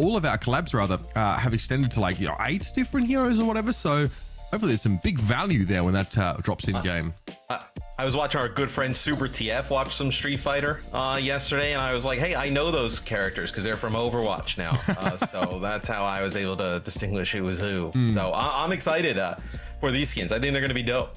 all of our collabs rather have extended to like 8 different heroes or whatever. So hopefully there's some big value there when that drops in game. I was watching our good friend Super TF watch some Street Fighter yesterday, and I was like, hey, I know those characters because they're from Overwatch now. So that's how I was able to distinguish who was who. So I'm excited for these skins. I think they're going to be dope.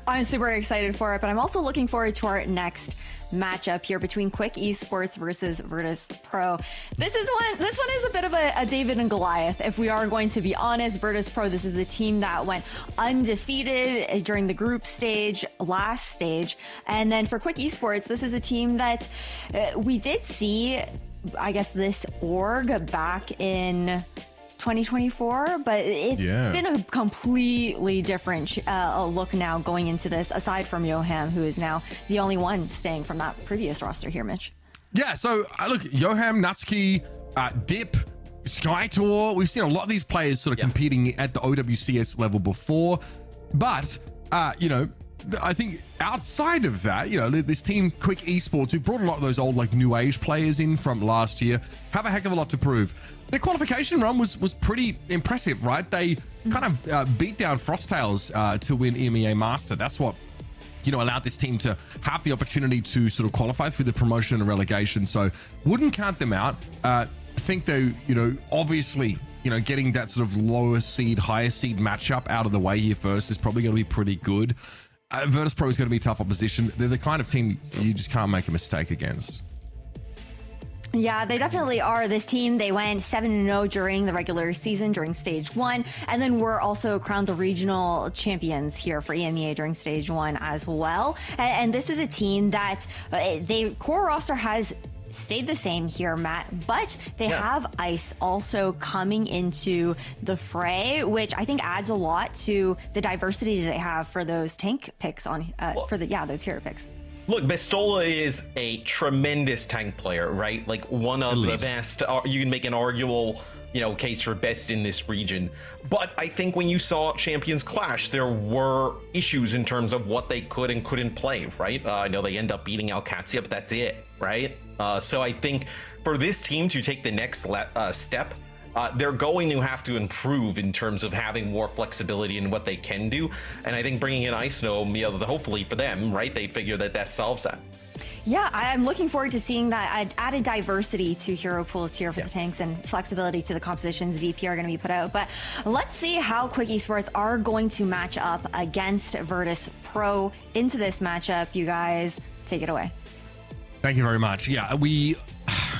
I'm super excited for it, but I'm also looking forward to our next matchup here between Quick Esports versus Virtus.pro. This one is a bit of a David and Goliath, if we are going to be honest. Virtus.pro, this is the team that went undefeated during the group stage, last stage. And then for Quick Esports, this is a team that we did see, I guess, this org back in 2024, but it's been a completely different look now going into this, aside from Yoham, who is now the only one staying from that previous roster here, Mitch. Yeah, so look, Yoham, Natsuki, Dip, Skytor, we've seen a lot of these players sort of competing at the OWCS level before, but I think outside of that, this team, Quick Esports, who brought a lot of those old like new age players in from last year, have a heck of a lot to prove. Their qualification run was pretty impressive, right? They kind of beat down Frosttails to win EMEA Master. That's what allowed this team to have the opportunity to sort of qualify through the promotion and relegation. So wouldn't count them out. I think they, obviously, getting that sort of lower seed, higher seed matchup out of the way here first is probably going to be pretty good. Virtus.pro is going to be tough opposition. They're the kind of team you just can't make a mistake against. Yeah, they definitely are. This team, they went 7-0 during the regular season, during stage 1, and then were also crowned the regional champions here for EMEA during stage 1 as well. And this is a team that they core roster has stayed the same here, Matt, but they have Ice also coming into the fray, which I think adds a lot to the diversity that they have for those tank picks on those hero picks. Look, Vestola is a tremendous tank player, right? Like one of the best. You can make an arguable, case for best in this region. But I think when you saw champions clash, there were issues in terms of what they could and couldn't play, right? I know they end up beating Alcatia, but that's it, right? So I think for this team to take the next step, they're going to have to improve in terms of having more flexibility in what they can do. And I think bringing in Ice Gnome, hopefully for them, right, they figure that solves that. Yeah, I'm looking forward to seeing that added diversity to hero pools here for the tanks and flexibility to the compositions VP are going to be put out. But let's see how Quick Esports are going to match up against Virtus.pro into this matchup. You guys, take it away. Thank you very much. Yeah, we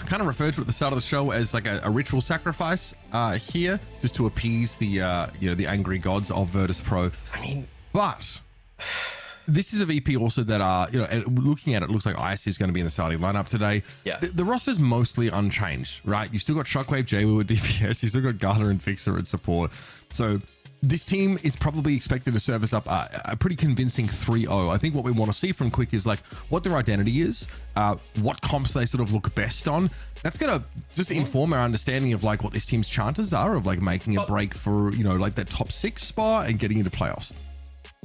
kind of referred to at the start of the show as like a ritual sacrifice here, just to appease the the angry gods of Virtus.pro. I mean, but this is a VP also that looking at it, looks like Ice is going to be in the starting lineup today. Yeah, the roster's mostly unchanged, right? You still got Shockwave, Jaywu with DPS, you still got Garner and Fixer at support. So this team is probably expected to service up a pretty convincing 3-0. I think what we want to see from Quick is like what their identity is, what comps they sort of look best on. That's going to just inform our understanding of like what this team's chances are of like making a break for, like that top 6 spot and getting into playoffs.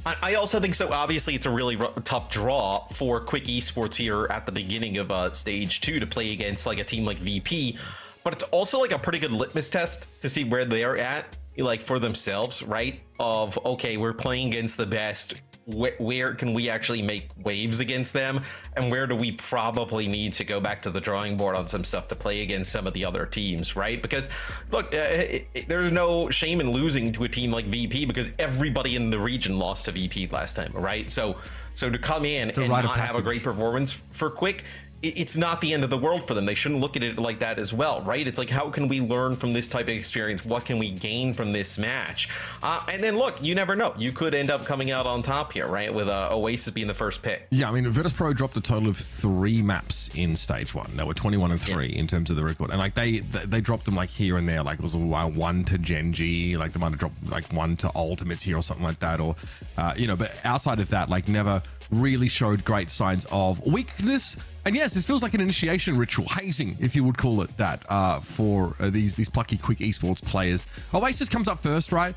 I also think so. Obviously, it's a really tough draw for Quick Esports here at the beginning of stage 2 to play against like a team like VP, but it's also like a pretty good litmus test to see where they're at, like for themselves, right? Of, okay, we're playing against the best. Where can we actually make waves against them, and where do we probably need to go back to the drawing board on some stuff to play against some of the other teams, right? Because look, there's no shame in losing to a team like VP because everybody in the region lost to VP last time, right? So to come in and not have a great performance for Quick, it's not the end of the world for them. They shouldn't look at it like that as well, right? It's like, how can we learn from this type of experience? What can we gain from this match? And then look, you never know. You could end up coming out on top here, right? With Oasis being the first pick. Yeah, I mean, Virtus.pro dropped a total of 3 maps in stage 1. They were 21-3 in terms of the record. And like they dropped them like here and there, like it was 1 to Genji, like they might have dropped like 1 to Ultimates here or something like that. Or, but outside of that, like never really showed great signs of weakness. And yes, this feels like an initiation ritual, hazing, if you would call it that, for these plucky Quick Esports players. Oasis comes up first, right?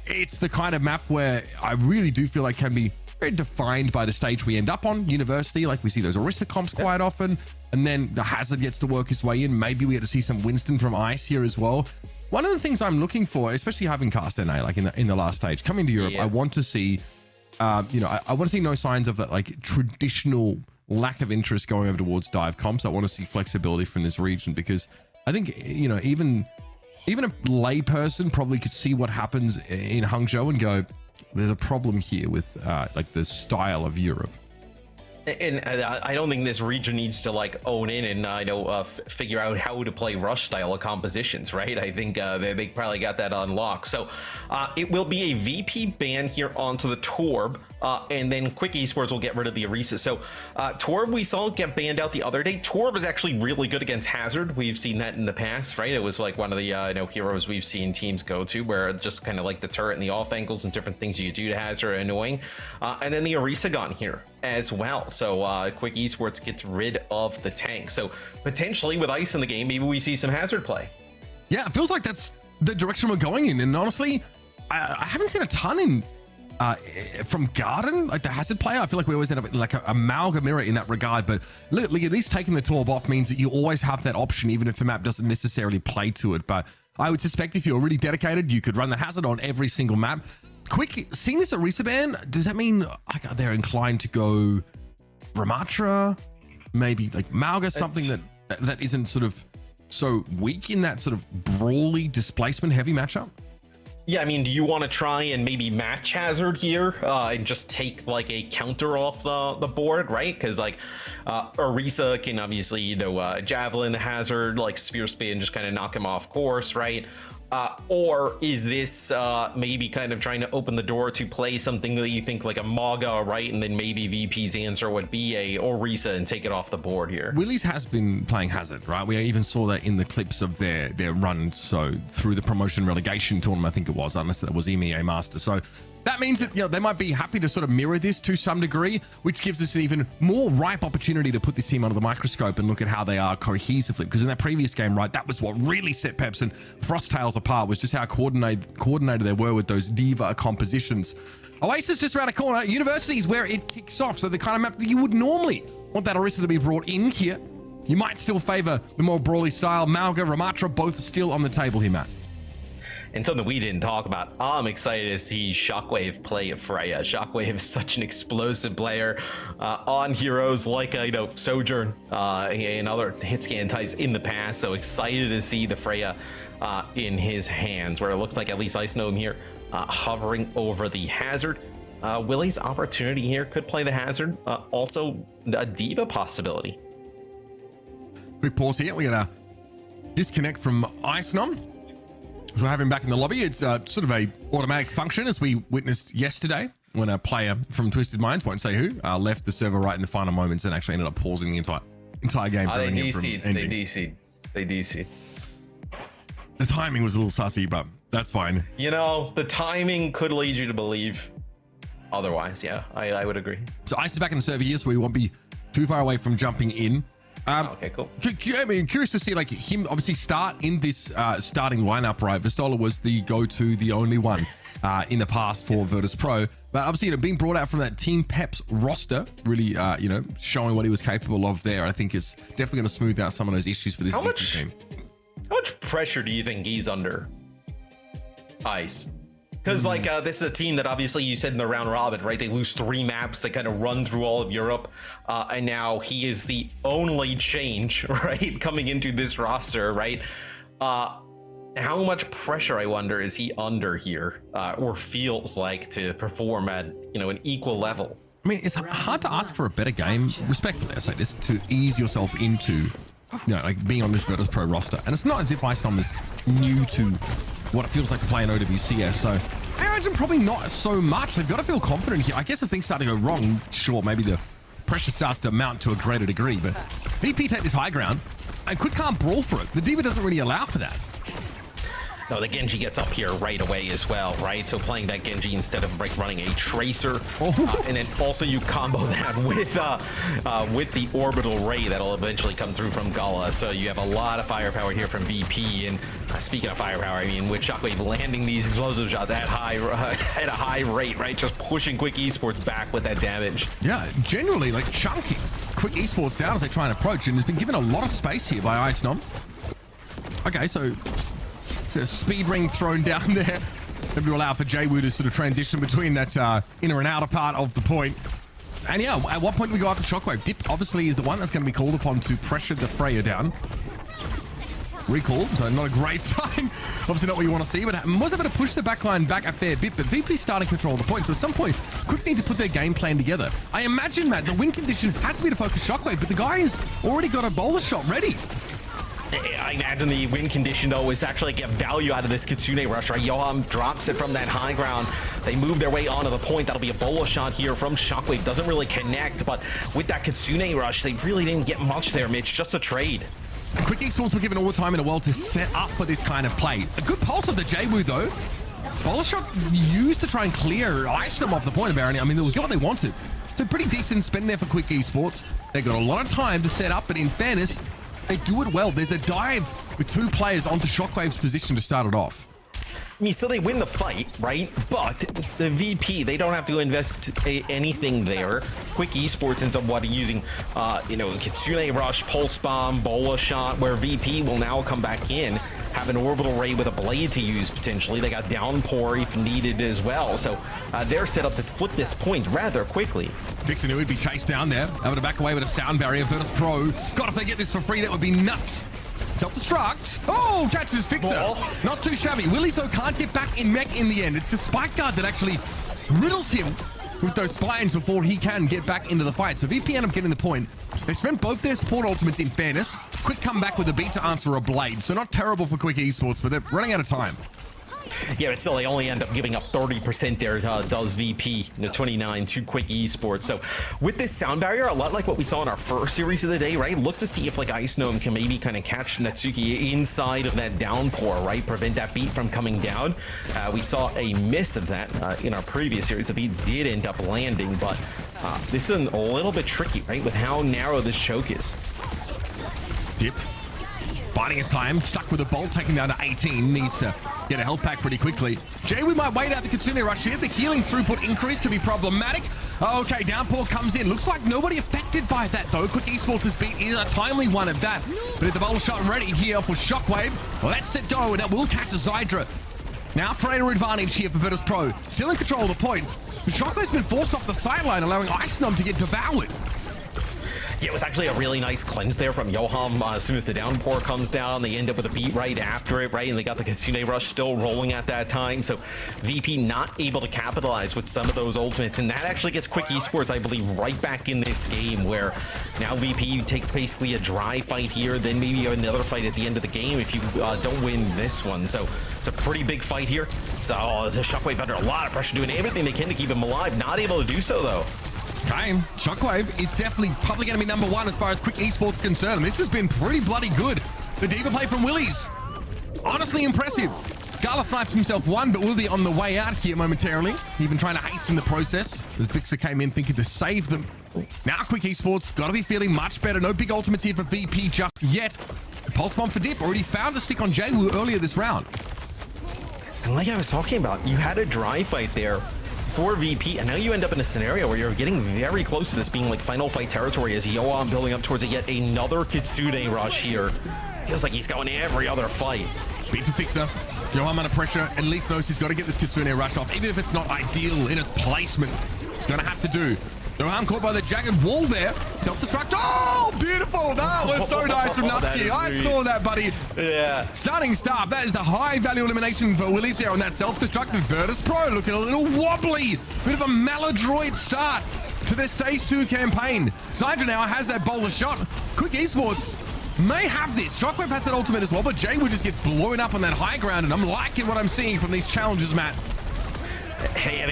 It's the kind of map where I really do feel like can be very defined by the stage we end up on. University, like we see those Orisa comps quite often, and then the Hazard gets to work his way in. Maybe we get to see some Winston from Ice here as well. One of the things I'm looking for, especially having cast NA like in the last stage, coming to Europe, I want to see, I want to see no signs of that like traditional lack of interest going over towards dive comps. I want to see flexibility from this region, because I think, even a lay person probably could see what happens in Hangzhou and go, there's a problem here with like the style of Europe. And I don't think this region needs to like own in and figure out how to play rush style of compositions, right? I think they probably got that unlocked. So it will be a VP ban here onto the Torb, and then Quick Esports will get rid of the Orisa. So Torb we saw get banned out the other day. Torb is actually really good against Hazard. We've seen that in the past, right? It was like one of the heroes we've seen teams go to, where just kind of like the turret and the off angles and different things you do to Hazard are annoying. And then the Orisa gone here as well. So Quick Esports gets rid of the tank. So potentially with Ice in the game, maybe we see some Hazard play. Yeah, it feels like that's the direction we're going in. And honestly, I haven't seen a ton in from Garden, like the Hazard player. I feel like we always end up like a Malga mirror in that regard. But look, at least taking the Torb off means that you always have that option, even if the map doesn't necessarily play to it. But I would suspect if you're really dedicated, you could run the Hazard on every single map. Quick, seeing this Orisa ban, does that mean like they're inclined to go Ramatra, maybe like Malga, something that isn't sort of so weak in that sort of brawly displacement heavy matchup? Yeah, I mean, do you want to try and maybe match Hazard here and just take like a counter off the board, right? Because like Orisa can obviously javelin the Hazard, like spear spin, just kind of knock him off course, right? Or is this maybe kind of trying to open the door to play something that you think like a Maga, right? And then maybe VP's answer would be a Orisa and take it off the board here. Willies has been playing Hazard, right? We even saw that in the clips of their run, so through the promotion relegation tournament, I think it was, unless that was EMEA Master. So that means that they might be happy to sort of mirror this to some degree, which gives us an even more ripe opportunity to put this team under the microscope and look at how they are cohesively. Because in that previous game, right, that was what really set Peps and Frosttails apart, was just how coordinated they were with those diva compositions. Oasis just around a corner. University is where it kicks off. So the kind of map that you would normally want that Orisa to be brought in here. You might still favor the more brawly style. Malga, Ramatra, both still on the table here, Matt. And something we didn't talk about, I'm excited to see Shockwave play Freya. Shockwave is such an explosive player on heroes like Sojourn and other hit scan types in the past. So excited to see the Freya in his hands, where it looks like at least Ice Gnome here hovering over the Hazard. Willie's opportunity here could play the Hazard. Also a diva possibility. Quick pause here. We're gonna disconnect from Ice Gnome. So we'll have him back in the lobby. It's sort of a automatic function, as we witnessed yesterday when a player from Twisted Minds, won't say who, left the server right in the final moments and actually ended up pausing the entire game. They DC'd. They DC'd. The timing was a little sussy, but that's fine. The timing could lead you to believe otherwise. Yeah, I would agree. So Ice is back in the server here, so we won't be too far away from jumping in. Okay, cool. I mean, curious to see like him obviously start in this starting lineup, right? Vistola was the go-to, the only one in the past for Virtus.pro, but obviously being brought out from that Team Peps roster, really showing what he was capable of there. I think it's definitely going to smooth out some of those issues for this team. How much pressure do you think he's under, Ice? Because this is a team that obviously you said in the round robin, right? They lose 3 maps. They kind of run through all of Europe. And now he is the only change, right? Coming into this roster, right? How much pressure, I wonder, is he under here or feels like to perform at, an equal level? I mean, it's hard to ask for a better game, respectfully, I say this, to ease yourself into, being on this Virtus.pro roster. And it's not as if Icenom is new to what it feels like to play in OWCS, so I imagine probably not so much. They've got to feel confident here. I guess if things start to go wrong, sure, maybe the pressure starts to mount to a greater degree, but VP take this high ground and Quick can't brawl for it. The diva doesn't really allow for that. No, the Genji gets up here right away as well, right? So playing that Genji instead of like running a Tracer. And then also you combo that with the Orbital Ray that'll eventually come through from Gala. So you have a lot of firepower here from VP. And speaking of firepower, I mean, with Shockwave landing these explosive shots at a high rate, right? Just pushing Quick Esports back with that damage. Yeah, genuinely like chunking Quick Esports down as they try and approach, and has been given a lot of space here by Ice Nom. Okay, so it's a speed ring thrown down there. Maybe to allow for Jaywu to sort of transition between that inner and outer part of the point. And yeah, at what point do we go after Shockwave? Dip obviously is the one that's going to be called upon to pressure the Freya down. Recall, so not a great sign. Obviously not what you want to see, but was able to push the backline back a fair bit, but VP starting to control the point. So at some point, Quick need to put their game plan together. I imagine, Matt, the win condition has to be to focus Shockwave, but the guy has already got a bowler shot ready. I imagine the win condition, though, is actually get value out of this Kitsune rush, right? Yoham drops it from that high ground. They move their way onto the point. That'll be a bowler shot here from Shockwave. Doesn't really connect, but with that Kitsune rush, they really didn't get much there, Mitch. Just a trade. Quick Esports were given all the time in the world to set up for this kind of play. A good pulse of the Jaywu, though. Bowler shot used to try and clear Ice them off the point, apparently. I mean, they got what they wanted. So pretty decent spend there for Quick Esports. They got a lot of time to set up, but in fairness, they do it well. There's a dive with two players onto Shockwave's position to start it off. I mean, so they win the fight, right? But the VP, they don't have to invest anything there. Quick Esports ends up using, Kitsune Rush, Pulse Bomb, Bola Shot, where VP will now come back in, have an Orbital Ray with a Blade to use potentially. They got Downpour if needed as well. So they're set up to flip this point rather quickly. Vixen, who would be chased down there, able to back away with a sound barrier. Virtus.pro. God, if they get this for free, that would be nuts. Self-destruct. Oh, catches Fixer. Ball. Not too shabby. Willie so can't get back in mech in the end. It's the spike guard that actually riddles him with those spines before he can get back into the fight. So VP end up getting the point. They spent both their support ultimates in fairness. Quick come back with a beat to answer a Blade. So not terrible for Quick Esports, but they're running out of time. Yeah, but still, they only end up giving up 30% there, does VP, 29 to Quick Esports. So with this sound barrier, a lot like what we saw in our first series of the day, right? Look to see if like Ice Gnome can maybe kind of catch Natsuki inside of that downpour, right? Prevent that beat from coming down. We saw a miss of that in our previous series. The beat did end up landing, but this is a little bit tricky, right? With how narrow this choke is. Dip. Biding his time, stuck with a bolt, taking down to 18. Needs to get a health pack pretty quickly. We might wait out the Kitsune rush here. The healing throughput increase could be problematic. Okay, Downpour comes in. Looks like nobody affected by that, though. Quick Esports' beat is a timely one at that. But it's a bowl shot ready here for Shockwave. Let's it go, and that will catch a Zydra. Now Freya advantage here for Virtus.pro. Still in control of the point. But Shockwave's been forced off the sideline, allowing Ice Gnome to get devoured. Yeah, it was actually a really nice cleanse there from Yoham. As soon as the downpour comes down, they end up with a beat right after it, right? And they got the Kitsune Rush still rolling at that time. So VP not able to capitalize with some of those ultimates. And that actually gets Quick Esports, I believe, right back in this game where now VP takes basically a dry fight here. Then maybe you have another fight at the end of the game if you don't win this one. So it's a pretty big fight here. So the Shockwave under a lot of pressure, doing everything they can to keep him alive. Not able to do so, though. Okay, Shockwave is definitely probably going to be number one as far as Quick Esports concerned. This has been pretty bloody good. The Diva play from Willie's, honestly impressive. Gala sniped himself one, but will be on the way out here momentarily. Even trying to hasten the process as Vixer came in thinking to save them. Now Quick Esports got to be feeling much better. No big ultimates here for VP just yet. Pulse Bomb for Dip already found a stick on Jaywu earlier this round. And like I was talking about, you had a dry fight there for VP, and now you end up in a scenario where you're getting very close to this being like final fight territory as Yoham building up towards yet another Kitsune rush here. Feels like he's going every other fight. Beat for Fixer. Yoham under pressure, and at least knows he's got to get this Kitsune rush off, even if it's not ideal in its placement. He's going to have to do. Yoham caught by the jagged wall there. Self-destruct. Oh, beautiful. That was so nice from Natsuki. I saw that, buddy. Yeah. Stunning stuff. That is a high-value elimination for Willies there on that self-destructive Virtus.pro. Looking a little wobbly. Bit of a maladroit start to their Stage 2 campaign. Zydra now has that bowler shot. Quick Esports may have this. Shockwave has that ultimate as well, but Jay would just get blown up on that high ground, and I'm liking what I'm seeing from these challenges, Matt. Hey,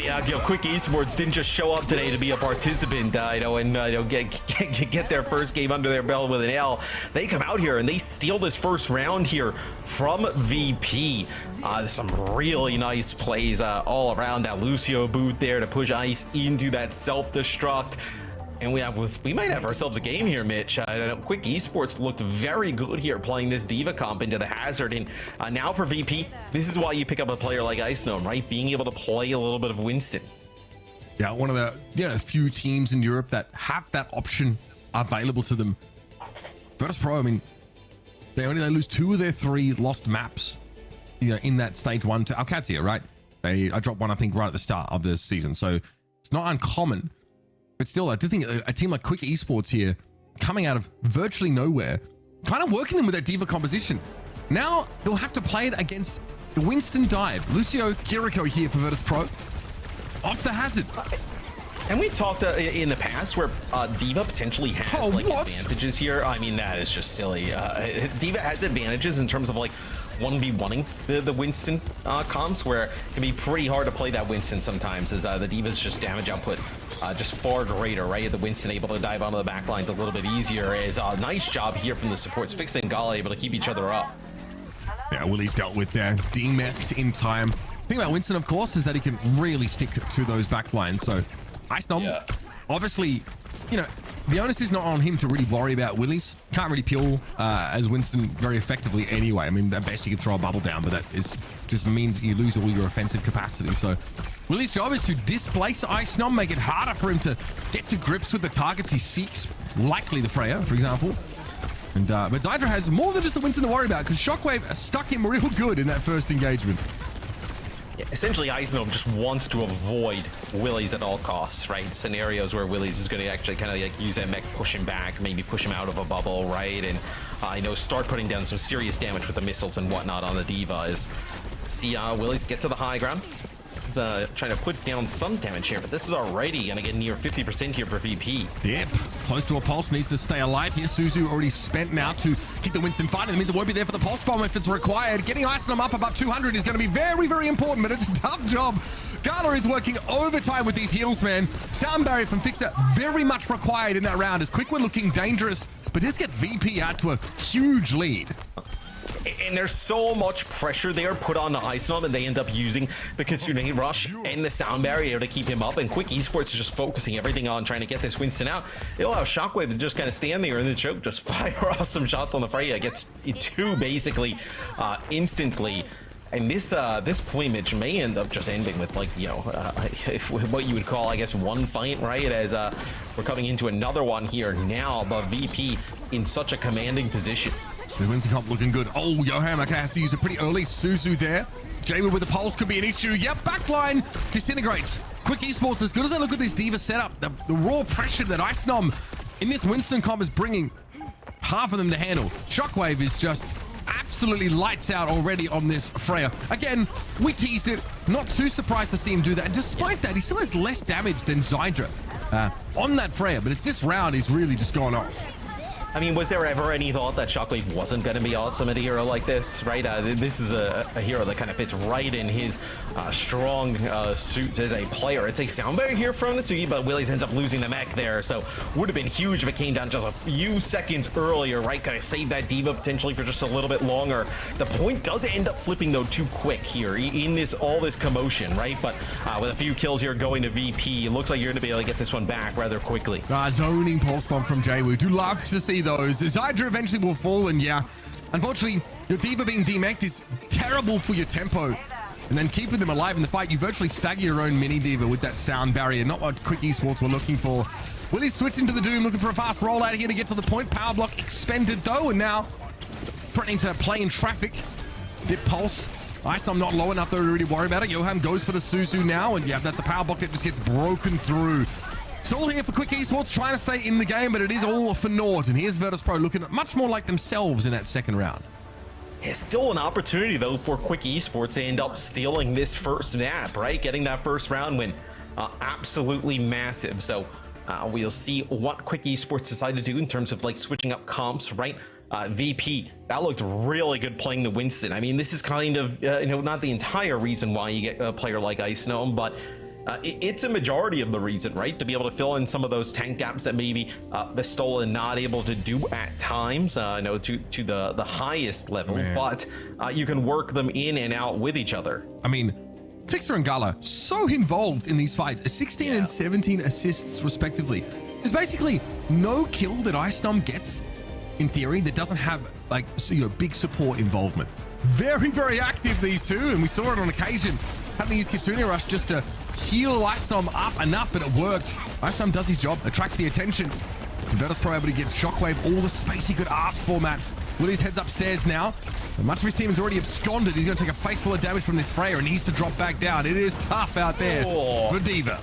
Quick Esports didn't just show up today to be a participant, and get their first game under their belt with an L. They come out here and they steal this first round here from VP. Some really nice plays all around that Lucio boot there to push Ice into that self-destruct. And we might have ourselves a game here, Mitch. Quick Esports looked very good here playing this Diva comp into the Hazard. And now for VP, this is why you pick up a player like Ice Gnome, right? Being able to play a little bit of Winston. Yeah, one of the few teams in Europe that have that option available to them. Virtus.pro, I mean, they lose 2 of their 3 lost maps, in that stage 1 to Alcatia, right? I dropped one, I think, right at the start of the season. So it's not uncommon. But still, I do think a team like Quick Esports here, coming out of virtually nowhere, kind of working them with that Diva composition. Now they'll have to play it against the Winston dive. Lucio Kiriko here for Virtus.pro. Off the Hazard. And we talked in the past where Diva potentially has advantages here. I mean, that is just silly. Diva has advantages in terms of 1v1ing the Winston comps, where it can be pretty hard to play that Winston sometimes, as the Diva's just damage output just far greater, right? The Winston able to dive onto the back lines a little bit easier. Is a nice job here from the supports. Fix and Gala able to keep each other up. Yeah, Willie's dealt with there. DMAX in time. The thing about Winston, of course, is that he can really stick to those back lines. So Ice Gnome, obviously, the onus is not on him to really worry about Willies. Can't really peel as Winston very effectively anyway. I mean, at best you can throw a bubble down, but that just means you lose all your offensive capacity. So Willie's job is to displace Ice Gnome, make it harder for him to get to grips with the targets he seeks, likely the Freya, for example. And but Zydra has more than just the Winston to worry about, because Shockwave stuck him real good in that first engagement. Yeah, essentially, Ice Gnome just wants to avoid Willies at all costs, right? Scenarios where Willies is going to actually kind of use that mech, push him back, maybe push him out of a bubble, right? And start putting down some serious damage with the missiles and whatnot on the Diva. See Willies get to the high ground. He's trying to put down some damage here, but this is already going to get near 50% here for VP. Yep, close to a pulse, needs to stay alive here. Suzu already spent now to keep the Winston fighting. It means it won't be there for the pulse bomb if it's required. Getting Ice Gnome up above 200 is going to be very, very important, but it's a tough job. Gala is working overtime with these heals, man. Sound barrier from Fixer very much required in that round, as Quick were looking dangerous, but this gets VP out to a huge lead. And there's so much pressure there put on the Ice Gnome, and they end up using the Kitsune Rush and the sound barrier to keep him up. And Quick Esports is just focusing everything on trying to get this Winston out. It'll allow Shockwave to just kind of stand there and then choke, just fire off some shots on the Freya. Gets 2 basically instantly. And this point, Mitch, may end up just ending with what you would call, I guess, one fight, right? As we're coming into another one here now, but VP in such a commanding position. The Winston comp looking good. Oh, Johan has to use it pretty early. Suzu there. Jayward with the pulse could be an issue. Yep, backline disintegrates. Quick Esports, as good as I look at this Diva setup, the raw pressure that Ice Gnome in this Winston comp is bringing half of them to handle. Shockwave is just absolutely lights out already on this Freya. Again, we teased it. Not too surprised to see him do that. And despite that, he still has less damage than Zydra on that Freya. But it's this round he's really just gone off. I mean, was there ever any thought that Shockwave wasn't going to be awesome at a hero like this, right? This is a hero that kind of fits right in his strong suits as a player. It's a sound barrier here from the Tsugi, but Willies ends up losing the mech there, so would have been huge if it came down just a few seconds earlier, right? Kind of save that Diva potentially for just a little bit longer. The point does end up flipping, though, too quick here in all this commotion, right? But with a few kills here going to VP, it looks like you're going to be able to get this one back rather quickly. Zoning pulse bomb from Jaywoo. Do love to see those. Zydra eventually will fall, and yeah, unfortunately, your Diva being demeched is terrible for your tempo. And then keeping them alive in the fight, you virtually stagger your own mini Diva with that sound barrier. Not what Quick Esports were looking for. Willie's switching to the Doom, looking for a fast rollout here to get to the point. Power block expended though, and now threatening to play in traffic. Dip pulse. Ice Gnome not low enough though to really worry about it. Johan goes for the Suzu now, and yeah, that's a power block that just gets broken through. Still here for Quick Esports, trying to stay in the game, but it is all for naught. And here's Virtus.pro looking much more like themselves in that second round. It's still an opportunity, though, for Quick Esports to end up stealing this first map, right? Getting that first round win. Absolutely massive. So we'll see what Quick Esports decide to do in terms of switching up comps, right? VP That looked really good playing the Winston. I mean, this is kind of, not the entire reason why you get a player like Ice Gnome, but it's a majority of the reason, right? To be able to fill in some of those tank gaps that maybe Vistola not able to do at times, to the highest level, but you can work them in and out with each other. I mean, Fixer and Gala, so involved in these fights, 16 and 17 assists respectively. There's basically no kill that Ice Gnome gets, in theory, that doesn't have big support involvement. Very, very active, these two, and we saw it on occasion. Having to use Kitsune Rush just to heal Ice Gnome up enough, but it worked. Ice Gnome does his job, attracts the attention. Virtus.pro able to get Shockwave all the space he could ask for, Matt. Willie's heads upstairs now. But much of his team is already absconded. He's going to take a face full of damage from this Freya and needs to drop back down. It is tough out there for D.Va.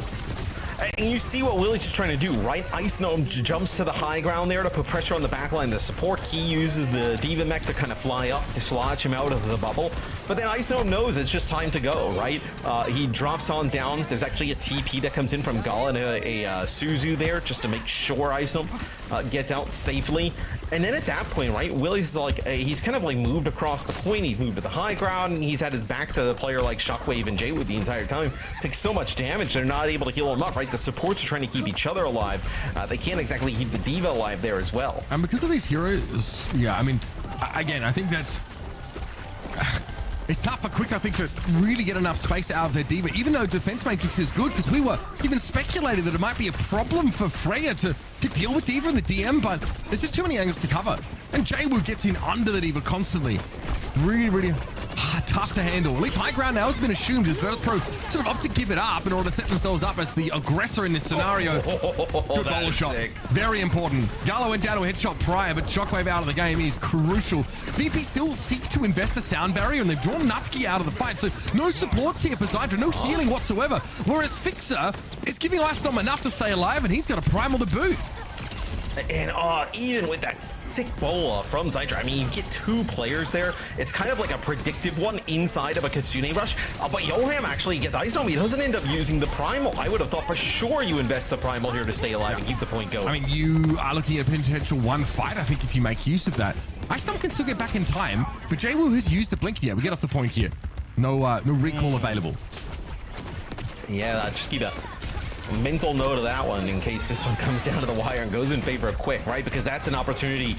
And you see what Willie's just trying to do, right? Ice Gnome jumps to the high ground there to put pressure on the backline. The support, he uses the D.Va mech to kind of fly up, dislodge him out of the bubble. But then Ice Gnome knows it's just time to go, right? He drops on down. There's actually a TP that comes in from Gala and a Suzu there just to make sure Ice Gnome gets out safely. And then at that point, right, Willie's like, he's kind of like moved across the point. He's moved to the high ground, and he's had his back to the player like Shockwave and Jaywood the entire time. Takes so much damage, they're not able to heal him up, right? The supports are trying to keep each other alive. They can't exactly keep the D.Va alive there as well. And because of these heroes, I mean, again, I think that's... It's tough for Quick, I think, to really get enough space out of their D.Va, even though defense matrix is good, because we were even speculated that it might be a problem for Freya to deal with D.Va in the DM, but there's just too many angles to cover. And Jaywood gets in under the D.Va constantly. Really, really tough to handle. At least high ground now has been assumed as Virtus.pro sort of opt to give it up in order to set themselves up as the aggressor in this scenario. Good bowler shot. Sick. Very important. Gala went down to a headshot prior, but Shockwave out of the game is crucial. VP still seek to invest a sound barrier, and they've drawn Nutski out of the fight, so no supports here for Zydra, no healing whatsoever. Whereas Fixer is giving Ice Gnome enough to stay alive, and he's got a primal to boot. And even with that sick bola from Zydra, I mean, you get two players there. It's kind of like a predictive one inside of a Kitsune Rush. But Yoham actually gets Ice Gnome. He doesn't end up using the Primal. I would have thought for sure you invest the Primal here to stay alive and keep the point going. I mean, you are looking at a potential one fight, I think, if you make use of that. Ice Gnome can still get back in time, but Jaywu has used the blink here. We get off the point here. No recall available. Yeah, just keep a mental note of that one in case this one comes down to the wire and goes in favor of Quick, right? Because that's an opportunity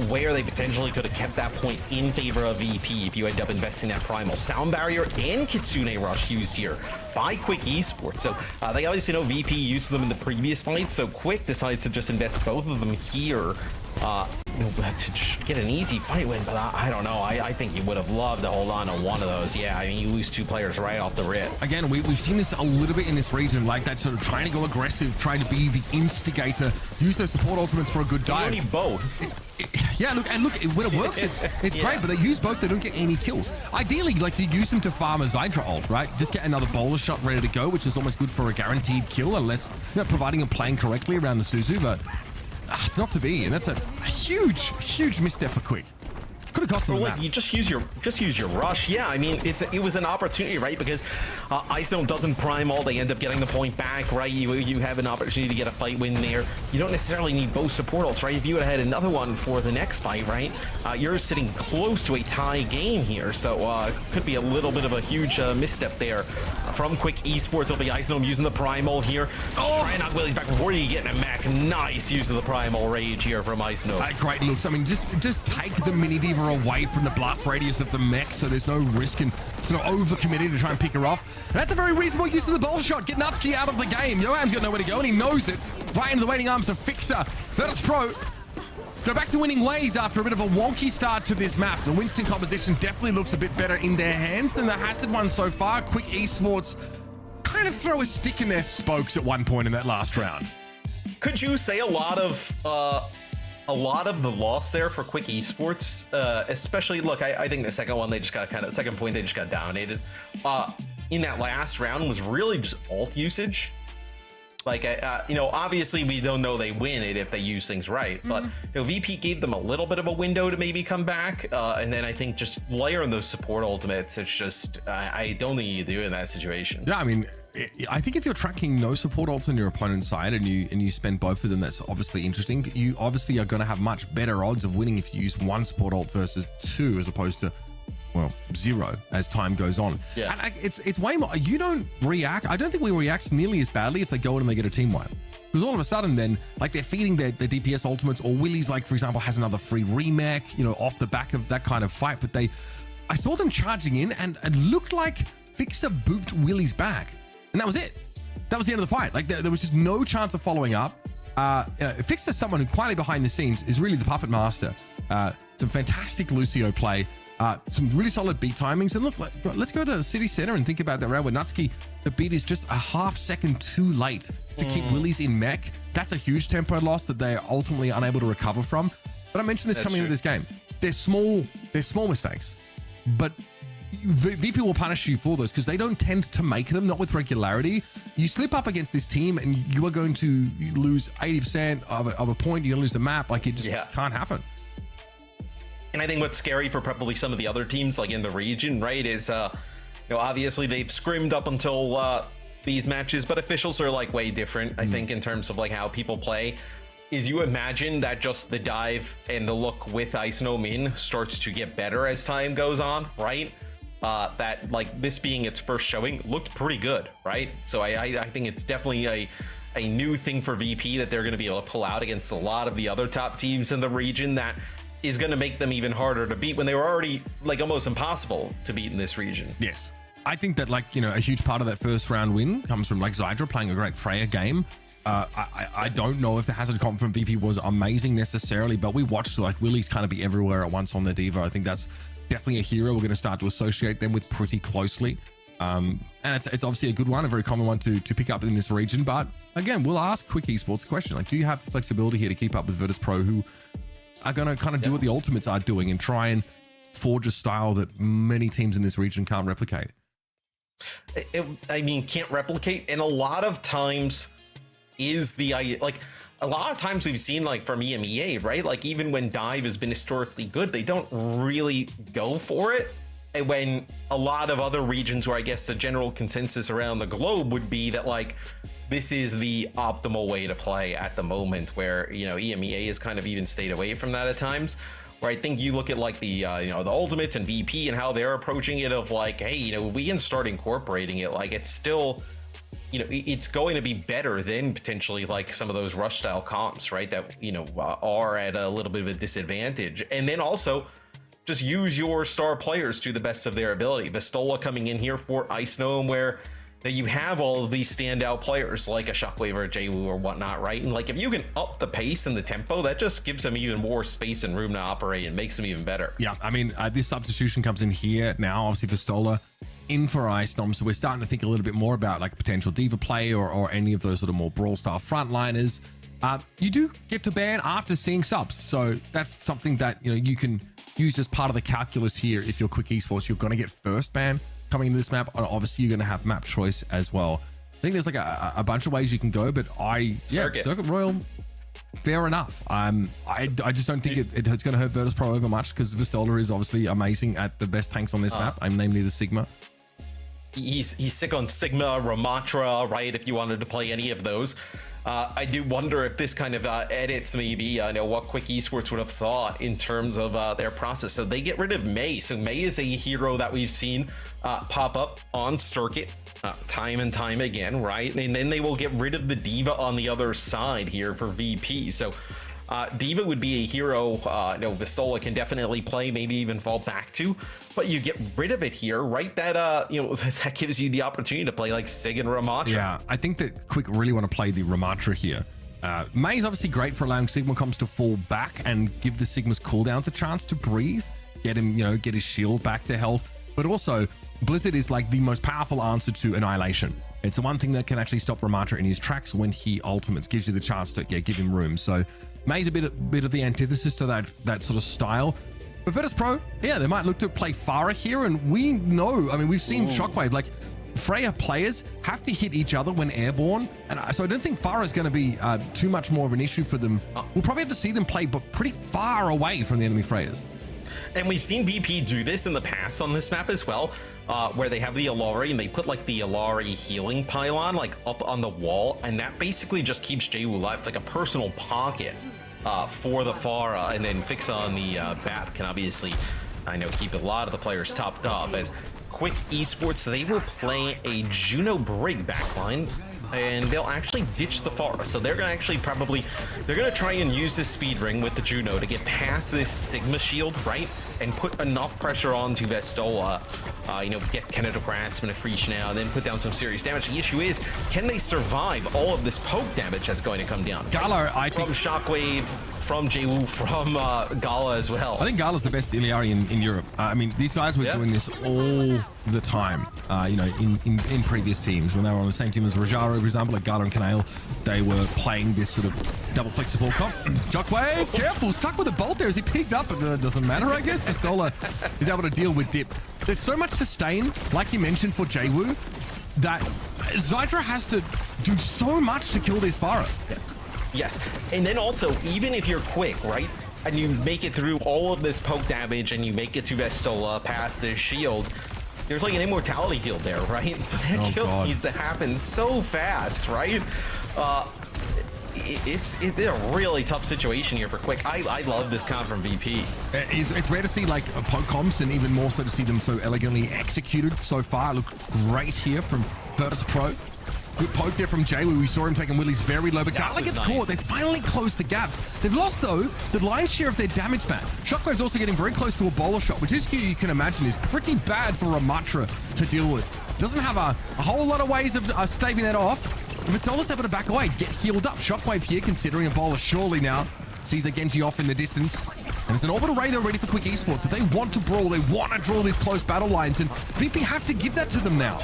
where they potentially could have kept that point in favor of VP if you end up investing that Primal. Sound Barrier and Kitsune Rush used here by Quick Esports. So they obviously know VP used them in the previous fight, so Quick decides to just invest both of them here to just get an easy fight win. But I don't know. I think you would have loved to hold on to one of those. Yeah, I mean, you lose two players right off the rip. Again, we've seen this a little bit in this region, like that sort of trying to go aggressive, trying to be the instigator, use those support ultimates for a good dive. You need both. Look, when it works, it's great, but they use both, they don't get any kills. Ideally, like, you use them to farm a Zydra ult, right? Just get another bowler shot ready to go, which is almost good for a guaranteed kill, unless you're providing and playing correctly around the Suzu, but it's not to be, and that's a huge misstep for Quick. Could have cost them you just use your rush. Yeah, I mean, it was an opportunity, right? Because Ice Gnome doesn't prime all, they end up getting the point back, right? You have an opportunity to get a fight win there. You don't necessarily need both support ults, right? If you would have had another one for the next fight, right? You're sitting close to a tie game here, so could be a little bit of a huge misstep there from Quick Esports. It'll be Ice Gnome using the primal here. Try and knock Willie's back before you get in a mech. Nice use of the primal rage here from Ice Gnome. Great looks. I mean, just take the mini D.Va away from the blast radius of the mech, so there's no risk in sort of over-committing to try and pick her off. And that's a very reasonable use of the bowl shot. Get Nutski out of the game. Yoham's got nowhere to go, and he knows it. Right into the waiting arms of Fixer. Virtus.pro go back to winning ways after a bit of a wonky start to this map. The Winston composition definitely looks a bit better in their hands than the Hasid one so far. Quick Esports kind of throw a stick in their spokes at one point in that last round. Could you say a lot of the loss there for Quick Esports, especially, look, I think the second one, they just got second point, they just got dominated. In that last round was really just ult usage. Like, obviously we don't know they win it if they use things right, but VP gave them a little bit of a window to maybe come back, and then I think just layer in those support ultimates. It's just I don't think you do in that situation. Yeah, I mean, I think if you're tracking no support ults on your opponent's side and you spend both of them, that's obviously interesting. You obviously are going to have much better odds of winning if you use one support ult versus two, as opposed to, well, zero as time goes on. Yeah. And it's way more. You don't react. I don't think we react nearly as badly if they go in and they get a team wipe. Because all of a sudden then, like, they're feeding their DPS ultimates, or Willie's, like, for example, has another free remake, off the back of that kind of fight. But I saw them charging in and it looked like Fixer booped Willie's back. And that was it. That was the end of the fight. Like, there was just no chance of following up. Fixer, someone who quietly behind the scenes is really the puppet master. Some fantastic Lucio play. Some really solid beat timings. And look, let's go to the city center and think about that round where Nutski, the beat is just a half second too late to keep Willies in mech. That's a huge tempo loss that they're ultimately unable to recover from. But I mentioned this coming into this game. They're small mistakes, but VP will punish you for those because they don't tend to make them, not with regularity. You slip up against this team and you are going to lose 80% of a point. You're going to lose the map. Like, it just can't happen. And I think what's scary for probably some of the other teams, like in the region, right, is, obviously they've scrimmed up until these matches, but officials are like way different, I think, in terms of like how people play. Is you imagine that just the dive and the look with Ice No Min starts to get better as time goes on, right? That, like, this being its first showing looked pretty good, right? So I think it's definitely a new thing for VP that they're going to be able to pull out against a lot of the other top teams in the region that is going to make them even harder to beat when they were already, like, almost impossible to beat in this region. Yes. I think that, like, a huge part of that first round win comes from, like, Zydra playing a great Freya game. I don't know if the hazard comp from VP was amazing necessarily, but we watched, like, Willie's kind of be everywhere at once on the Diva. I think that's definitely a hero we're going to start to associate them with pretty closely. And it's obviously a good one, a very common one to pick up in this region. But again, we'll ask Quick Esports a question. Like, do you have the flexibility here to keep up with Virtus.pro, who are going to kind of do what the Ultimates are doing and try and forge a style that many teams in this region can't replicate? Can't replicate. And a lot of times is a lot of times we've seen, like, from EMEA, right? Like, even when Dive has been historically good, they don't really go for it. And when a lot of other regions where I guess the general consensus around the globe would be that, like, this is the optimal way to play at the moment, where, EMEA has kind of even stayed away from that at times. Where I think you look at, like, the Ultimates and VP and how they're approaching it, of like, hey, we can start incorporating it. Like, it's still, it's going to be better than potentially, like, some of those rush style comps, right? That, are at a little bit of a disadvantage. And then also just use your star players to the best of their ability. Vistola coming in here for Ice Gnome, where that you have all of these standout players like a Shockwave or a JWoo or whatnot, right? And, like, if you can up the pace and the tempo, that just gives them even more space and room to operate and makes them even better. Yeah, I mean, this substitution comes in here now. Obviously, Vistola in for Ice Gnome, so we're starting to think a little bit more about, like, potential Diva play or any of those sort of more brawl style frontliners. You do get to ban after seeing subs, so that's something that you can use as part of the calculus here. If you're Quick Esports, you're going to get first ban coming into this map, and obviously you're going to have map choice as well. I think there's like a bunch of ways you can go, but Circuit Royal, fair enough. I just don't think it's going to hurt Virtus.pro over much, because Vistola is obviously amazing at the best tanks on this map, namely the Sigma. He's sick on Sigma, Ramatra, right? If you wanted to play any of those. I do wonder if this kind of edits maybe what Quick Esports would have thought in terms of their process. So they get rid of Mei. So Mei is a hero that we've seen pop up on Circuit time and time again, right? And then they will get rid of the Diva on the other side here for VP. So Diva would be a hero Vistola can definitely play, maybe even fall back to, but you get rid of it here, right? That that gives you the opportunity to play like Sig and Ramatra. Yeah, I think that Quick really want to play the Ramatra here. Mei is obviously great for allowing Sigma comps to fall back and give the Sigma's cooldowns a chance to breathe, get him, get his shield back to health. But also, Blizzard is like the most powerful answer to Annihilation. It's the one thing that can actually stop Ramatra in his tracks when he ultimates, gives you the chance to give him room. So Mei's a bit of the antithesis to that sort of style. But Virtus.pro, they might look to play Farah here, and we know, we've seen Shockwave, like, Freya players have to hit each other when airborne, and so I don't think Pharah is going to be too much more of an issue for them. We'll probably have to see them play, but pretty far away from the enemy Freyas. And we've seen VP do this in the past on this map as well, where they have the Illari and they put like the Illari healing pylon like up on the wall, and that basically just keeps Jaywu alive. It's like a personal pocket for the Pharah, and then Fix on the BAP can obviously, I know, keep a lot of the players topped up. As Quick Esports, they will play a Juno Brig backline, and they'll actually ditch the Pharah. So they're gonna actually they're gonna try and use this speed ring with the Juno to get past this Sigma shield, right? And put enough pressure onto Vestola, get Canada Grasp and Accretion out, and then put down some serious damage. The issue is, can they survive all of this poke damage that's going to come down? Gala, I think, from Shockwave, from Jaywu, from Gala as well. I think Gala's the best Illari in Europe. I mean, these guys were doing this all the time, in previous teams. When they were on the same team as Rajaro, for example, like Gala and Canale, they were playing this sort of double flex support comp. Shockwave, careful, stuck with a bolt there. Is he picked up? It doesn't matter, I guess. Vestola is able to deal with Dip. There's so much sustain, like you mentioned, for Jaywu, that Zytra has to do so much to kill this Pharah. Yes, and then also, even if you're quick, right, and you make it through all of this poke damage and you make it to Vestola past this shield, there's like an immortality field there, right? So that kill needs to happen so fast, right? It's a really tough situation here for Quick. I love this comp from VP. It's rare to see like poke comps, and even more so to see them so elegantly executed so far. Look great here from Virtus.pro. Good poke there from Jaywu. We saw him taking Willie's very low, but Gala gets caught. They finally closed the gap. They've lost, though, the lion's share of their damage back. Shockwave's also getting very close to a bowler shot, which is, you can imagine, is pretty bad for Ramatra to deal with. Doesn't have a whole lot of ways of staving that off. And Vestola's able to back away, get healed up. Shockwave here, considering a bowler surely now sees the Genji off in the distance. And it's an orbital ray, they're ready for Quick Esports. If they want to brawl, they want to draw these close battle lines, and VP have to give that to them now.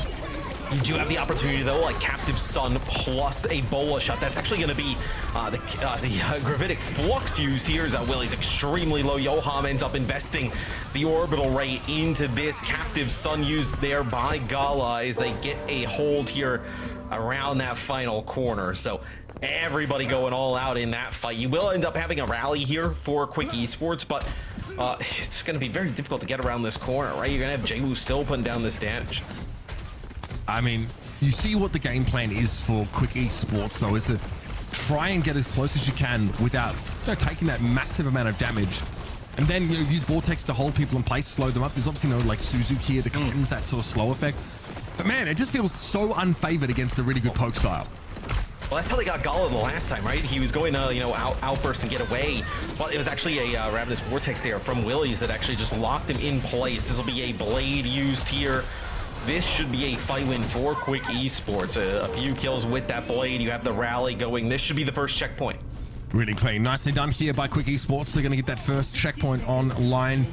You do have the opportunity, though, like Captive Sun plus a bola shot. That's actually going to be the Gravitic Flux used here. Is that Willie's extremely low. Yoham ends up investing the orbital ray into this. Captive Sun used there by Gala as they get a hold here around that final corner. So everybody going all out in that fight. You will end up having a rally here for Quick Esports, but it's going to be very difficult to get around this corner, right? You're going to have Jaywu still putting down this damage. I mean, you see what the game plan is for Quick Esports, though, is to try and get as close as you can without taking that massive amount of damage. And then use Vortex to hold people in place, slow them up. There's obviously no like Suzuki here to cleanse that sort of slow effect. But man, it just feels so unfavored against a really good poke style. Well, that's how they got Gala the last time, right? He was going to, outburst and get away. But it was actually a Ravenous Vortex there from Willie's that actually just locked him in place. This will be a blade used here. This should be a fight win for Quick Esports. A few kills with that blade. You have the rally going. This should be the first checkpoint. Really clean. Nicely done here by Quick Esports. They're going to get that first checkpoint online.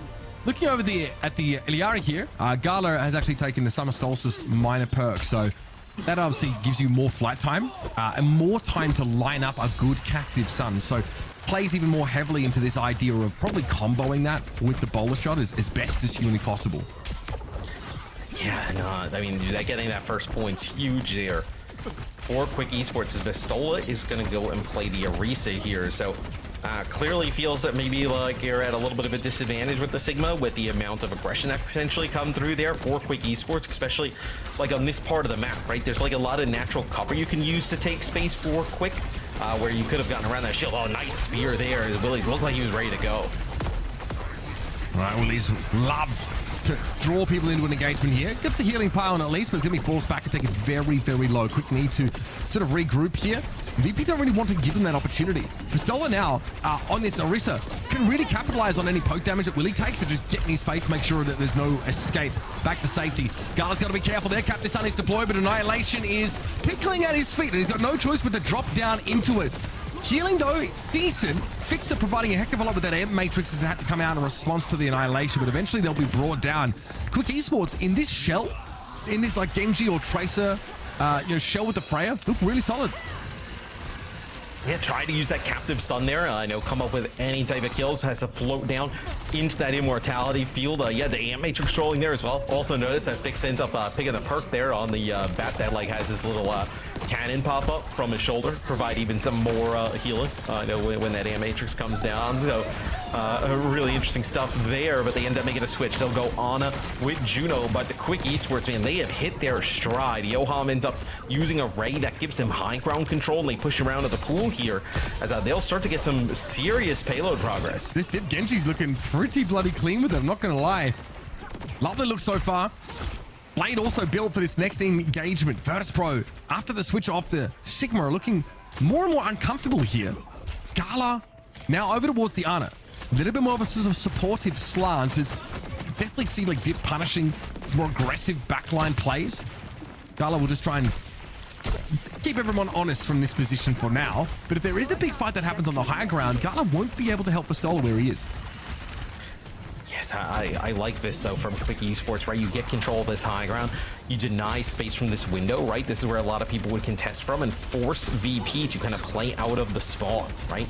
Looking over at the Illari here, Gala has actually taken the Summer Solstice minor perk. So that obviously gives you more flight time and more time to line up a good Captive Sun. So plays even more heavily into this idea of probably comboing that with the bowler shot as best as humanly possible. Yeah, no, I mean, getting that first point's huge there for Quick Esports. As Vestola is going to go and play the Orisa here, so clearly feels that maybe like you're at a little bit of a disadvantage with the Sigma with the amount of aggression that potentially come through there for Quick Esports, especially like on this part of the map, right? There's like a lot of natural cover you can use to take space for Quick, where you could have gotten around that shield. Oh, nice spear there as Willie looked like he was ready to go. All right, Willie's love to draw people into an engagement here. Gets the healing pile at least, but it's going to be forced back and take it very, very low. Quick need to sort of regroup here. VP don't really want to give him that opportunity. Vestola now on this Orisa can really capitalize on any poke damage that Willie takes and just get in his face, make sure that there's no escape. Back to safety. Gala's got to be careful there. Captain Sun is deployed, but Annihilation is tickling at his feet, and he's got no choice but to drop down into it. Healing, though, decent. Fixer providing a heck of a lot with that Amp Matrix has had to come out in response to the Annihilation, but eventually they'll be brought down. Quick Esports in this shell, in this like Genji or Tracer shell with the Freya, look really solid. Yeah, try to use that captive sun there. I know, come up with any type of kills, has to float down into that immortality field. Yeah, the amp matrix trolling there as well. Also notice that Fix ends up picking the perk there on the bat that like has this little cannon pop up from his shoulder, provide even some more healing. I know when that amp matrix comes down. So really interesting stuff there, but they end up making a switch. They'll go Ana with Juno, but the Quick Esports, man, they have hit their stride. Yoham ends up using a Ray that gives him high ground control, and they push around to the pool here as they'll start to get some serious payload progress. This Dip Genji's looking pretty bloody clean with it, I'm not gonna lie. Lovely look so far. Blade also built for this next engagement. Virtus.pro, after the switch off to Sigma, are looking more and more uncomfortable here. Gala now over towards the Ana. A little bit more of a sort of supportive slant. As definitely see like Dip punishing some more aggressive backline plays. Gala will just try and keep everyone honest from this position for now. But if there is a big fight that happens on the higher ground, Gala won't be able to help Pistola where he is. Yes, I like this though from Quick Esports, right? You get control of this high ground, you deny space from this window, right? This is where a lot of people would contest from and force VP to kind of play out of the spawn, right?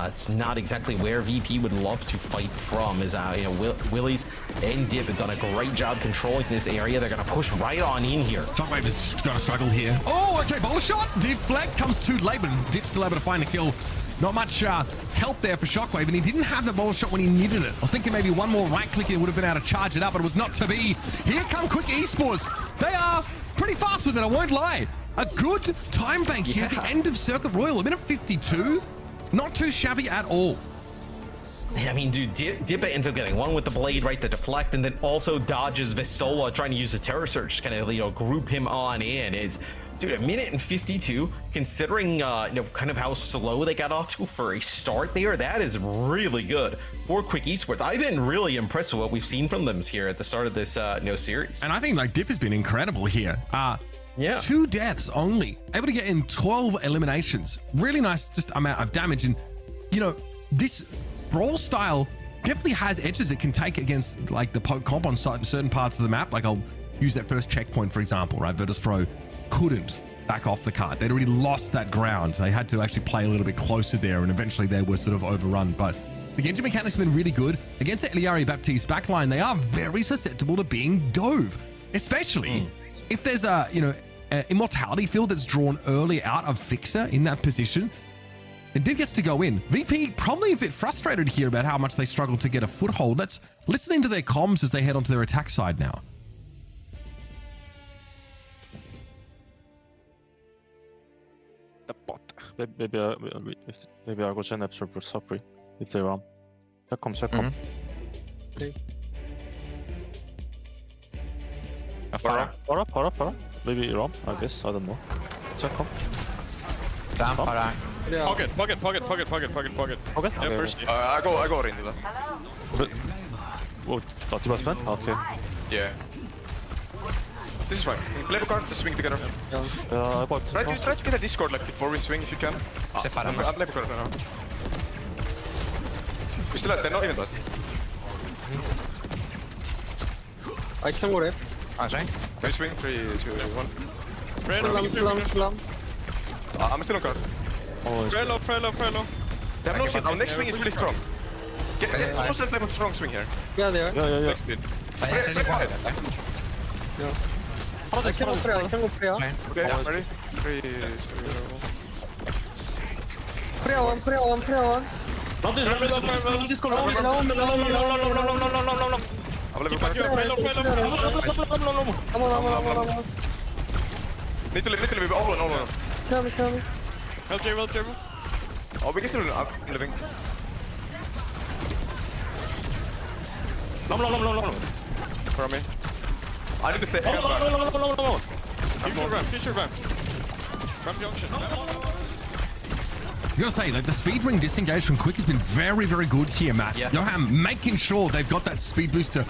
It's not exactly where VP would love to fight from. Is you know, Willies and Dip have done a great job controlling this area. They're gonna push right on in here. Shockwave is gonna struggle here. Oh, okay, ball shot. Deflect comes too late, but Dip's still able to find a kill. Not much help there for Shockwave, and he didn't have the ball shot when he needed it. I was thinking maybe one more right click and he would have been able to charge it up, but it was not to be. Here come Quick Esports. They are pretty fast with it, I won't lie. A good time bank here at the end of Circuit Royal, a minute 52. Not too shabby at all. I mean, dude, Dip ends up getting one with the blade, right, the deflect, and then also dodges Visola trying to use the Terror Surge to kind of, you know, group him on in. Is, dude, a minute and 52, considering, you know, kind of how slow they got off to for a start there, that is really good for Quick Esports. I've been really impressed with what we've seen from them here at the start of this, you know, series. And I think, like, Dip has been incredible here. Yeah. 2 deaths only. Able to get in 12 eliminations. Really nice just amount of damage. And, you know, this brawl style definitely has edges it can take against, like, the poke comp on certain parts of the map. Like, I'll use that first checkpoint, for example, right? Virtus.pro couldn't back off the cart. They'd already lost that ground. They had to actually play a little bit closer there, and eventually they were sort of overrun. But the Genji mechanics have been really good. Against the Eliari Baptiste backline, they are very susceptible to being dove, especially if there's a, you know, immortality field that's drawn early out of Fixer in that position. And Dip gets to go in. VP probably a bit frustrated here about how much they struggle to get a foothold. Let's listen into their comms as they head onto their attack side now. The bot. Maybe I go Gen Absorber Sapri if they run. Second. Para. Maybe Rom, I guess. I don't know. Second. Down, para. Pocket. Okay. Yeah, first. I go into that. Oh, Tatiba spent? Okay. Yeah. This is fine. Play the card, just swing together. I bought. Try to get a Discord like before we swing if you can. Se para. I'm play the card now. We still have 10, not even that. I can go rep. Sorry. Can you swing? 3, 2, 1. Flam. I'm still on card. Frelo. They have no shit. Our next swing is really strong. Get also play a strong swing here. Yeah, they are. Yeah. Next speed. Vaya a ser igual. I can go Freya. Okay, ready? 3, 2, 1. Freya one. Discord. I'm level 5. Come on. Need to live. All on. Kill me. Help J. Oh, we can still I'm living. No. For me. I need to stay. Future ramp. Ramp junction. I gotta say, like, the speed ring disengage from Quick has been very, very good here, Matt. Yeah. Yoham making sure they've got that speed boost to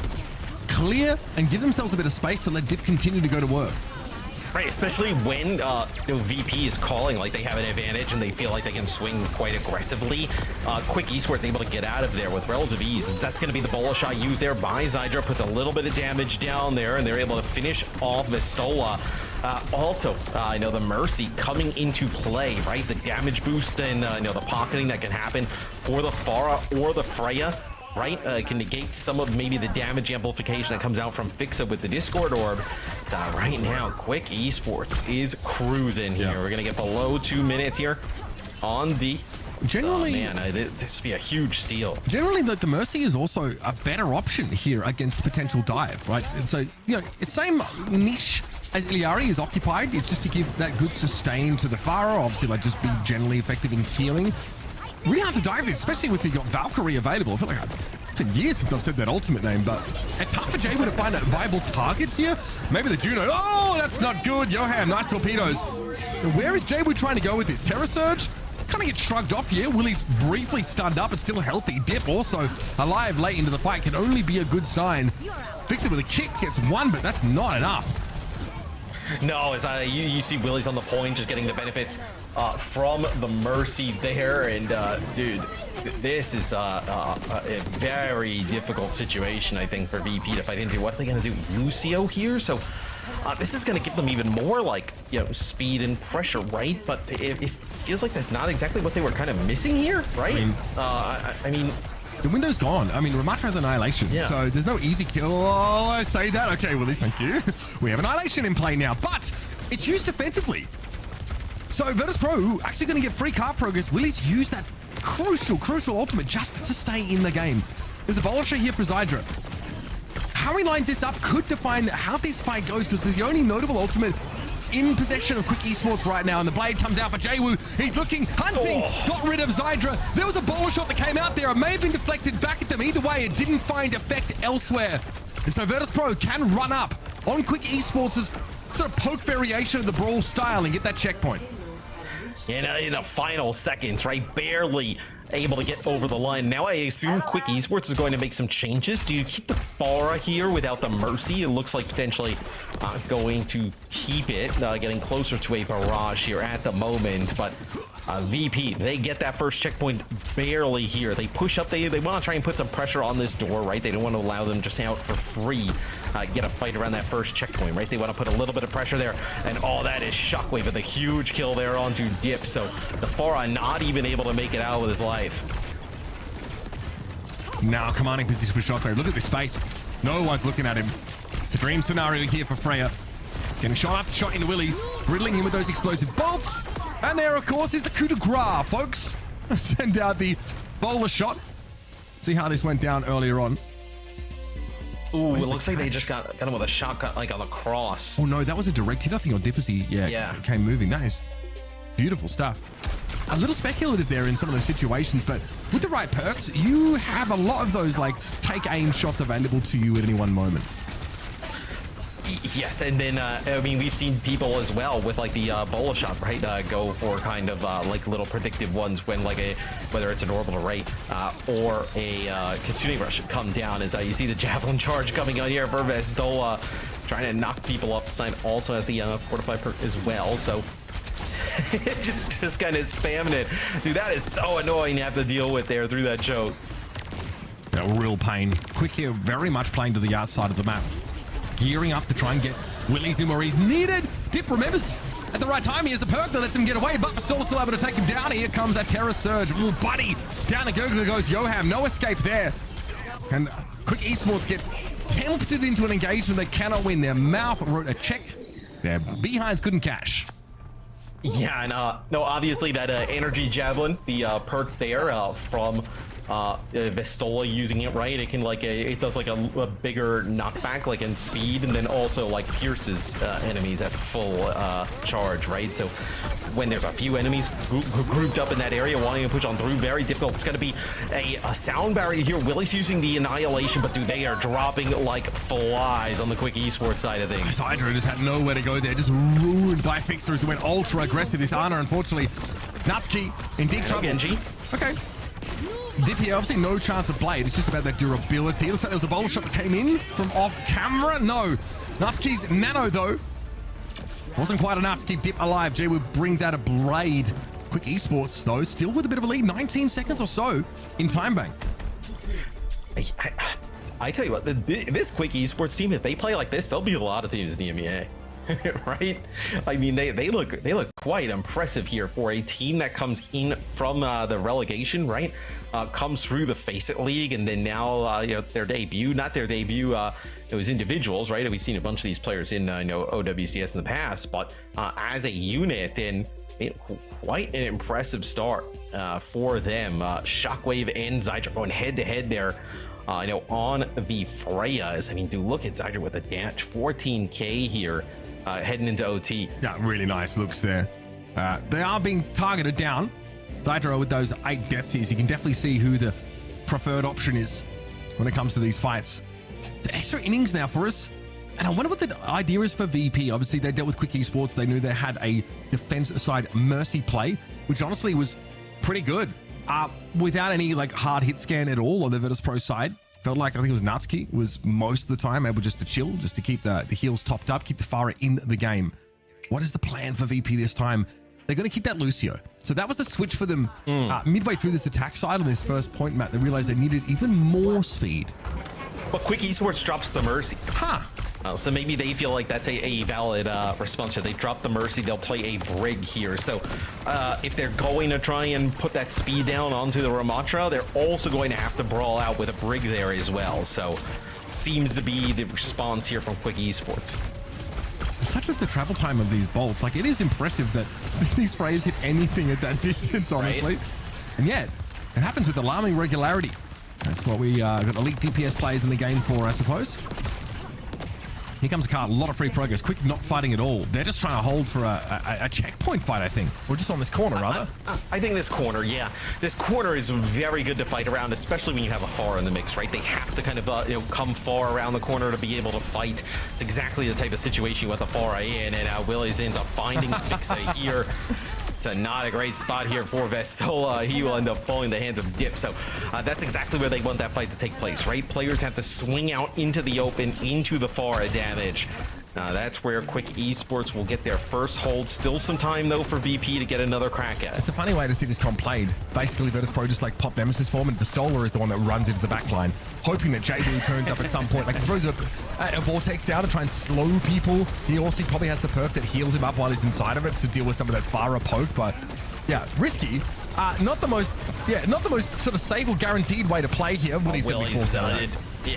clear and give themselves a bit of space to let Dip continue to go to work. Right, especially when VP is calling like they have an advantage and they feel like they can swing quite aggressively. Quick Esports able to get out of there with relative ease, and that's going to be the bola shot used there by Zydra. Puts a little bit of damage down there, and they're able to finish off Vistola. Also, I know the Mercy coming into play, right? The damage boost and the pocketing that can happen for the Pharah or the Freya. Right, can negate some of maybe the damage amplification that comes out from Fixa with the Discord Orb. So right now, Quick Esports is cruising here. We're gonna get below 2 minutes here on the. Generally, this would be a huge steal. Generally, the Mercy is also a better option here against potential dive, right? And so, it's same niche as Iliari is occupied. It's just to give that good sustain to the Pharah. Obviously, like just be generally effective in healing. Really hard to dive in, especially with the Valkyrie available. I feel like it's been years since I've said that ultimate name, but it's tough for Jaewu to find a viable target here. Maybe the Juno. Oh, that's not good. Yoham, nice torpedoes. Where is Jaewu trying to go with this? Terror Surge? Kind of gets shrugged off here. Willie's briefly stunned up. It's still healthy. Dip also alive late into the fight can only be a good sign. Fix it with a kick, gets one, but that's not enough. No, as you see Willie's on the point, just getting the benefits from the Mercy there, and dude, this is a very difficult situation, I think, for VP to fight into. What are they going to do? Lucio here? So this is going to give them even more, like, speed and pressure, right? But it feels like that's not exactly what they were kind of missing here, right? I mean the window's gone. I mean, Ramatra has Annihilation, so there's no easy kill. Oh, I say that. Okay, Willis, thank you. We have Annihilation in play now, but it's used defensively. So Virtus.pro actually going to get free card progress. Willis used that crucial ultimate just to stay in the game. There's a Bolasher here for Zydra. How he lines this up could define how this fight goes, because there's the only notable ultimate in possession of Quick Esports right now, and the blade comes out for Jaewu. He's looking, hunting, got rid of Zydra. There was a bowler shot that came out there. It may have been deflected back at them. Either way, it didn't find effect elsewhere. And so Virtus.pro can run up on Quick Esports' sort of poke variation of the Brawl style and get that checkpoint. In the final seconds, right? Barely able to get over the line. Now I assume Quick Esports is going to make some changes. Do you keep the Pharah here without the Mercy? It looks like potentially going to keep it, getting closer to a barrage here at the moment. But VP, they get that first checkpoint barely here. They push up. They want to try and put some pressure on this door, right? They don't want to allow them just out for free. Get a fight around that first checkpoint, right? They want to put a little bit of pressure there, and all that is Shockwave with a huge kill there onto Dip. So the Pharah not even able to make it out with his life. Now commanding position for Shockwave. Look at this space. No one's looking at him. It's a dream scenario here for Freya. Getting shot after shot into Willies, riddling him with those explosive bolts. And there, of course, is the coup de grace, folks. Send out the bowler shot. See how this went down earlier on. Ooh, it looks like they just got him with a shotgun, like on the cross. Oh no, that was a direct hit. I think on Dip as he came moving. Nice. Beautiful stuff. A little speculative there in some of those situations, but with the right perks, you have a lot of those like take aim shots available to you at any one moment. Yes, and then I mean, we've seen people as well with like the bola shot, right? Go for kind of like little predictive ones when like whether it's an orbital rate or a Kitsune rush come down. As you see the javelin charge coming on here for Vistola, trying to knock people up. Sign also has the fortify perk as well, so just kind of spamming it. Dude, that is so annoying to have to deal with there through that choke. Yeah, real pain. Quick here, very much playing to the outside of the map. Gearing up to try and get Willies in where he's needed. Dip remembers at the right time. He has a perk that lets him get away, but Vistola still able to take him down. Here comes that Terror Surge. Ooh, buddy. Down the Gurgler goes Yoham. No escape there. And Quick Esports gets tempted into an engagement they cannot win. Their mouth wrote a check. Their behinds couldn't cash. Yeah, and no, obviously that energy javelin, the perk there from Vistola using it right, it can like it does like a bigger knockback like in speed, and then also like pierces enemies at full charge, right? So when there's a few enemies grouped up in that area wanting to push on through, very difficult. It's going to be a sound barrier here. Willie's using the Annihilation, but dude, they are dropping like flies on the Quick Esports side of things. Hydra just had nowhere to go there, just ruined by Fixers who went ultra aggressive. This Ana, unfortunately, Natsuki in deep trouble. Genji. Okay. Dip here, obviously no chance of blade. It's just about that durability. It looks like there was a bowl shot that came in from off camera. No. Natsuki's nano though. Wasn't quite enough to keep Dip alive. J-Wood brings out a Blade. Quick Esports, though, still with a bit of a lead. 19 seconds or so in time bank. I tell you what, this Quick Esports team, if they play like this, there'll be a lot of teams in the EMEA. Right? I mean, they look quite impressive here for a team that comes in from the relegation, right? Comes through the Face It League, and then now their debut, not their debut, it was individuals, right? We've seen a bunch of these players in OWCS in the past, but as a unit, and quite an impressive start for them. Shockwave and Zydra going head to head there. On the Freyas. I mean, dude, look at Zydra with a dash, 14k here. Heading into OT. Yeah, really nice looks there. They are being targeted down. Zydra with those 8 death seers. You can definitely see who the preferred option is when it comes to these fights. The extra innings now for us. And I wonder what the idea is for VP. Obviously, they dealt with Quick Esports. They knew they had a defense side Mercy play, which honestly was pretty good. Without any hard hit scan at all on the Virtus.pro side. Felt like, I think it was Natsuki was most of the time able just to chill, just to keep the heals topped up, keep the Pharah in the game. What is the plan for VP this time? They're going to keep that Lucio. So that was the switch for them midway through this attack side on this first point map. They realized they needed even more speed. But Quick Esports drops the Mercy. Huh. So maybe they feel like that's a valid response. So they drop the Mercy, they'll play a Brig here. So if they're going to try and put that speed down onto the Ramatra, they're also going to have to brawl out with a Brig there as well. So seems to be the response here from Quick Esports. Such as the travel time of these bolts. It is impressive that these sprays hit anything at that distance, honestly. Right? And yet, it happens with alarming regularity. That's what we got elite DPS players in the game for, I suppose. Here comes a card, a lot of free progress. Quick not fighting at all. They're just trying to hold for a checkpoint fight, I think. Or just on this corner, rather. I think this corner, yeah. This corner is very good to fight around, especially when you have a Pharah in the mix, right? They have to kind of come far around the corner to be able to fight. It's exactly the type of situation with a Pharah in, and Willies ends up finding Fixa here. It's not a great spot here for Vestola. He will end up falling in the hands of Dip. So that's exactly where they want that fight to take place, right? Players have to swing out into the open, into the Pharah damage. That's where Quick Esports will get their first hold. Still some time, though, for VP to get another crack at it. It's a funny way to see this comp played. Basically, Virtus.pro just pop Nemesis form, and Vestola is the one that runs into the backline, hoping that JB turns up at some point. Throws a vortex down to try and slow people. He also probably has the perk that heals him up while he's inside of it to deal with some of that Pharah poke, but yeah, risky. Not the most sort of safe or guaranteed way to play here. When he's going to be forced out.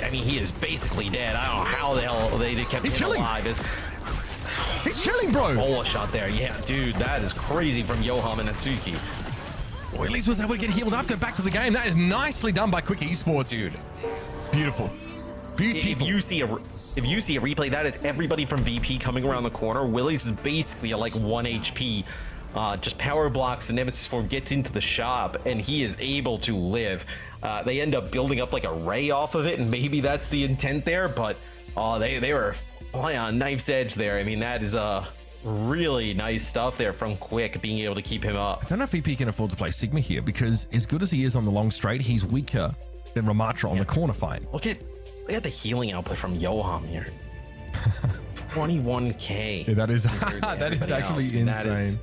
I mean, he is basically dead. I don't know how the hell they kept him alive. He's chilling, bro. Bola shot there. Yeah, dude, that is crazy from Yoham and Natsuki. Well, at least was able to get healed up, go back to the game. That is nicely done by Quick Esports, dude. Beautiful. Beautiful. If you see a replay, that is everybody from VP coming around the corner. Willie's is basically 1 HP. Just power blocks the Nemesis form, gets into the shop, and he is able to live. They end up building up a ray off of it, and maybe that's the intent there, but they were on knife's edge there. I mean, that is really nice stuff there from Quick, being able to keep him up. I don't know if VP can afford to play Sigma here, because as good as he is on the long straight, he's weaker than Ramatra on the corner fight. Look at the healing output from Yoham here. 21k. Yeah, that is actually insane.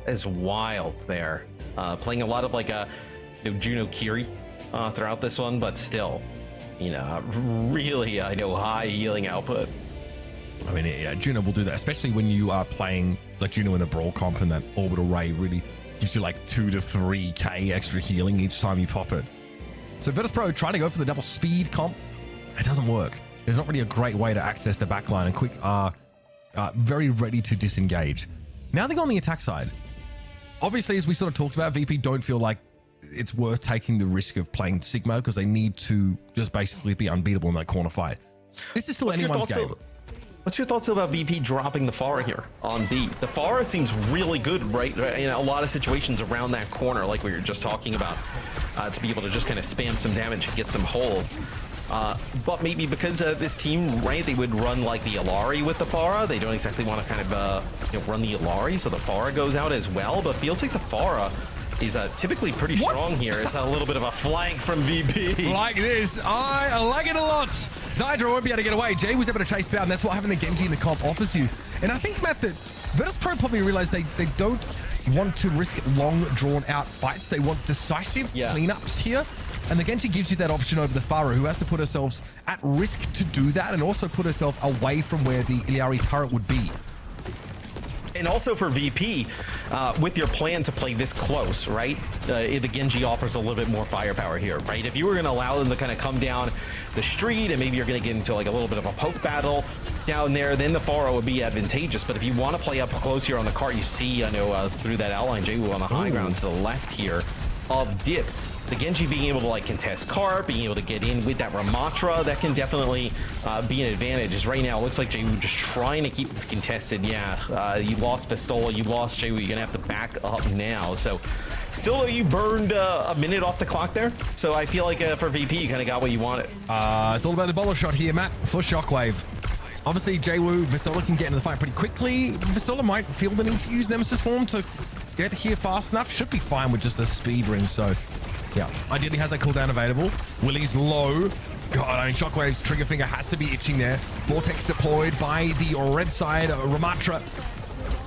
That is wild there. Playing a lot of Juno Kiri throughout this one, but still, really high healing output. I mean, yeah, Juno will do that, especially when you are playing Juno in a brawl comp, and that orbital ray really gives you 2 to 3k extra healing each time you pop it. So Virtus.pro trying to go for the double speed comp. It doesn't work. There's not really a great way to access the backline, and Quick are very ready to disengage. Now they go on the attack side. Obviously, as we sort of talked about, VP don't feel like it's worth taking the risk of playing Sigma, because they need to just basically be unbeatable in that corner fight. This is still anyone's game. What's your thoughts about VP dropping the Pharah here on D? The Pharah seems really good, right? In a lot of situations around that corner, like we were just talking about, to be able to just kind of spam some damage and get some holds. But maybe because this team, right, they would run the Alari with the Pharah. They don't exactly want to kind of run the Alari, so the Pharah goes out as well. But feels like the Pharah is typically pretty strong here. It's a little bit of a flank from VP. Like this. I like it a lot. Zydra won't be able to get away. Jay was able to chase down. That's what having the Genji in the comp offers you. And I think, Matt, that Virtus.pro probably realized they don't want to risk long, drawn-out fights. They want decisive cleanups here. And the Genji gives you that option over the Pharah, who has to put herself at risk to do that and also put herself away from where the Illari turret would be. And also for VP, with your plan to play this close, right? The Genji offers a little bit more firepower here, right? If you were going to allow them to kind of come down the street and maybe you're going to get into like a little bit of a poke battle down there, then the Pharah would be advantageous. But if you want to play up close here on the cart, you see, I know, through that outline, Jaewoo on the high ground to the left here of Dip. The Genji being able to like contest cart, being able to get in with that Ramatra, that can definitely be an advantage. As right now, it looks like Jaewoo just trying to keep this contested. Yeah, you lost Vistola, you lost Jaewoo, you're gonna have to back up now. So still, you burned a minute off the clock there. So I feel like for VP, you kind of got what you wanted. It's all about the bowler shot here, Matt, for Shockwave. Obviously, Jaewoo, Vistola can get into the fight pretty quickly. Vistola might feel the need to use Nemesis form to get here fast enough. Should be fine with just a speed ring, so... yeah, ideally has that cooldown available. Willie's low. God, I mean, Shockwave's trigger finger has to be itching there. Vortex deployed by the red side. Ramatra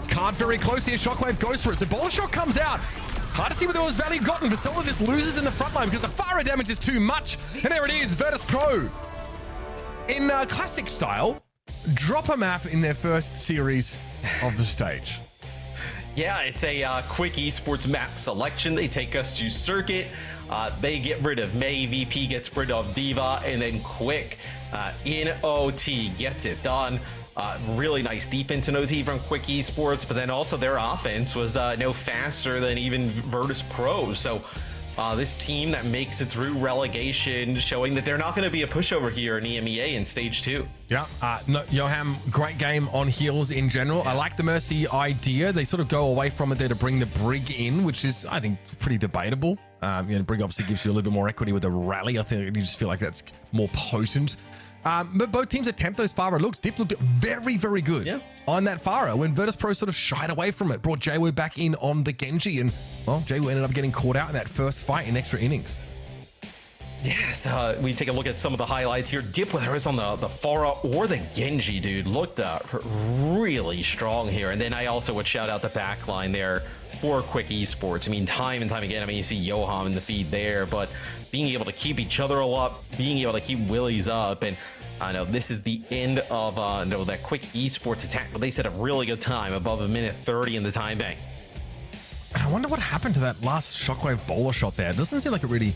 can't very close here. Shockwave goes for it. So Bowler Shot comes out. Hard to see where there was value gotten. Vistola just loses in the front line because the Pharah damage is too much. And there it is, Virtus.pro. In classic style, drop a map in their first series of the stage. Yeah, it's a quick esports map selection. They take us to Circuit. They get rid of Mei, VP gets rid of Diva, and then Quick in OT gets it done. Really nice defense in OT from Quick Esports, but then also their offense was no faster than even Virtus.pro. So this team that makes it through relegation, showing that they're not going to be a pushover here in EMEA in Stage 2. Yeah, no, Yoham, great game on heals in general. I like the Mercy idea. They sort of go away from it there to bring the Brig in, which is, I think, pretty debatable. Brig obviously gives you a little bit more equity with the rally. I think you just feel like that's more potent. But both teams attempt those Pharah looks. Dip looked very, very good on that Pharah when Virtus.pro sort of shied away from it, brought Jaewoo back in on the Genji, and, well, Jaewoo ended up getting caught out in that first fight in extra innings. Yes, we take a look at some of the highlights here. Dip, whether it's on the Pharah or the Genji, dude, looked really strong here. And then I also would shout out the backline there for Quick Esports. I mean, time and time again, you see Yoham in the feed there, but being able to keep each other up, being able to keep Willies up, and I know this is the end of that Quick Esports attack, but they set a really good time, above a minute 30 in the time bank. And I wonder what happened to that last Shockwave bowler shot there. It doesn't seem like it really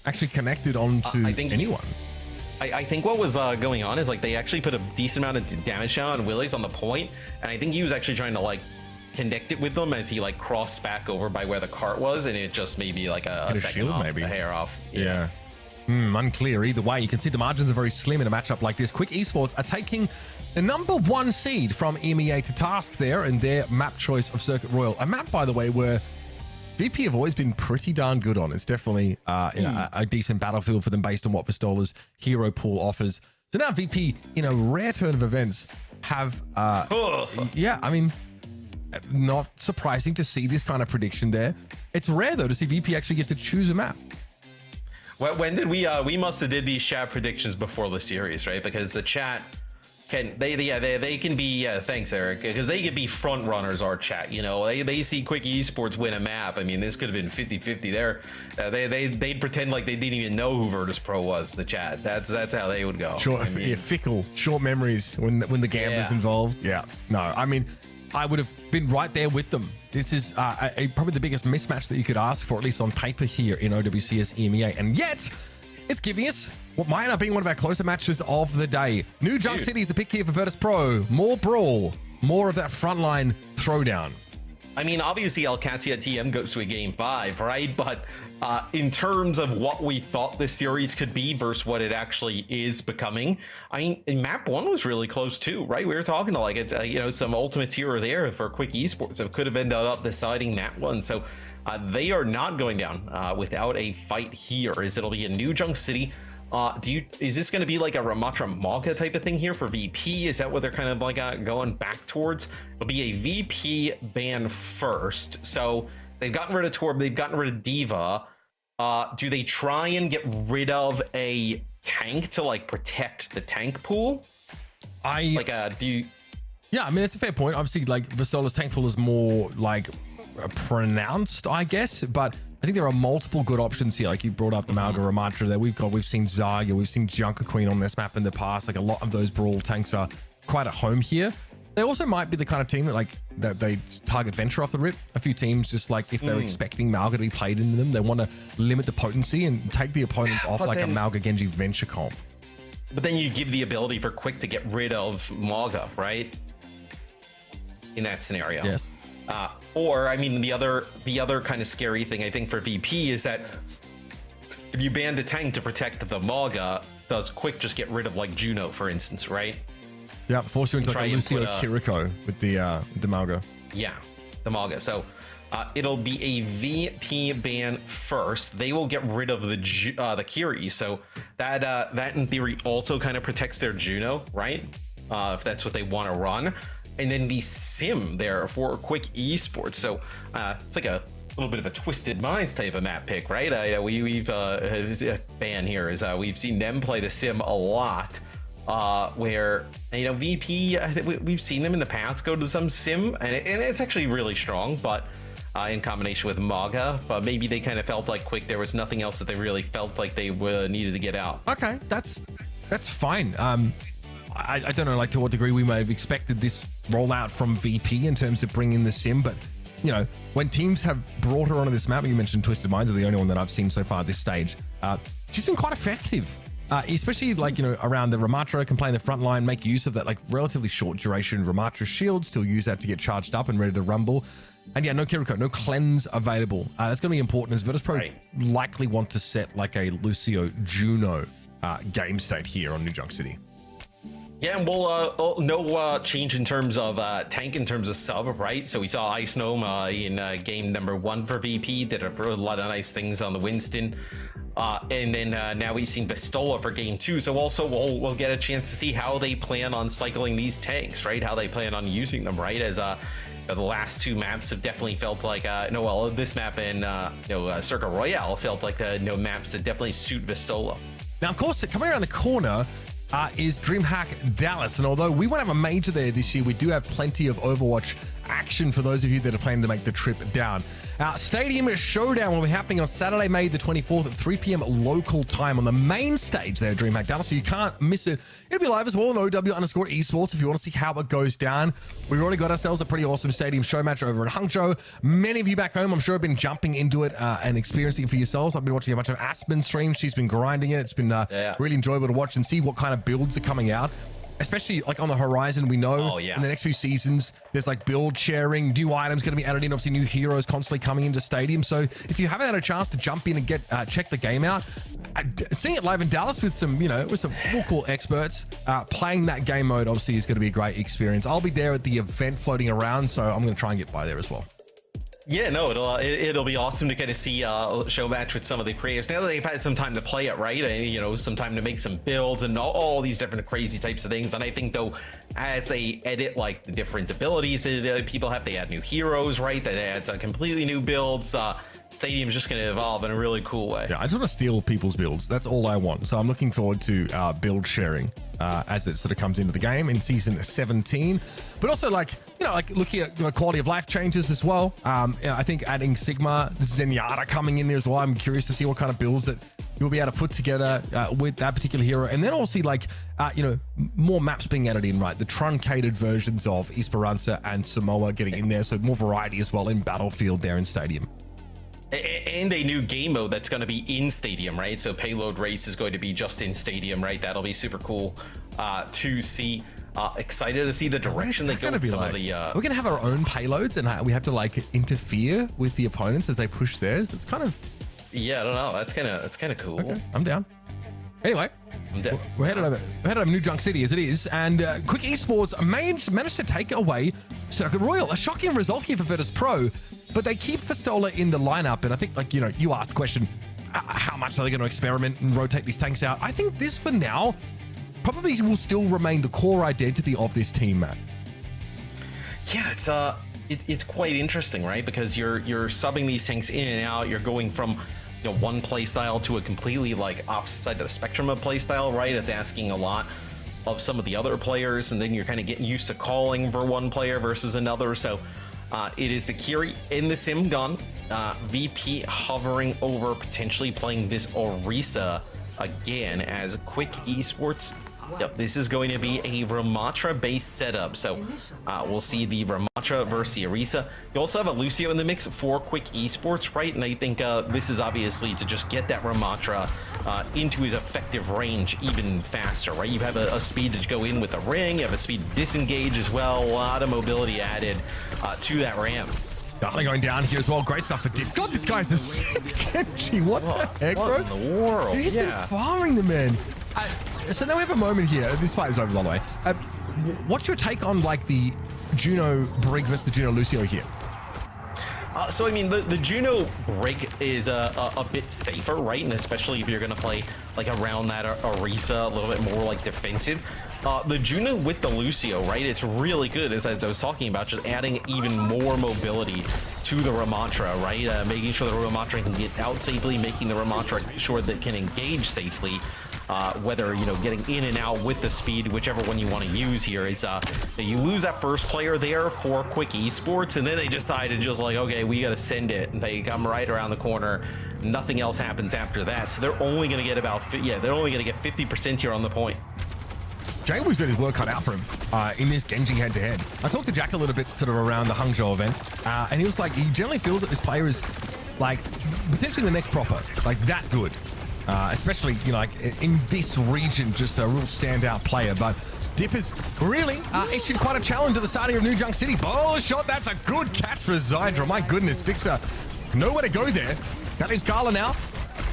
actually connected onto anyone. I think what was going on is like they actually put a decent amount of damage down on Willies on the point, and I think he was actually trying to like connect it with them as he like crossed back over by where the cart was, and it just maybe like a second off, maybe the hair off. Yeah. Unclear either way. You can see the margins are very slim in a matchup like this. Quick Esports are taking the #1 seed from EMEA to task there in their map choice of Circuit Royal. A map, by the way, where VP have always been pretty darn good on. It's definitely a decent battlefield for them based on what Vistola's hero pool offers. So now VP, in a rare turn of events, have not surprising to see this kind of prediction there. It's rare though to see VP actually get to choose a map. When did we must have did these chat predictions before the series, right? Because the chat can they can be thanks Eric, because they could be front runners, our chat, you know. They see Quick Esports win a map. I mean, this could have been 50-50 there. They'd pretend like they didn't even know who Virtus.pro was, the chat. That's how they would go. Sure, fickle, short memories when the gambler's involved. Yeah, no, I mean, I would have been right there with them. This is probably the biggest mismatch that you could ask for, at least on paper here in OWCS EMEA. And yet, it's giving us what might end up being one of our closer matches of the day. New Junk City is the pick here for Virtus.pro. More brawl, more of that frontline throwdown. I mean, obviously, Alcatia TM goes to a game 5, right? But in terms of what we thought this series could be versus what it actually is becoming, I mean, map 1 was really close too, right? We were talking to like it's some ultimate tier there for Quick Esports. It could have ended up deciding that one. So they are not going down without a fight here. It'll be a New Junk City. Is this going to be like a Ramatra Malka type of thing here for VP? Is that what they're kind of like going back towards? It'll be a VP ban first. So they've gotten rid of Torb, they've gotten rid of Diva. Do they try and get rid of a tank to like protect the tank pool? Yeah, I mean, it's a fair point. Obviously, like, Vistola's tank pool is more, like, pronounced, I guess. But I think there are multiple good options here. Like, you brought up the Malga Ramatra there. We've seen Zarya, we've seen Junker Queen on this map in the past. Like, a lot of those Brawl tanks are quite at home here. They also might be the kind of team that they target Venture off the rip. A few teams just like, if they're expecting Malga to be played into them, they want to limit the potency and take the opponents off like a Malga Genji Venture comp. But then you give the ability for Quick to get rid of Malga, right? In that scenario. Yes. Or, I mean, the other kind of scary thing, I think, for VP is that if you ban a tank to protect the Malga, does Quick just get rid of, like, Juno, for instance, right? Yeah, force you into like a Lucio Kiriko with the Malga. Yeah, the Malga. So it'll be a VP ban first. They will get rid of the Kiri. So that in theory also kind of protects their Juno, right? If that's what they want to run. And then the Sim there for Quick Esports. So it's like a little bit of a Twisted Minds type of map pick, right? We've ban here is we've seen them play the Sim a lot. Where, you know, VP, I think we've seen them in the past go to some Sim, and it's actually really strong, but in combination with Malga, but maybe they kind of felt like Quick, there was nothing else that they really felt like they needed to get out. Okay, that's fine. I don't know, like, to what degree we may have expected this rollout from VP in terms of bringing the Sim, but, you know, when teams have brought her onto this map, you mentioned Twisted Minds are the only one that I've seen so far at this stage, she's been quite effective. Especially, like, you know, around the Ramatra, can play in the front line, make use of that, like, relatively short duration Ramatra shield, still use that to get charged up and ready to rumble. And yeah, no Kiriko, no cleanse available. That's going to be important as Virtus.pro likely want to set like a Lucio Juno game state here on New Junk City. Yeah, and we'll no change in terms of tank, in terms of sub, right? So we saw Ice Gnome in game number 1 for VP, did a lot of nice things on the Winston. And then now we've seen Pistola for game 2. So also we'll get a chance to see how they plan on cycling these tanks, right? How they plan on using them, right? As the last 2 maps have definitely felt like, this map and Circle Royale felt like maps that definitely suit Pistola. Now, of course, coming around the corner is DreamHack Dallas. And although we won't have a major there this year, we do have plenty of Overwatch action for those of you that are planning to make the trip down. Our Stadium Showdown will be happening on Saturday, May the 24th at 3 p.m. local time on the main stage there at DreamHack Dallas, so you can't miss it. It'll be live as well on OW_Esports if you want to see how it goes down. We've already got ourselves a pretty awesome Stadium show match over in Hangzhou. Many of you back home, I'm sure, have been jumping into it and experiencing it for yourselves. I've been watching a bunch of Aspen streams. She's been grinding it. It's been really enjoyable to watch and see what kind of builds are coming out. Especially like on the horizon, we know in the next few seasons, there's like build sharing, new items going to be added in, obviously new heroes constantly coming into Stadium. So if you haven't had a chance to jump in and get check the game out, seeing it live in Dallas with some, with some real cool experts, playing that game mode obviously is going to be a great experience. I'll be there at the event floating around, so I'm going to try and get by there as well. Yeah, no, it'll be awesome to kind of see a show match with some of the creators now that they've had some time to play it, right? And some time to make some builds and all these different crazy types of things. And I think though, as they edit like the different abilities that people have, they add new heroes, right? That adds completely new builds. Stadium's just going to evolve in a really cool way. Yeah, I just want to steal people's builds. That's all I want. So I'm looking forward to build sharing as it sort of comes into the game in season 17. But also like looking at quality of life changes as well. I think adding Sigma, Zenyatta coming in there as well. I'm curious to see what kind of builds that you'll be able to put together with that particular hero. And then also like, more maps being added in, right? The truncated versions of Esperanza and Samoa getting in there. So more variety as well in Battlefield there in Stadium. And a new game mode that's going to be in Stadium, right? So Payload Race is going to be just in Stadium, right? That'll be super cool to see. Excited to see the direction they go with some of the... We're going to have our own payloads and we have to like interfere with the opponents as they push theirs. It's kind of... Yeah, I don't know. That's kind of cool. Okay, I'm down. Anyway, we're headed over New Junk City as it is, and Quick Esports managed to take away Circuit Royale. A shocking result here for Virtus.pro, but they keep Pistola in the lineup, and I think, you asked the question, how much are they going to experiment and rotate these tanks out? I think this, for now, probably will still remain the core identity of this team, Matt. Yeah, it's quite interesting, right? Because you're subbing these tanks in and out, you're going from one play style to a completely like opposite side of the spectrum of play style, right? It's asking a lot of some of the other players, and then you're kind of getting used to calling for one player versus another. So it is the Kiri in the Sim gun. VP hovering over potentially playing this Orisa again as Quick Esports. Yep, this is going to be a Ramatra based setup. So we'll see the Ramatra versus the Orisa. You also have a Lucio in the mix for Quick Esports, right? And I think this is obviously to just get that Ramatra into his effective range even faster, right? You have a speed to go in with a ring, you have a speed to disengage as well. A lot of mobility added to that ramp. Definitely going down here as well. Great stuff for Dip. God, this guy's a sick Genji. What the heck, bro? What in the world? He's been farming the man. So now we have a moment here. This fight is over, by the way. What's your take on like the Juno Brig versus the Juno Lucio here? So I mean, the Juno Brig is a bit safer, right? And especially if you're gonna play like around that Orisa, a little bit more like defensive. The Juno with the Lucio, right? It's really good, as I was talking about, just adding even more mobility to the Ramatra, right? Making sure the Ramatra can get out safely, making the Ramatra sure that it can engage safely. Whether, you know, getting in and out with the speed, whichever one you want to use here is you lose that first player there for Quick Esports, and then they decided just like, okay, we got to send it, and they come right around the corner. Nothing else happens after that, so they're only going to get about they're only going to get 50% here on the point. Jay-Wu's got his work cut out for him in this Genji head-to-head. I talked to Jack a little bit sort of around the Hangzhou event, and he was like, he generally feels that this player is like potentially the next proper, like that good. Especially, you know, like in this region, just a real standout player. But Dip has really issued quite a challenge at the starting of New Junk City. Oh, shot, that's a good catch for Zydra. My goodness, Fixer, nowhere to go there. That leaves Gala now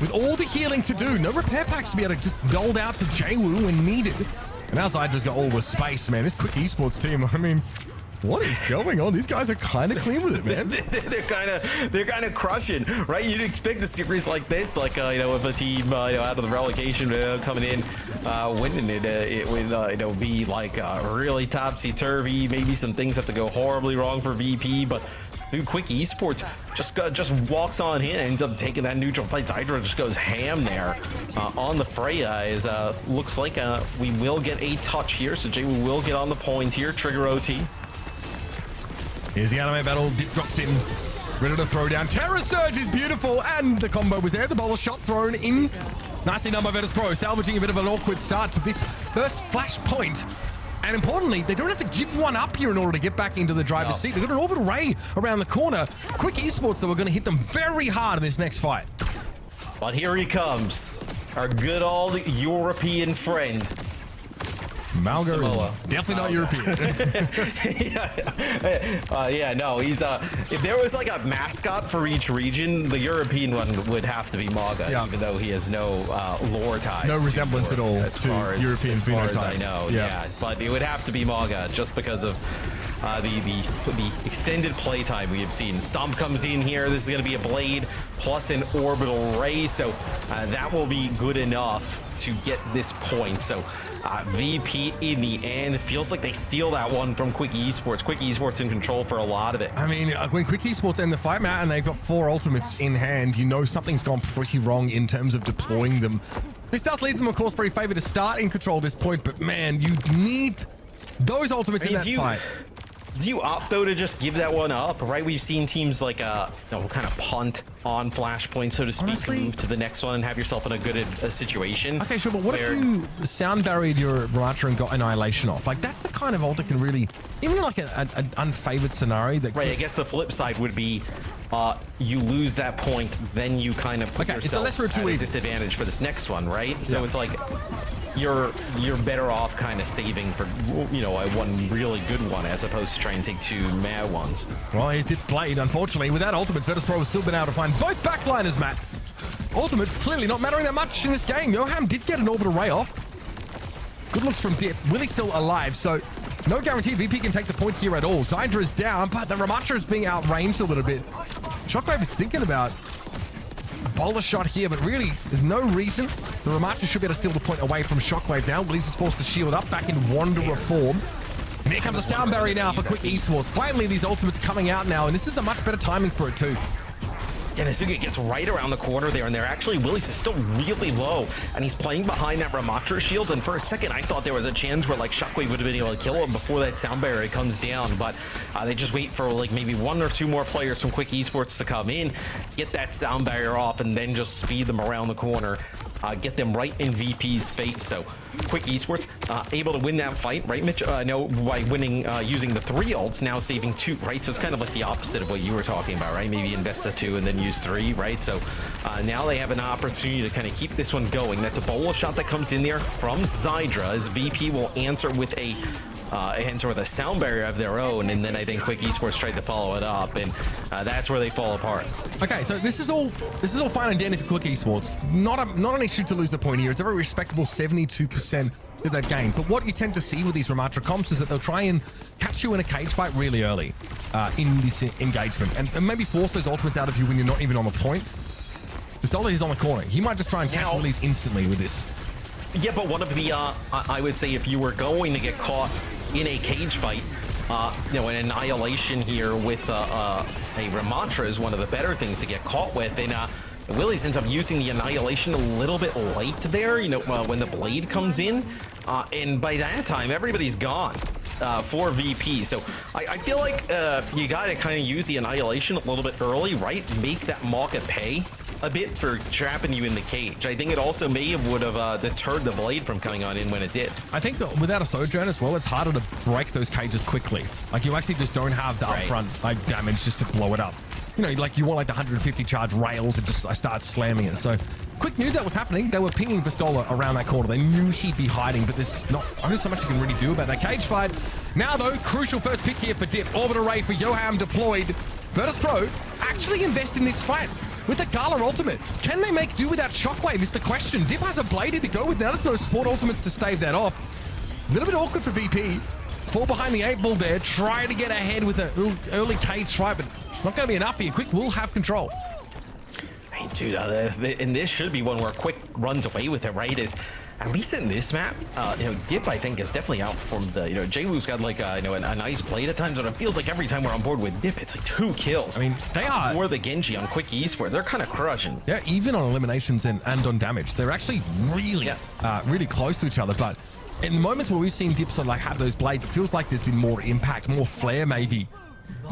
with all the healing to do. No repair packs to be able to just doled out to Jay-Wu when needed. And now Zydra's got all the space, man. This Quick Esports team, I mean, what is going on? These guys are kind of clean with it, man. they're kind of crushing, right? You'd expect a series like this, like you know, if a team you know, out of the relegation coming in, winning it, it would you know, be like really topsy turvy. Maybe some things have to go horribly wrong for VP, but dude, Quick Esports just walks on in, ends up taking that neutral fight. Hydra just goes ham there on the Freya. Is looks like we will get a touch here, so Jay will get on the point here. Trigger OT. Here's the anime battle. Dip drops in. Ready to throw down. Terror Surge is beautiful. And the combo was there. The bowler shot thrown in. Nicely done by Virtus.pro. Salvaging a bit of an awkward start to this first flash point. And importantly, they don't have to give one up here in order to get back into the driver's seat. They've got an orbital ray around the corner. Quick Esports, though, are going to hit them very hard in this next fight. But here he comes. Our good old European friend. Malgar, definitely not European. Yeah, no, he's if there was like a mascot for each region, the European one would have to be Maga, even though he has no lore ties. No resemblance at all to European phenotypes. As far as I know, yeah, but it would have to be Maga just because of the extended playtime we have seen. Stomp comes in here. This is going to be a blade plus an orbital ray, so that will be good enough to get this point. So VP in the end feels like they steal that one from Quick Esports. Quick Esports in control for a lot of it. I mean, when Quick Esports end the fight, Matt, and they've got 4 ultimates in hand, you know something's gone pretty wrong in terms of deploying them. This does leave them, of course, very favor to start in control at this point, but man, you need those ultimates in that fight. Do you opt though to just give that one up, right? We've seen teams like kind of punt on flashpoint, so to speak, honestly, move to the next one and have yourself in a good situation. Okay, sure, but what if you sound barried your Ramatra and got Annihilation off? Like, that's the kind of ult that can really, even like an unfavored scenario that I guess the flip side would be you lose that point, then you kind of put yourself at a disadvantage for this next one, right? So it's like you're better off kind of saving for, you know, one really good one as opposed to trying to take 2 mad ones. Well, he's played, unfortunately. Without ultimates, Virtus.pro has still been able to find both backliners, Matt. Ultimates clearly not mattering that much in this game. Yoham did get an orbital ray off. Good looks from Dip. Willie's still alive, so no guarantee VP can take the point here at all. Zydra is down, but the Ramatra is being outranged a little bit. Shockwave is thinking about a bowler shot here, but really, there's no reason. The Ramatra should be able to steal the point away from Shockwave now. Willis is forced to shield up back in Wanderer form. And here comes a sound barrier now for Quick Esports. Finally, these ultimates coming out now, and this is a much better timing for it too. Denisuga gets right around the corner there, and they're actually, Willis is still really low, and he's playing behind that Ramatra shield, and for a second I thought there was a chance where like Shockwave would have been able to kill him before that sound barrier comes down, but they just wait for like maybe 1 or 2 more players from Quick Esports to come in, get that sound barrier off, and then just speed them around the corner, get them right in VP's face. So Quick Esports able to win that fight, right, Mitch? No, by winning using the 3 ults, now saving 2, right? So it's kind of like the opposite of what you were talking about, right? Maybe invest a 2 and then use 3, right? So now they have an opportunity to kind of keep this one going. That's a bolo shot that comes in there from Zydra, as VP will answer with a sound barrier of their own, and then I think Quick Esports tried to follow it up, and that's where they fall apart. Okay, so this is all fine and dandy for Quick Esports. Not an issue to lose the point here. It's a very respectable 72% of that game. But what you tend to see with these Ramatra comps is that they'll try and catch you in a cage fight really early in this engagement, and maybe force those ultimates out of you when you're not even on the point. The Solid is on the corner. He might just try and catch all these instantly with this. Yeah, but one of the, I would say, if you were going to get caught in a cage fight, you know, an annihilation here with a Ramatra is one of the better things to get caught with. And Willies ends up using the annihilation a little bit late there, you know, when the blade comes in. And by that time, everybody's gone for VP. So I feel like you got to kind of use the annihilation a little bit early, right? Make that Maka pay a bit for trapping you in the cage. I think it also would have deterred the blade from coming on in when it did. I think that without a Sojourn as well, it's harder to break those cages quickly. Like you actually just don't have the upfront like damage just to blow it up. You know, like you want like the 150 charge rails and just start slamming it. So Quick knew that was happening. They were pinging Vistola around that corner. They knew he'd be hiding, but there's not so much you can really do about that cage fight. Now though, crucial first pick here for Dip. Orbit array for Yoham deployed. Virtus.pro actually invest in this fight with the Gala ultimate. Can they make do without Shockwave is the question. Dip has a bladed to go with now. There's no support ultimates to stave that off. A little bit awkward for VP. Fall behind the 8 ball there. Try to get ahead with a little early cage fight, but it's not going to be enough here. Quick will have control. Hey, dude, and this should be one where Quick runs away with it, right? Is at least in this map, you know, Dip I think is definitely outperformed the, you know, Jaylu's got like you know, a nice blade at times, but it feels like every time we're on board with Dip, it's like 2 kills. I mean, they are more the Genji on Quick Esports. They're kind of crushing. Yeah, even on eliminations and on damage, they're actually really, really close to each other. But in the moments where we've seen Dip sort of like have those blades, it feels like there's been more impact, more flair maybe.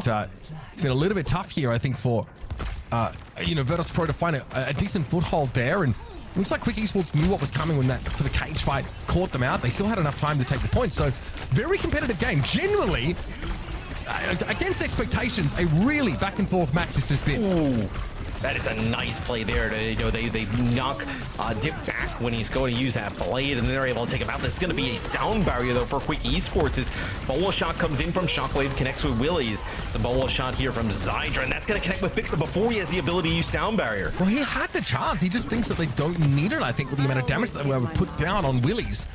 So it's been a little bit tough here, I think, for you know, Virtus.pro to find a decent foothold there, and it looks like Quick Esports knew what was coming when that sort of cage fight caught them out. They still had enough time to take the points, so very competitive game. Genuinely, against expectations, a really back and forth match this has been. Ooh. That is a nice play there. To, you know, they knock Dip back when he's going to use that blade, and they're able to take him out. This is going to be a sound barrier, though, for Quick Esports. As Bola shot comes in from Shockwave, connects with Willies. It's a Bola shot here from Zydra, and that's going to connect with Fixa before he has the ability to use sound barrier. Well, he had the chance. He just thinks that they don't need it, I think, with the amount of damage that they would put down on Willies.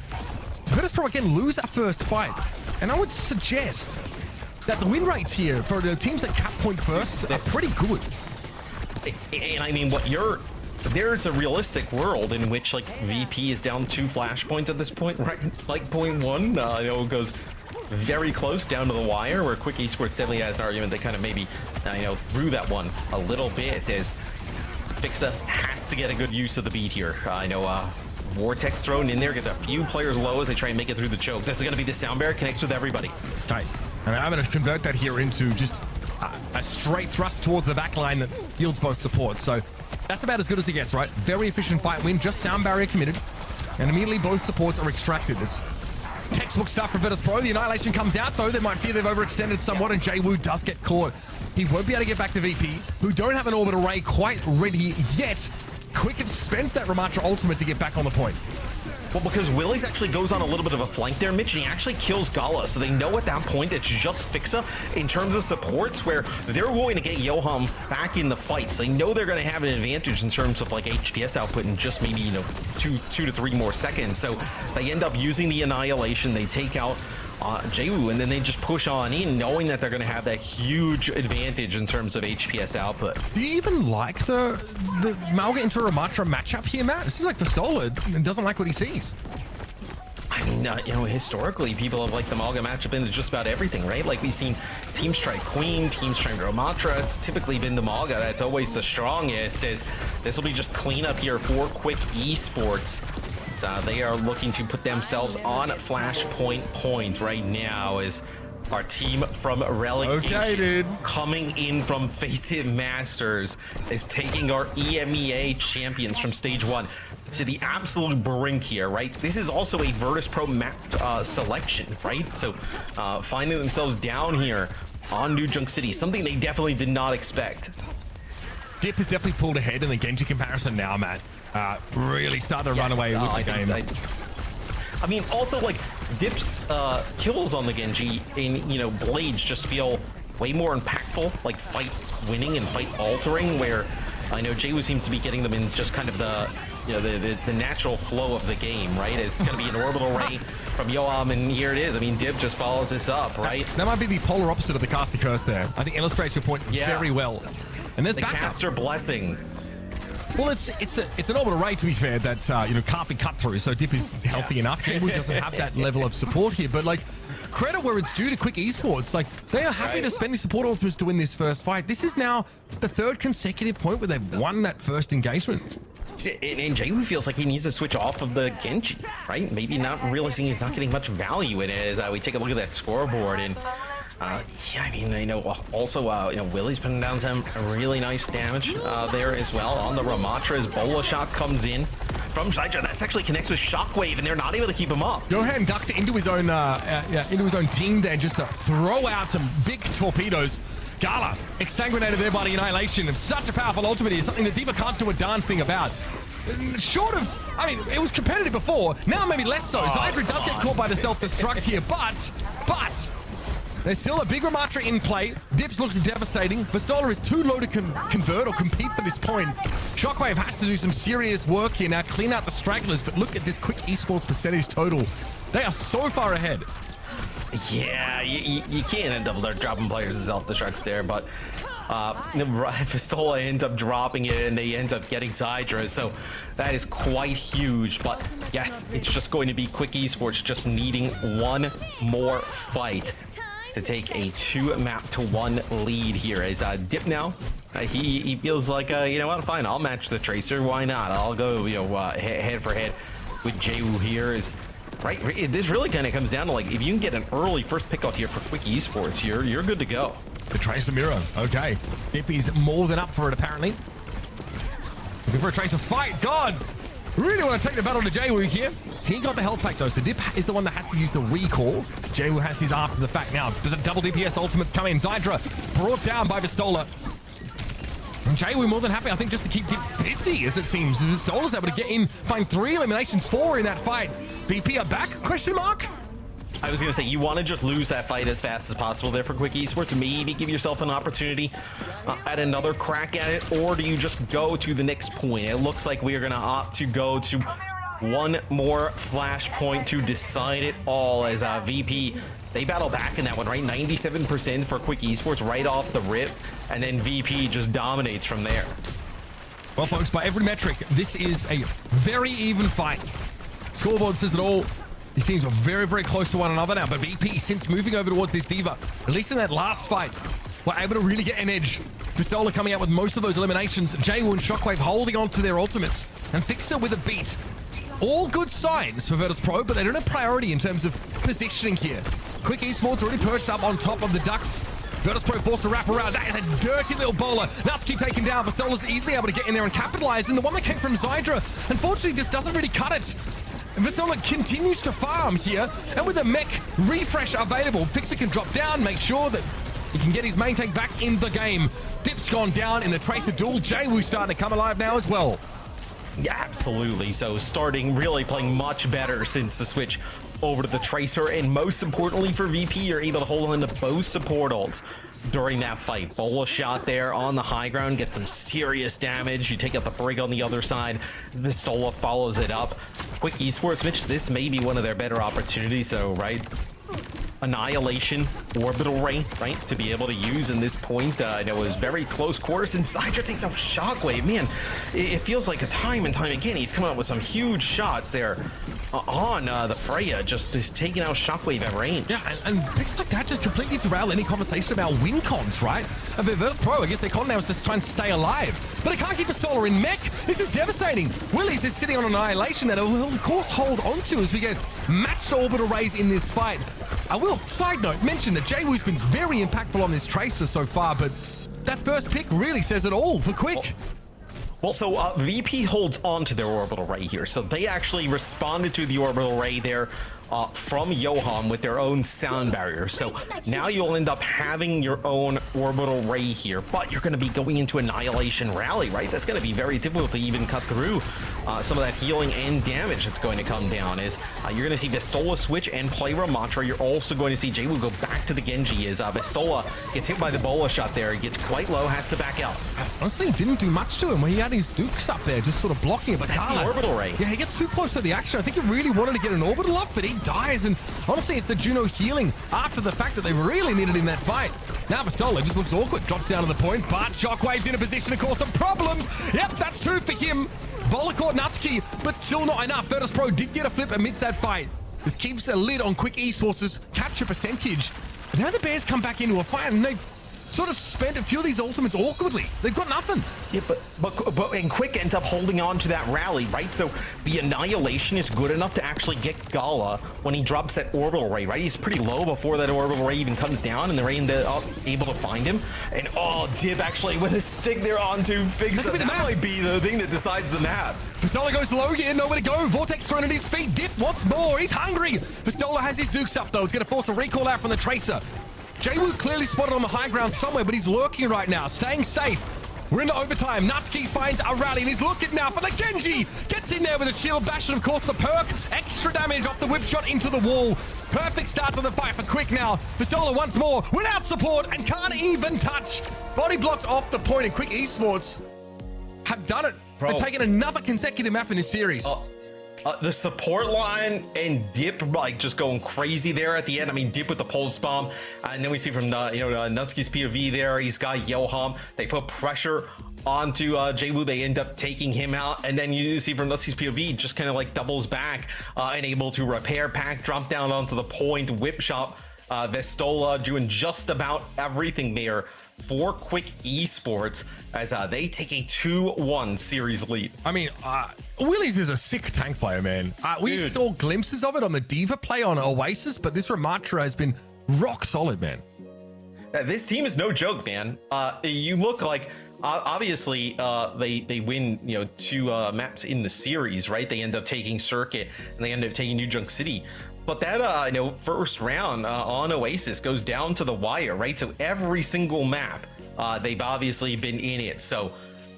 Virtus.pro again lose that first fight, and I would suggest that the win rates here for the teams that cap point first are pretty good. And I mean, there's a realistic world in which like VP is down 2 flashpoints at this point, right? Like 0.1, you know, goes very close down to the wire, where Quick Esports definitely has an argument they kind of maybe, you know, threw that one a little bit, as Fixa has to get a good use of the beat here. I know Vortex thrown in there, gets a few players low as they try and make it through the choke. This is going to be the sound barrier, connects with everybody. Right. I mean, I'm going to convert that here into just a straight thrust towards the back line that yields both support. So that's about as good as it gets, right? Very efficient fight win, just sound barrier committed. And immediately both supports are extracted. It's textbook stuff for Virtus.pro. The annihilation comes out, though. They might fear they've overextended somewhat, and Jaywu does get caught. He won't be able to get back to VP, who don't have an orbit array quite ready yet. Quick have spent that Ramatra ultimate to get back on the point. Well, because Willies actually goes on a little bit of a flank there, Mitch, and he actually kills Gala, so they know at that point it's just Fixa in terms of supports, where they're going to get Yoham back in the fight, so they know they're going to have an advantage in terms of like HPS output in just maybe, you know, two to three more seconds. So they end up using the annihilation. They take out Jaywu, and then they just push on in, knowing that they're going to have that huge advantage in terms of HPS output. Do you even like the Malga into Ramatra matchup here, Matt? It seems like Vistola doesn't like what he sees. I I mean, you know, historically, people have liked the Malga matchup into just about everything, right? Like, we've seen teams try Queen, teams try Ramatra. It's typically been the Malga that's always the strongest. As this will be just cleanup here for Quick Esports. So they are looking to put themselves on Flashpoint point right now as our team from relegation coming in from Face It Masters is taking our EMEA champions from stage 1 to the absolute brink here, right? This is also a Virtus.pro map selection, right? So finding themselves down here on New Junk City, something they definitely did not expect. Dip has definitely pulled ahead in the Genji comparison now, Matt. Really started to run away with the game. I mean, also, like, Dip's kills on the Genji in, you know, Blades just feel way more impactful, like fight winning and fight altering, where I know Jaewoo seems to be getting them in just kind of the, you know, the natural flow of the game, right? It's going to be an orbital ray from Yoam, and here it is. I mean, Dip just follows this up, right? That might be the polar opposite of the caster curse there. I think illustrates your point very well. And there's the backup. caster blessing. Well, it's an orbital ray, to be fair, that you know, can't be cut through. So Dip is healthy enough. Jaewoo doesn't have that level of support here, but like, credit where it's due to Quick Esports. Like, they are happy to spend the support ultimates to win this first fight. This is now the 3rd consecutive point where they've won that first engagement. And Jaewoo feels like he needs to switch off of the Genji, right? Maybe not realizing he's not getting much value in it as we take a look at that scoreboard. And yeah, I mean, you know, also, you know, Willie's putting down some really nice damage there as well on the Ramatra as Bola shot comes in from Sidra. That's actually connects with Shockwave, and they're not able to keep him up. Johan ducked into his own team there just to throw out some big torpedoes. Gala exsanguinated there by the Annihilation, and such a powerful ultimate is something that D.Va can't do a darn thing about. Short of, I mean, it was competitive before, now maybe less so. Sidra does get caught by the self-destruct here, but there's still a big Ramatra in play. Dips looks devastating. Pistola is too low to convert or compete for this point. Shockwave has to do some serious work here now, clean out the stragglers, but look at this Quick Esports percentage total. They are so far ahead. Yeah, you can't end up dropping players as self-destructs there, but Pistola ends up dropping it and they end up getting Sidra, so that is quite huge. But yes, it's just going to be Quick Esports just needing one more fight to take a 2-map-to-1 lead here. As Dip now, he feels like, you know what, fine, I'll match the Tracer, why not? I'll go, you know, head for head with Jaewoo here. Is right, this really kind of comes down to, like, if you can get an early first pick off here for Quick Esports, you're good to go. The Tracer mirror, okay. Dip is more than up for it, apparently. Looking for a Tracer fight. God, really want to take the battle to Jaewoo here. He got the health pack though, so Dip is the one that has to use the recall. Jaewoo has his after the fact now. The double DPS ultimates come in. Zydra brought down by Pistola. And Jaewoo more than happy, I think, just to keep Dip busy, as it seems. Pistola's able to get in, find 3 eliminations, 4 in that fight. VP are back? Question mark? I was going to say, you want to just lose that fight as fast as possible there for Quick Esports. Maybe give yourself an opportunity at another crack at it, or do you just go to the next point? It looks like we are going to opt to go to one more flashpoint to decide it all, as VP, they battle back in that one, right? 97% for Quick Esports right off the rip, and then VP just dominates from there. Well, folks, by every metric, this is a very even fight. Scoreboard says it all. These teams are very, very close to one another now, but VP, since moving over towards this D.Va, at least in that last fight, were able to really get an edge. Pistola coming out with most of those eliminations. Jaewoo and Shockwave holding on to their ultimates, and Fixer with a beat. All good signs for Virtus.pro, but they don't have priority in terms of positioning here. Quick Esports already perched up on top of the ducts. Virtus.pro forced to wrap around. That is a dirty little bowler. Natsuki taken down. Pistola's easily able to get in there and capitalize. And the one that came from Zydra, unfortunately, just doesn't really cut it. Pistola continues to farm here, and with a mech refresh available, Fixer can drop down, make sure that he can get his main tank back in the game. Dip's gone down in the Tracer duel. Jaewoo starting to come alive now as well. Yeah, absolutely. So starting really playing much better since the switch over to the Tracer, and most importantly for VP, you're able to hold on to both support ults during that fight. Bola shot there on the high ground, get some serious damage. You take out the Brig on the other side. Pistola follows it up. Quick Esports, Mitch, this may be one of their better opportunities, so, right? Annihilation, orbital ray, right, to be able to use in this point. I know it was very close quarters, and Zydra takes out Shockwave. Man, it feels like time and time again, he's coming up with some huge shots there on the Freya, just taking out Shockwave at range. Yeah, and picks like that just completely derail any conversation about win cons, right? And Virtus.pro, I guess their con now is to try and stay alive. But it can't keep Pistola in mech. This is devastating. Willies is sitting on Annihilation that will, of course, hold onto as we get matched orbital rays in this fight. I will, side note, mention that Jwoo's been very impactful on this Tracer so far, but that first pick really says it all for Quick. Well, so VP holds on to their orbital ray here. So they actually responded to the orbital ray there from Johan with their own sound barrier. So now you'll end up having your own orbital ray here, but you're going to be going into Annihilation Rally, right? That's going to be very difficult to even cut through some of that healing and damage that's going to come down. Is you're going to see Pistola switch and play Ramatra. You're also going to see Jwoo go back to the Genji as Pistola gets hit by the bola shot there. He gets quite low, has to back out. Honestly, it didn't do much to him when he had his Dukes up there, just sort of blocking it. But that's the orbital ray. Yeah, he gets too close to the action. I think he really wanted to get an orbital up, but he dies. And honestly, it's the Juno healing after the fact that they really needed in that fight. Now Pistola just looks awkward, drops down to the point, but Shockwave's in a position to cause some problems. Yep, that's 2 for him. Bola caught Natsuki, but still not enough. Virtus.pro did get a flip amidst that fight. This keeps a lid on Quick Esports' capture percentage. But now the Bears come back into a fight, and they've sort of spent a few of these ultimates awkwardly. They've got nothing. Yeah, but and Quick ends up holding on to that rally, right? So the Annihilation is good enough to actually get Gala when he drops that orbital ray, right? He's pretty low before that orbital ray even comes down, and they're able to find him. And Div actually with his stick there onto Figs. That might be the thing that decides the map. Pistola goes low here, nowhere to go. Vortex thrown at his feet. Dip wants more. He's hungry. Pistola has his Dukes up though. It's going to force a recall out from the Tracer. Jwoo clearly spotted on the high ground somewhere, but he's lurking right now, staying safe. We're into overtime. Natsuki finds a rally, and he's looking now for the Genji. Gets in there with a shield bash, and of course the perk. Extra damage off the whip shot into the wall. Perfect start to the fight for Quick now. Pistola once more without support and can't even touch. Body blocked off the point, and Quick Esports have done it. They've taken another consecutive map in this series. The support line and Dip like just going crazy there at the end. I mean, Dip with the pulse bomb, and then we see from Natsuki's POV there. He's got Johan. They put pressure onto Jwoo. They end up taking him out, and then you see from Natsuki's POV just kind of like doubles back and able to repair pack, drop down onto the point, whip shot. Vestola doing just about everything there for Quick Esports as they take a 2-1 series lead. I mean, Willies is a sick tank player, man. We saw glimpses of it on the Diva play on Oasis, but this Ramatra has been rock solid, man. This team is no joke, man. You look like obviously they win 2 maps in the series, right? They end up taking Circuit and they end up taking New Junk City. But that first round on Oasis goes down to the wire, right? So every single map they've obviously been in it. So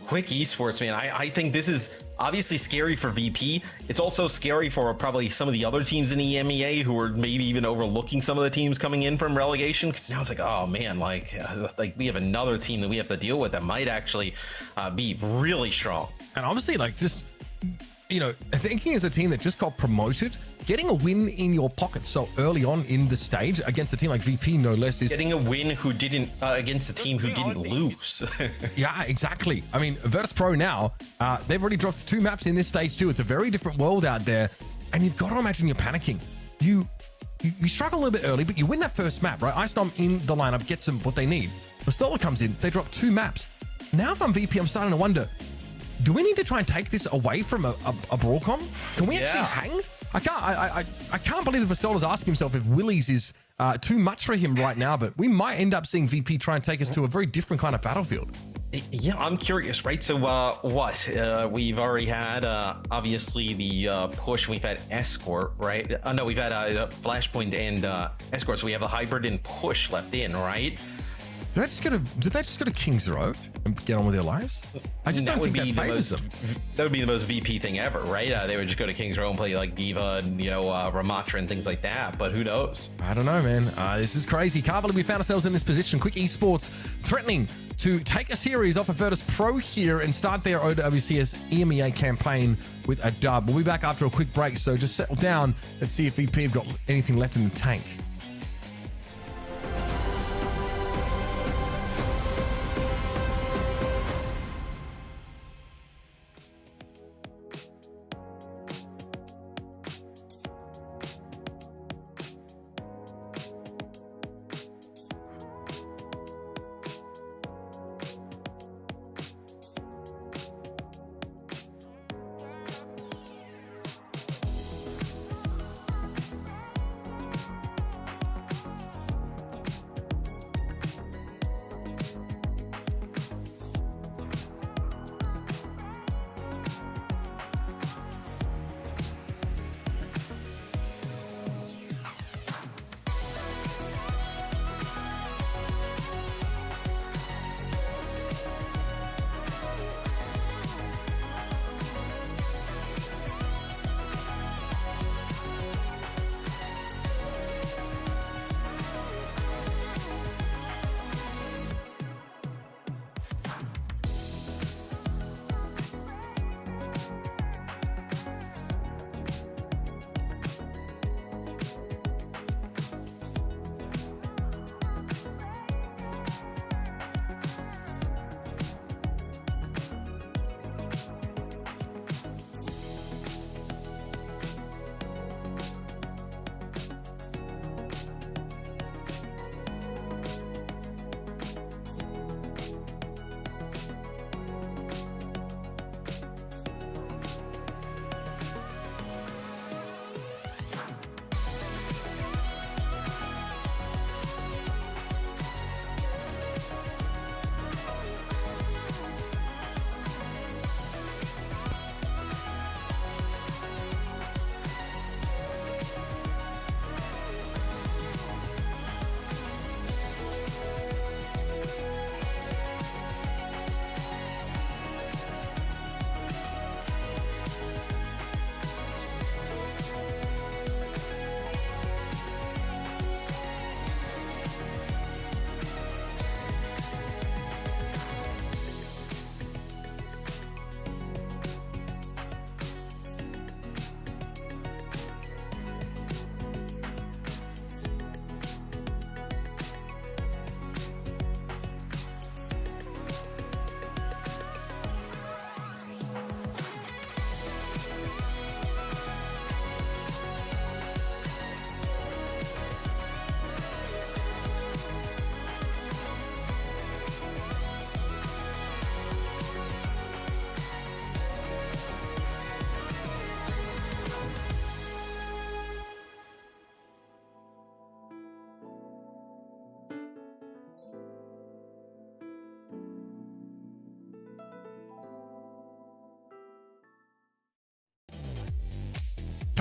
Quick Esports, man, I think this is obviously scary for VP. It's also scary for probably some of the other teams in the EMEA who are maybe even overlooking some of the teams coming in from relegation, because now it's like, oh man, like we have another team that we have to deal with that might actually be really strong. And obviously, like, just thinking as a team that just got promoted, getting a win in your pocket so early on in the stage against a team like VP, no less, is getting a win who didn't against a team who didn't lose. Yeah, exactly. I mean, Virtus.pro now, they've already dropped 2 maps in this stage too. It's a very different world out there, and you've got to imagine you're panicking. You struggle a little bit early, but you win that first map, right? Ice Dom in the lineup gets them what they need. Pistola comes in, they drop 2 maps. Now if I'm VP, I'm starting to wonder, do we need to try and take this away from a Broadcom? Can we actually hang? I can't believe that Vistola's asking himself if Willies is too much for him right now, but we might end up seeing VP try and take us to a very different kind of battlefield. Yeah, I'm curious, right? So we've already had obviously the push. We've had Escort, right? No, we've had Flashpoint and Escort, so we have a hybrid and push left in, right? Did they just go to King's Road and get on with their lives? I just don't think that favors them. That would be the most VP thing ever, right? They would just go to King's Road and play like Diva and Ramatra and things like that. But who knows? I don't know, man. This is crazy. Can't believe we found ourselves in this position. Quick Esports threatening to take a series off of Virtus.pro here and start their OWCS EMEA campaign with a dub. We'll be back after a quick break, so just settle down and see if VP have got anything left in the tank.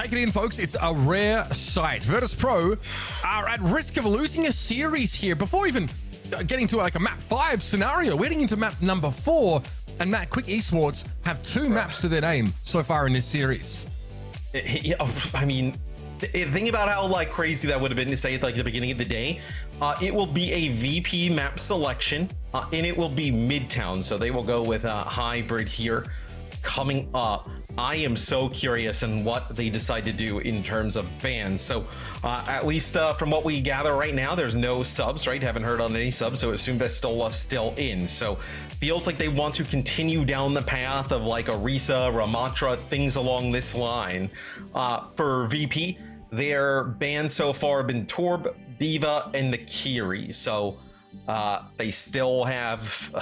Take it in, folks. It's a rare sight. Virtus.pro are at risk of losing a series here before even getting to like a map 5 scenario. We're heading into map number 4, and Matt, Quick Esports have 2 maps to their name so far in this series. I mean, think about how like crazy that would have been to say at like the beginning of the day. It will be a VP map selection, and it will be Midtown. So they will go with a hybrid here coming up. I am so curious in what they decide to do in terms of bans. So at least from what we gather right now, there's no subs, right? Haven't heard on any subs, so assume Vestola's still in. So feels like they want to continue down the path of like Orisa, Ramatra, things along this line. For VP, their bans so far have been Torb, Diva, and the Kiri. So they still have...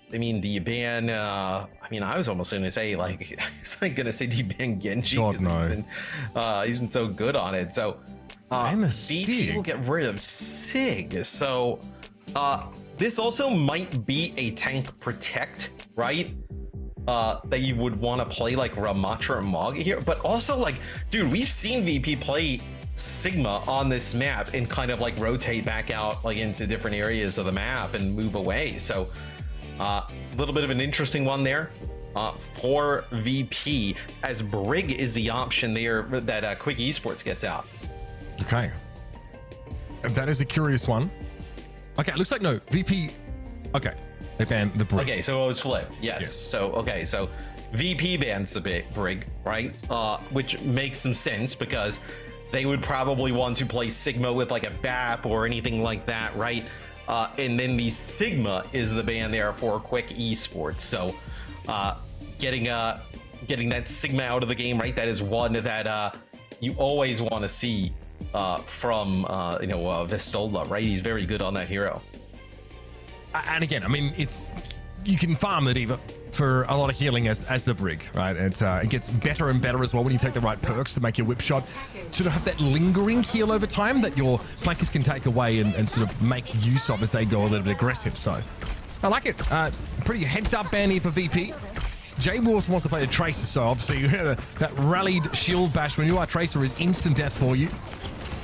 I mean, the ban, I mean, I was almost going to say, like, I was like going to say ban Genji. God, no. He's been so good on it. So, VP will get rid of Sig. So, this also might be a tank protect, right? That you would want to play like Ramatra and Mog here. But also, like, dude, we've seen VP play Sigma on this map and kind of like rotate back out like into different areas of the map and move away. So, a little bit of an interesting one there for VP, as Brig is the option there that Quick Esports gets out. Okay. That is a curious one. Okay, it looks like no. VP... Okay, they banned the Brig. Okay, so it was flipped. Yes. So, okay, so VP bans the Brig, right? Which makes some sense because they would probably want to play Sigma with like a BAP or anything like that, right? And then the Sigma is the ban there for Quick Esports. So getting that Sigma out of the game, right? That is one that you always want to see from Vestola, right? He's very good on that hero. And again, I mean, you can farm the Diva for a lot of healing as the Brig, right? It gets better and better as well when you take the right perks to make your whip shot sort of have that lingering heal over time that your flankers can take away and sort of make use of as they go a little bit aggressive. So I like it. Pretty heads up ban here for VP. Jay Wilson wants to play the Tracer, so obviously that rallied shield bash when you are Tracer is instant death for you.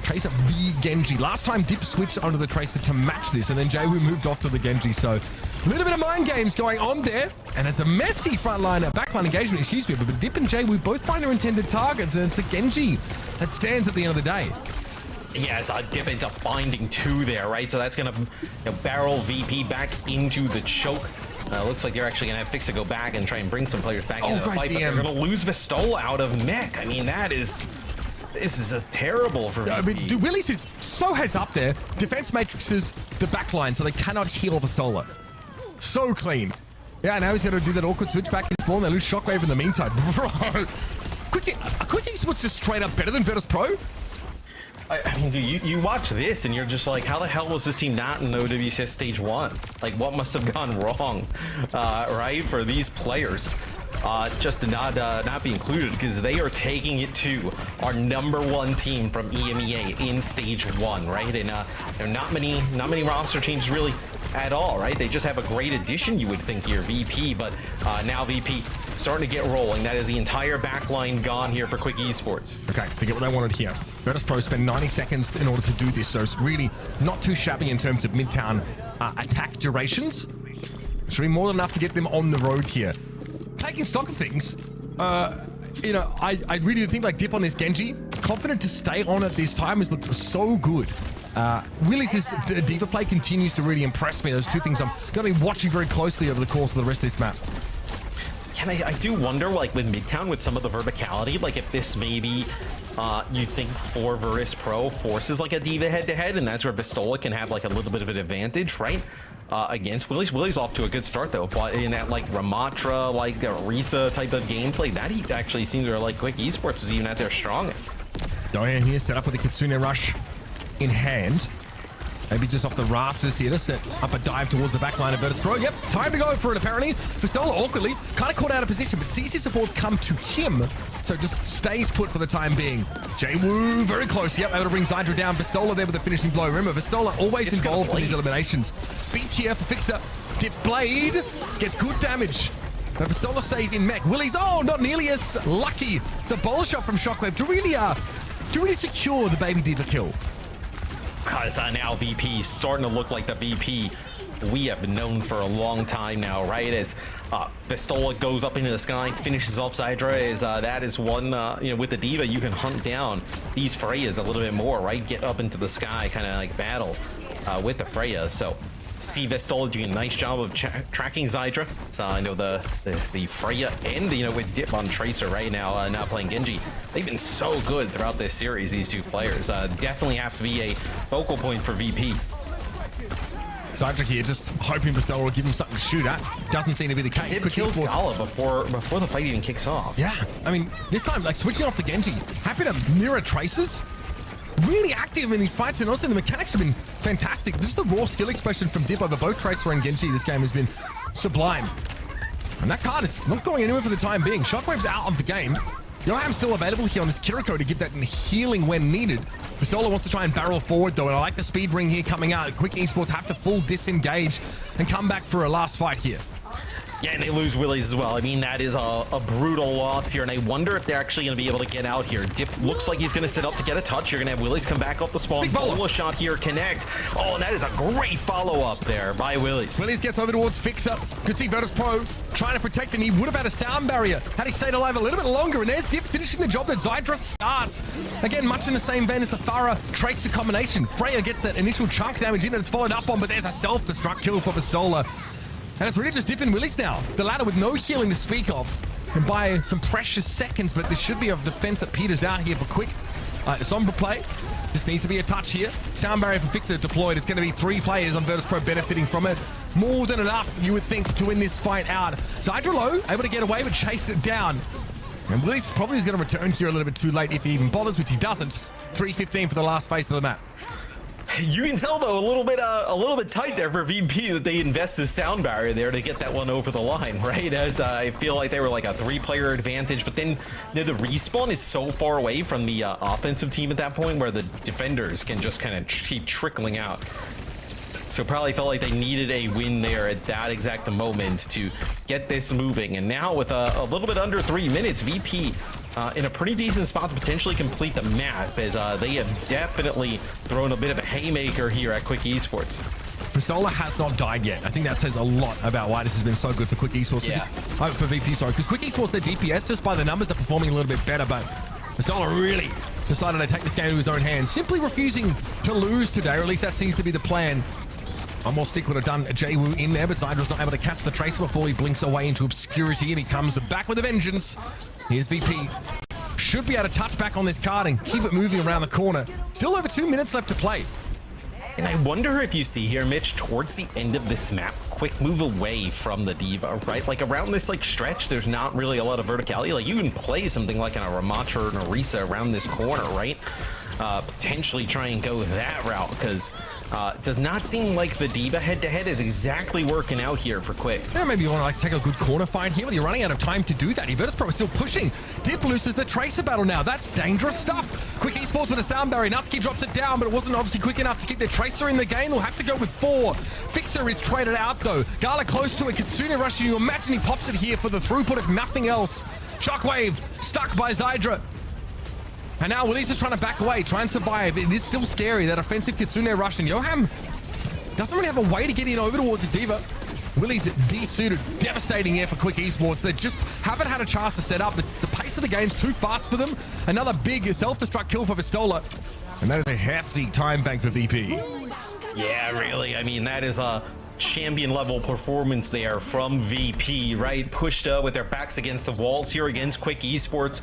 Tracer v Genji. Last time Dip switched onto the Tracer to match this, and then Jaywu moved off to the Genji. So a little bit of mind games going on there, and it's a messy backline engagement, excuse me, but Dip and Jaywu both find their intended targets, and it's the Genji that stands at the end of the day. Yeah, so Dip ends up finding 2 there, right? So that's going to barrel VP back into the choke. Looks like they're actually going to have Fix to go back and try and bring some players back into the fight, but they're going to lose Vestola out of mech. I mean, this is a terrible for VP. I mean, dude, Willis is so heads up there. Defense matrixes the backline so they cannot heal Vestola. So clean. Yeah, now he's going to do that awkward switch back in spawn. They lose Shockwave in the meantime. Bro, Quick Esports just straight up better than Virtus.pro. I mean, dude, you watch this and you're just like, how the hell was this team not in the OWCS Stage 1? Like, what must have gone wrong, right, for these players? Just to not be included, because they are taking it to our #1 team from EMEA in Stage 1, right? And not many roster changes really at all, right? They just have a great addition, you would think, here, VP, but now VP starting to get rolling. That is the entire backline gone here for Quick Esports. Okay, they get what they wanted here. Virtus.pro spend 90 seconds in order to do this, so it's really not too shabby in terms of Midtown attack durations. Should be more than enough to get them on the road here. Taking stock of things, I really think like Dip on this Genji, confident to stay on it this time has looked so good. Willis' Diva play continues to really impress me. Those 2 things I'm going to be watching very closely over the course of the rest of this map. I do wonder, like, with Midtown, with some of the verticality, like, if this maybe you think for Virtus.pro forces, like, a Diva head-to-head, and that's where Vestola can have, like, a little bit of an advantage, right? Against Willis. Willis off to a good start, though, but in that, like, Ramatra, like, Orisa type of gameplay, that he actually seems to, like, Quick Esports was even at their strongest. Doyan here set up with the Kitsune Rush in hand. Maybe just off the rafters here to set up a dive towards the backline of Virtus.pro. Yep, time to go for it, apparently. Vestola awkwardly, kind of caught out of position, but CC supports come to him, so just stays put for the time being. Jaywu very close. Yep, able to bring Zydra down. Vestola there with the finishing blow. Remember, Vestola always involved in these eliminations. Beats here for Fixer. Dip Blade gets good damage. But Pistola stays in mech. Willie's, oh, not nearly as lucky. It's a bowl shot from Shockwave to really secure the baby diva kill. As now VP starting to look like the VP we have been known for a long time now, right? As Pistola goes up into the sky, finishes off Zydra, as that is one, with the diva, you can hunt down these Freyas a little bit more, right? Get up into the sky, kind of like battle with the Freya. So see Pistola doing a nice job of tracking Zydra. So I know the Freya and, with Dip on Tracer right now, not playing Genji. They've been so good throughout this series, these two players. Definitely have to be a focal point for VP. Zydra here just hoping Pistola will give him something to shoot at. Doesn't seem to be the case. Dip kills Gala before the fight even kicks off. Yeah, I mean, this time, like, switching off the Genji, happy to mirror Traces. Really active in these fights, and also the mechanics have been fantastic. This is the raw skill expression from Dip over both Tracer and Genji. This game has been sublime. And that card is not going anywhere for the time being. Shockwave's out of the game. Yoham's still available here on this Kiriko to give that healing when needed. Pistola wants to try and barrel forward though, and I like the speed ring here coming out. Quick Esports have to full disengage and come back for a last fight here. Yeah, and they lose Willies as well. I mean, that is a brutal loss here, and I wonder if they're actually going to be able to get out here. Dip looks like he's going to set up to get a touch. You're going to have Willies come back off the spawn. Bola shot here, connect. Oh, and that is a great follow-up there by Willies. Willies gets over towards Fixer. Could see Virtus.pro trying to protect him. He would have had a sound barrier had he stayed alive a little bit longer, and there's Dip finishing the job that Zydra starts. Again, much in the same vein as the Thara Tracer combination. Freya gets that initial chunk damage in, and it's followed up on, but there's a self-destruct kill for Pistola. And it's really just Dip and Willies now. The latter with no healing to speak of. And by some precious seconds, but this should be a defense that peters out here for Quick. Sombra play. This needs to be a touch here. Sound barrier for Fixer deployed. It's going to be 3 players on Virtus.pro benefiting from it. More than enough, you would think, to win this fight out. Zydra low, able to get away, but chase it down. And Willies probably is going to return here a little bit too late if he even bothers, which he doesn't. 3:15 for the last phase of the map. You can tell though a little bit tight there for VP that they invest the sound barrier there to get that one over the line, right? As I feel like they were like a 3-player advantage, but then the respawn is so far away from the offensive team at that point where the defenders can just kind of keep trickling out. So probably felt like they needed a win there at that exact moment to get this moving. And now with a little bit under 3 minutes, VP in a pretty decent spot to potentially complete the map, as they have definitely thrown a bit of a haymaker here at Quick Esports. Pistola has not died yet. I think that says a lot about why this has been so good for Quick Esports. Yeah. For VP, sorry. Because Quick Esports, their DPS, just by the numbers, are performing a little bit better, but Pistola really decided to take this game into his own hands, simply refusing to lose today, or at least that seems to be the plan. One more stick would have done Jwoo in there, but Zydra's not able to catch the Tracer before he blinks away into obscurity, and he comes back with a vengeance. Here's VP. Should be able to touch back on this card and keep it moving around the corner. Still over 2 minutes left to play. And I wonder if you see here, Mitch, towards the end of this map, Quick move away from the Diva, right? Like around this like stretch, there's not really a lot of verticality. Like you can play something like an Ramattra or an Orisa around this corner, right? Potentially try and go that route, because it does not seem like the Diva head-to-head is exactly working out here for Quick. Yeah, maybe you want to like take a good corner fight here, but you're running out of time to do that. Virtus.pro is still pushing. Dip loses the Tracer battle now. That's dangerous stuff. Quick Esports with a sound barrier. Natsuki drops it down, but it wasn't obviously quick enough to keep their Tracer in the game. They'll have to go with 4. Fixer is traded out though. Gala close to it. Kitsune rushing. You imagine he pops it here for the throughput if nothing else. Shockwave stuck by Zydra. And now Willies is trying to back away, try and survive. It is still scary, that offensive Kitsune rush. And Yoham doesn't really have a way to get in over towards his Diva. Willies de-suited, devastating here for Quick Esports. They just haven't had a chance to set up. The pace of the game's too fast for them. Another big self-destruct kill for Pistola. And that is a hefty time bank for VP. Yeah, really. I mean, that is a champion level performance there from VP, right? Pushed with their backs against the walls here against Quick Esports.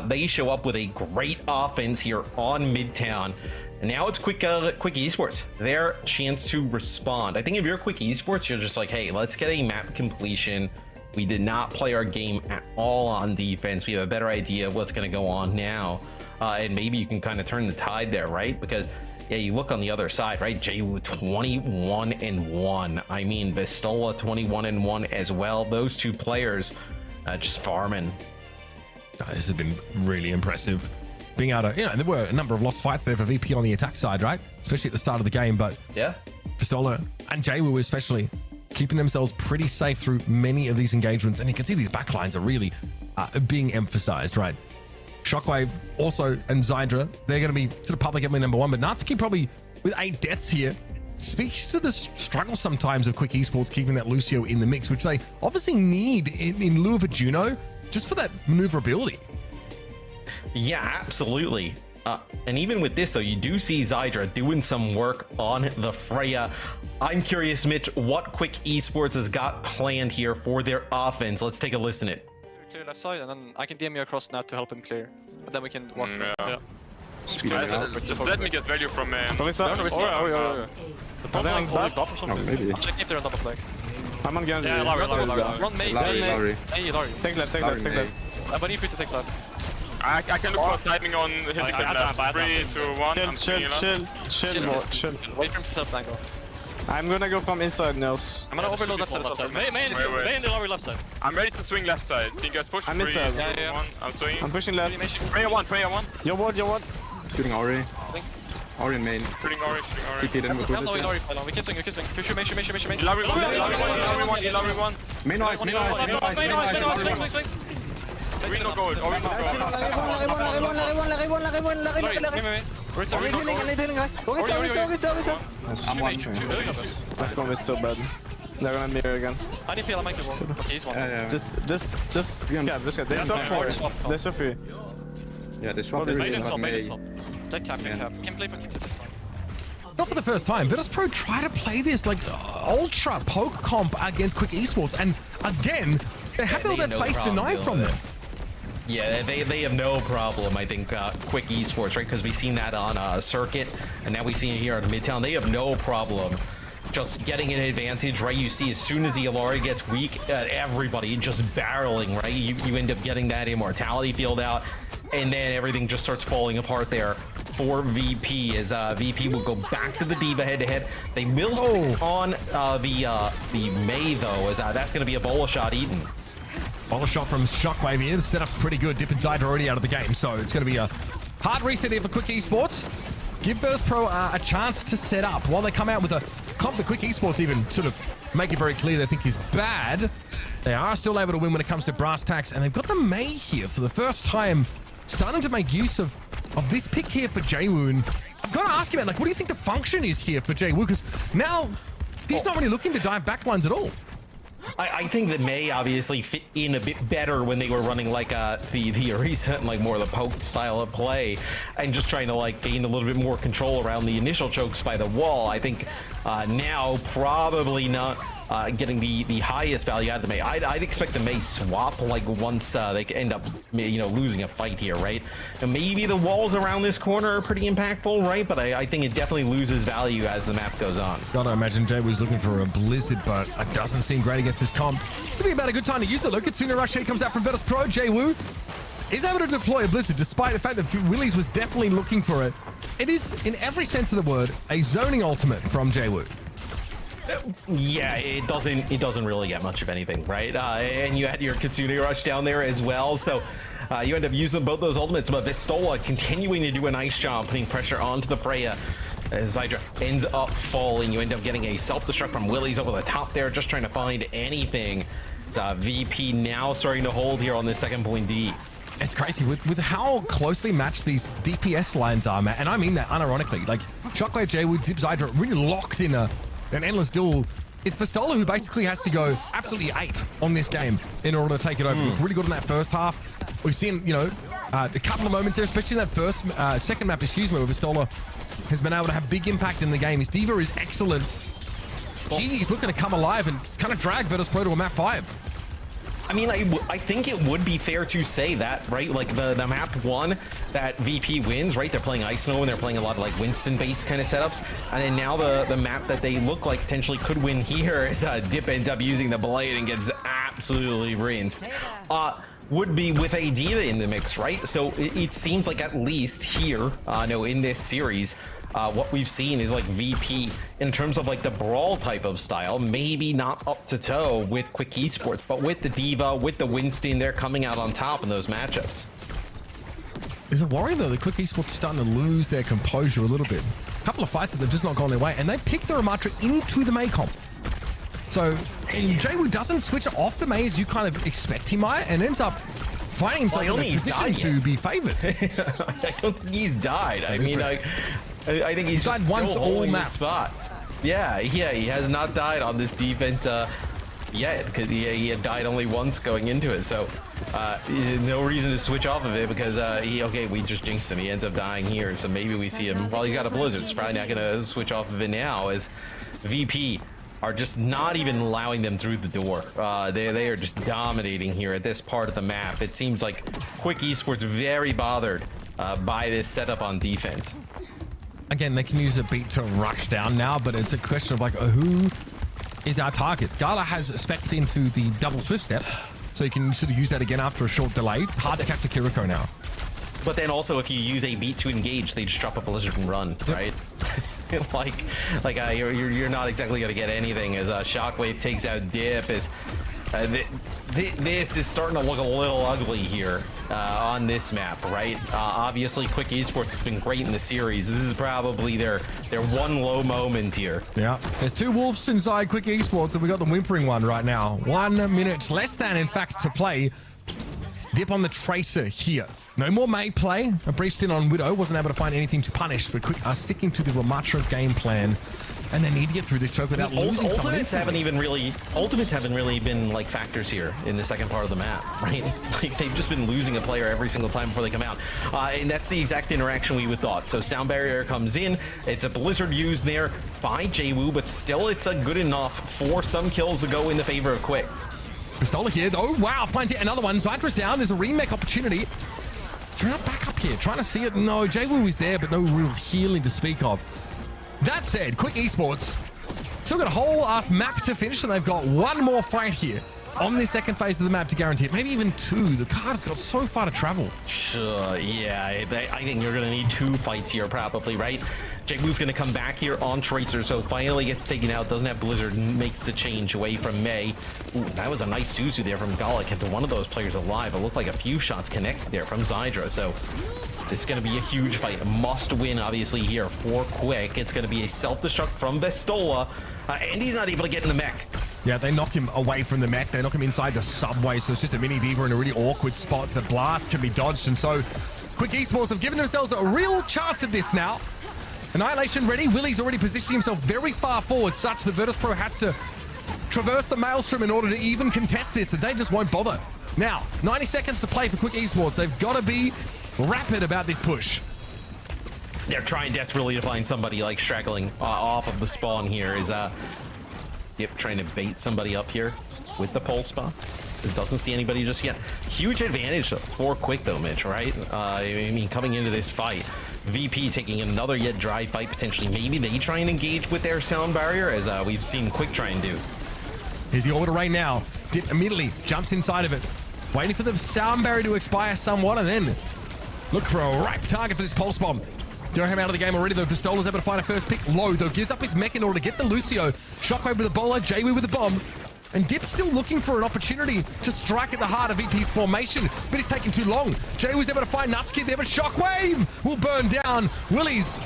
They show up with a great offense here on Midtown. And now it's Quick Esports, their chance to respond. I think if you're Quick Esports, you're just like, hey, let's get a map completion. We did not play our game at all on defense. We have a better idea of what's going to go on now. And maybe you can kind of turn the tide there, right? Because yeah, you look on the other side, right? Jwoo 21-1. I mean, Pistola 21-1 as well. Those two players just farming. This has been really impressive. Being able to, there were a number of lost fights there for VP on the attack side, right? Especially at the start of the game, but yeah, Pistola and Jwoo especially keeping themselves pretty safe through many of these engagements. And you can see these backlines are really being emphasized, right? Shockwave also and Zydra, they're going to be sort of public enemy number 1, but Natsuki probably with 8 deaths here speaks to the struggle sometimes of Quick Esports keeping that Lucio in the mix, which they obviously need in lieu of a Juno just for that maneuverability. Yeah, absolutely. And even with this, though, you do see Zydra doing some work on the Freya. I'm curious, Mitch, what Quick Esports has got planned here for their offense. Let's take a listen to it. Clear left side, and then I can DM you across Nat to help him clear. But then we can walk. Yeah. Just clear Just let me get value from No, we see. The bot line only buff or something. maybe. I'm checking if they're on double flex. I'm on Genji. Yeah, Larry. Run main. Larry. Hey, Larry. Take left, take left, take left. I need you to take left. I can look for timing on hitting left. 3, 2, 1. I'm swinging left. Chill. Wait for him to self tank off. I'm gonna go from inside nose. I'm gonna overload left side as well. Main in the Larry left side. I'm ready to swing left side. Can you guys push? I'm 3, inside. 2, 1. I'm swinging. I'm pushing left. Freya 1. Your ward. Shooting Ori. Ori in main. Shooting orange. TP then We we'll have no push it. Larry final. We can swing. Shoot main. Larry 1. Main right. Swing. We no gold. Ori no gold. I'm one. That one is so bad. They're gonna mirror again. I need PL, I might get one. Okay, he's one. Yeah. Just yeah, this guy. They're so free. They're so free. Yeah, they swap Main swap. Take cap. Can play for kids at this point. Not for the first time. Virtus.pro try to play this like ultra poke comp against Quick Esports, and again, they have all that space denied from them. Yeah, they have no problem, I think, Quick Esports, right? Because we've seen that on Circuit, and now we've seen it here at Midtown. They have no problem just getting an advantage, right? You see, as soon as the Alari gets weak, everybody just barreling, right? You end up getting that immortality field out, and then everything just starts falling apart there for VP, as VP will go back to the Diva head-to-head. They will stick on the May, though, as that's going to be a bola shot eaten. Bola shot from Shockwave here. The setup's pretty good. Dip and Zydra already out of the game, so it's going to be a hard reset here for Quick Esports. Give Virtus.pro a chance to set up while they come out with a comp that Quick Esports even sort of make it very clear they think is bad. They are still able to win when it comes to brass tacks, and they've got the May here for the first time, starting to make use of this pick here for Jaewoo. And I've got to ask you, man, like, what do you think the function is here for Jaewoo? Because now he's not really looking to dive back ones at all. I think that May obviously fit in a bit better when they were running like the reset, like more of the poke style of play, and just trying to like gain a little bit more control around the initial chokes by the wall. I think now probably not getting the highest value out of the May. I'd expect the May swap like once they end up losing a fight here, right? And maybe the walls around this corner are pretty impactful, right? But I think it definitely loses value as the map goes on. Gotta imagine Jaewoo's looking for a Blizzard, but it doesn't seem great against this comp. This will be about a good time to use it. Look at Sooner Rush here comes out from Virtus.pro. Jaewoo is able to deploy a Blizzard despite the fact that Willies was definitely looking for it. It is, in every sense of the word, a zoning ultimate from Jaewoo. Yeah, it doesn't really get much of anything, right? And you had your Kitsune Rush down there as well, so you end up using both those ultimates, but Vistola continuing to do a nice job putting pressure onto the Freya. As Zydra ends up falling, you end up getting a self-destruct from Willies over the top there, just trying to find anything. It's VP now starting to hold here on this second point D. It's crazy with how closely matched these DPS lines are, man, and I mean that unironically. Like, Shockwave, Jaewoo, Dip, Zydra really locked in an endless duel. It's Vistola who basically has to go absolutely ape on this game in order to take it over. Looked really good in that first half. We've seen, a couple of moments there, especially in that second map, where Vistola has been able to have big impact in the game. His Diva is excellent. He's looking to come alive and kind of drag Virtus.pro to a map 5. I mean, I think it would be fair to say that, right? Like the map 1 that VP wins, right? They're playing Ice Snow and they're playing a lot of like Winston-based kind of setups. And then now the map that they look like potentially could win here is Dip ends up using the Blade and gets absolutely rinsed. Would be with a Diva in the mix, right? So it seems like at least here, in this series, what we've seen is like VP in terms of like the brawl type of style, maybe not up to toe with Quick Esports, but with the Diva, with the Winston, they're coming out on top in those matchups. There's a worry though, the Quick Esports are starting to lose their composure a little bit. A couple of fights that have just not gone their way, and they picked the Ramatra into the May comp. So Jaywu doesn't switch off the main as you kind of expect he might, and ends up finding himself in a position to be favored. I don't think he's died. I mean, I think he's died just once still all holding map. the spot. Yeah, he has not died on this defense yet, because he had died only once going into it. So no reason to switch off of it, because we just jinxed him. He ends up dying here, so maybe we see him. Well, he got a blizzard. It's probably not gonna switch off of it now, as VP are just not even allowing them through the door. They are just dominating here at this part of the map. It seems like Quick Esports very bothered by this setup on defense. Again, they can use a beat to rush down now, but it's a question of like, who is our target? Gala has specced into the double swift step, so you can sort of use that again after a short delay. Hard to capture Kiriko now. But then also, if you use a beat to engage, they just drop a blizzard and run, right? You're not exactly gonna get anything as Shockwave takes out Dip. As this is starting to look a little ugly here on this map, right? Obviously, Quick Esports has been great in the series. This is probably their one low moment here. Yeah, there's two wolves inside Quick Esports, and we got the whimpering one right now. 1 minute less than, in fact, to play. Dip on the Tracer here. No more May play. A brief stint on Widow. Wasn't able to find anything to punish, but Quick are sticking to the Ramatra game plan. And they need to get through this choke without losing someone. Ultimates haven't really been like factors here in the second part of the map, right? Like they've just been losing a player every single time before they come out. And that's the exact interaction we would thought. So Sound Barrier comes in. It's a blizzard used there by Jaywu, but still it's a good enough for some kills to go in the favor of Quick. Pistola here. Oh, wow. Finds yet another one. Zydra's down. There's a remake opportunity. They're not back up here. Trying to see it. No, Jaywu is there, but no real healing to speak of. That said, Quick Esports still got a whole ass map to finish, and they've got one more fight here on the second phase of the map to guarantee it. Maybe even two. The card has got so far to travel. Yeah, I think you're going to need 2 fights here probably, right? Jaywu's going to come back here on Tracer, so finally gets taken out, doesn't have Blizzard, makes the change away from May. Ooh, that was a nice Suzu there from Gala, kept one of those players alive. It looked like a few shots connected there from Zydra, so this is going to be a huge fight. A must win, obviously, here for Quick. It's going to be a self-destruct from Pistola, and he's not able to get in the mech. Yeah, they knock him away from the mech. They knock him inside the subway, so it's just a mini diva in a really awkward spot. The blast can be dodged, and so Quick Esports have given themselves a real chance at this now. Annihilation ready. Willie's already positioning himself very far forward, such that Virtus.pro has to traverse the maelstrom in order to even contest this, and they just won't bother. Now, 90 seconds to play for Quick Esports. They've got to be rapid about this push. They're trying desperately to find somebody like straggling off of the spawn here. Is Dip trying to bait somebody up here with the pulse bomb. It doesn't see anybody just yet. Huge advantage for Quick though, Mitch, right? I mean, coming into this fight, VP taking another yet dry fight potentially. Maybe they try and engage with their sound barrier, as we've seen Quick try and do. Here's the order right now. Dip immediately jumps inside of it, waiting for the sound barrier to expire somewhat, and then look for a ripe target for this pulse bomb. Durham out of the game already though. Pistola's able to find a first pick. Low though gives up his mech in order to get the Lucio. Shockwave with a bowler, Jaywu with a bomb. And Dip's still looking for an opportunity to strike at the heart of VP's formation, but it's taking too long. Jaywu's able to find Nutski there, but Shockwave will burn down. Willie's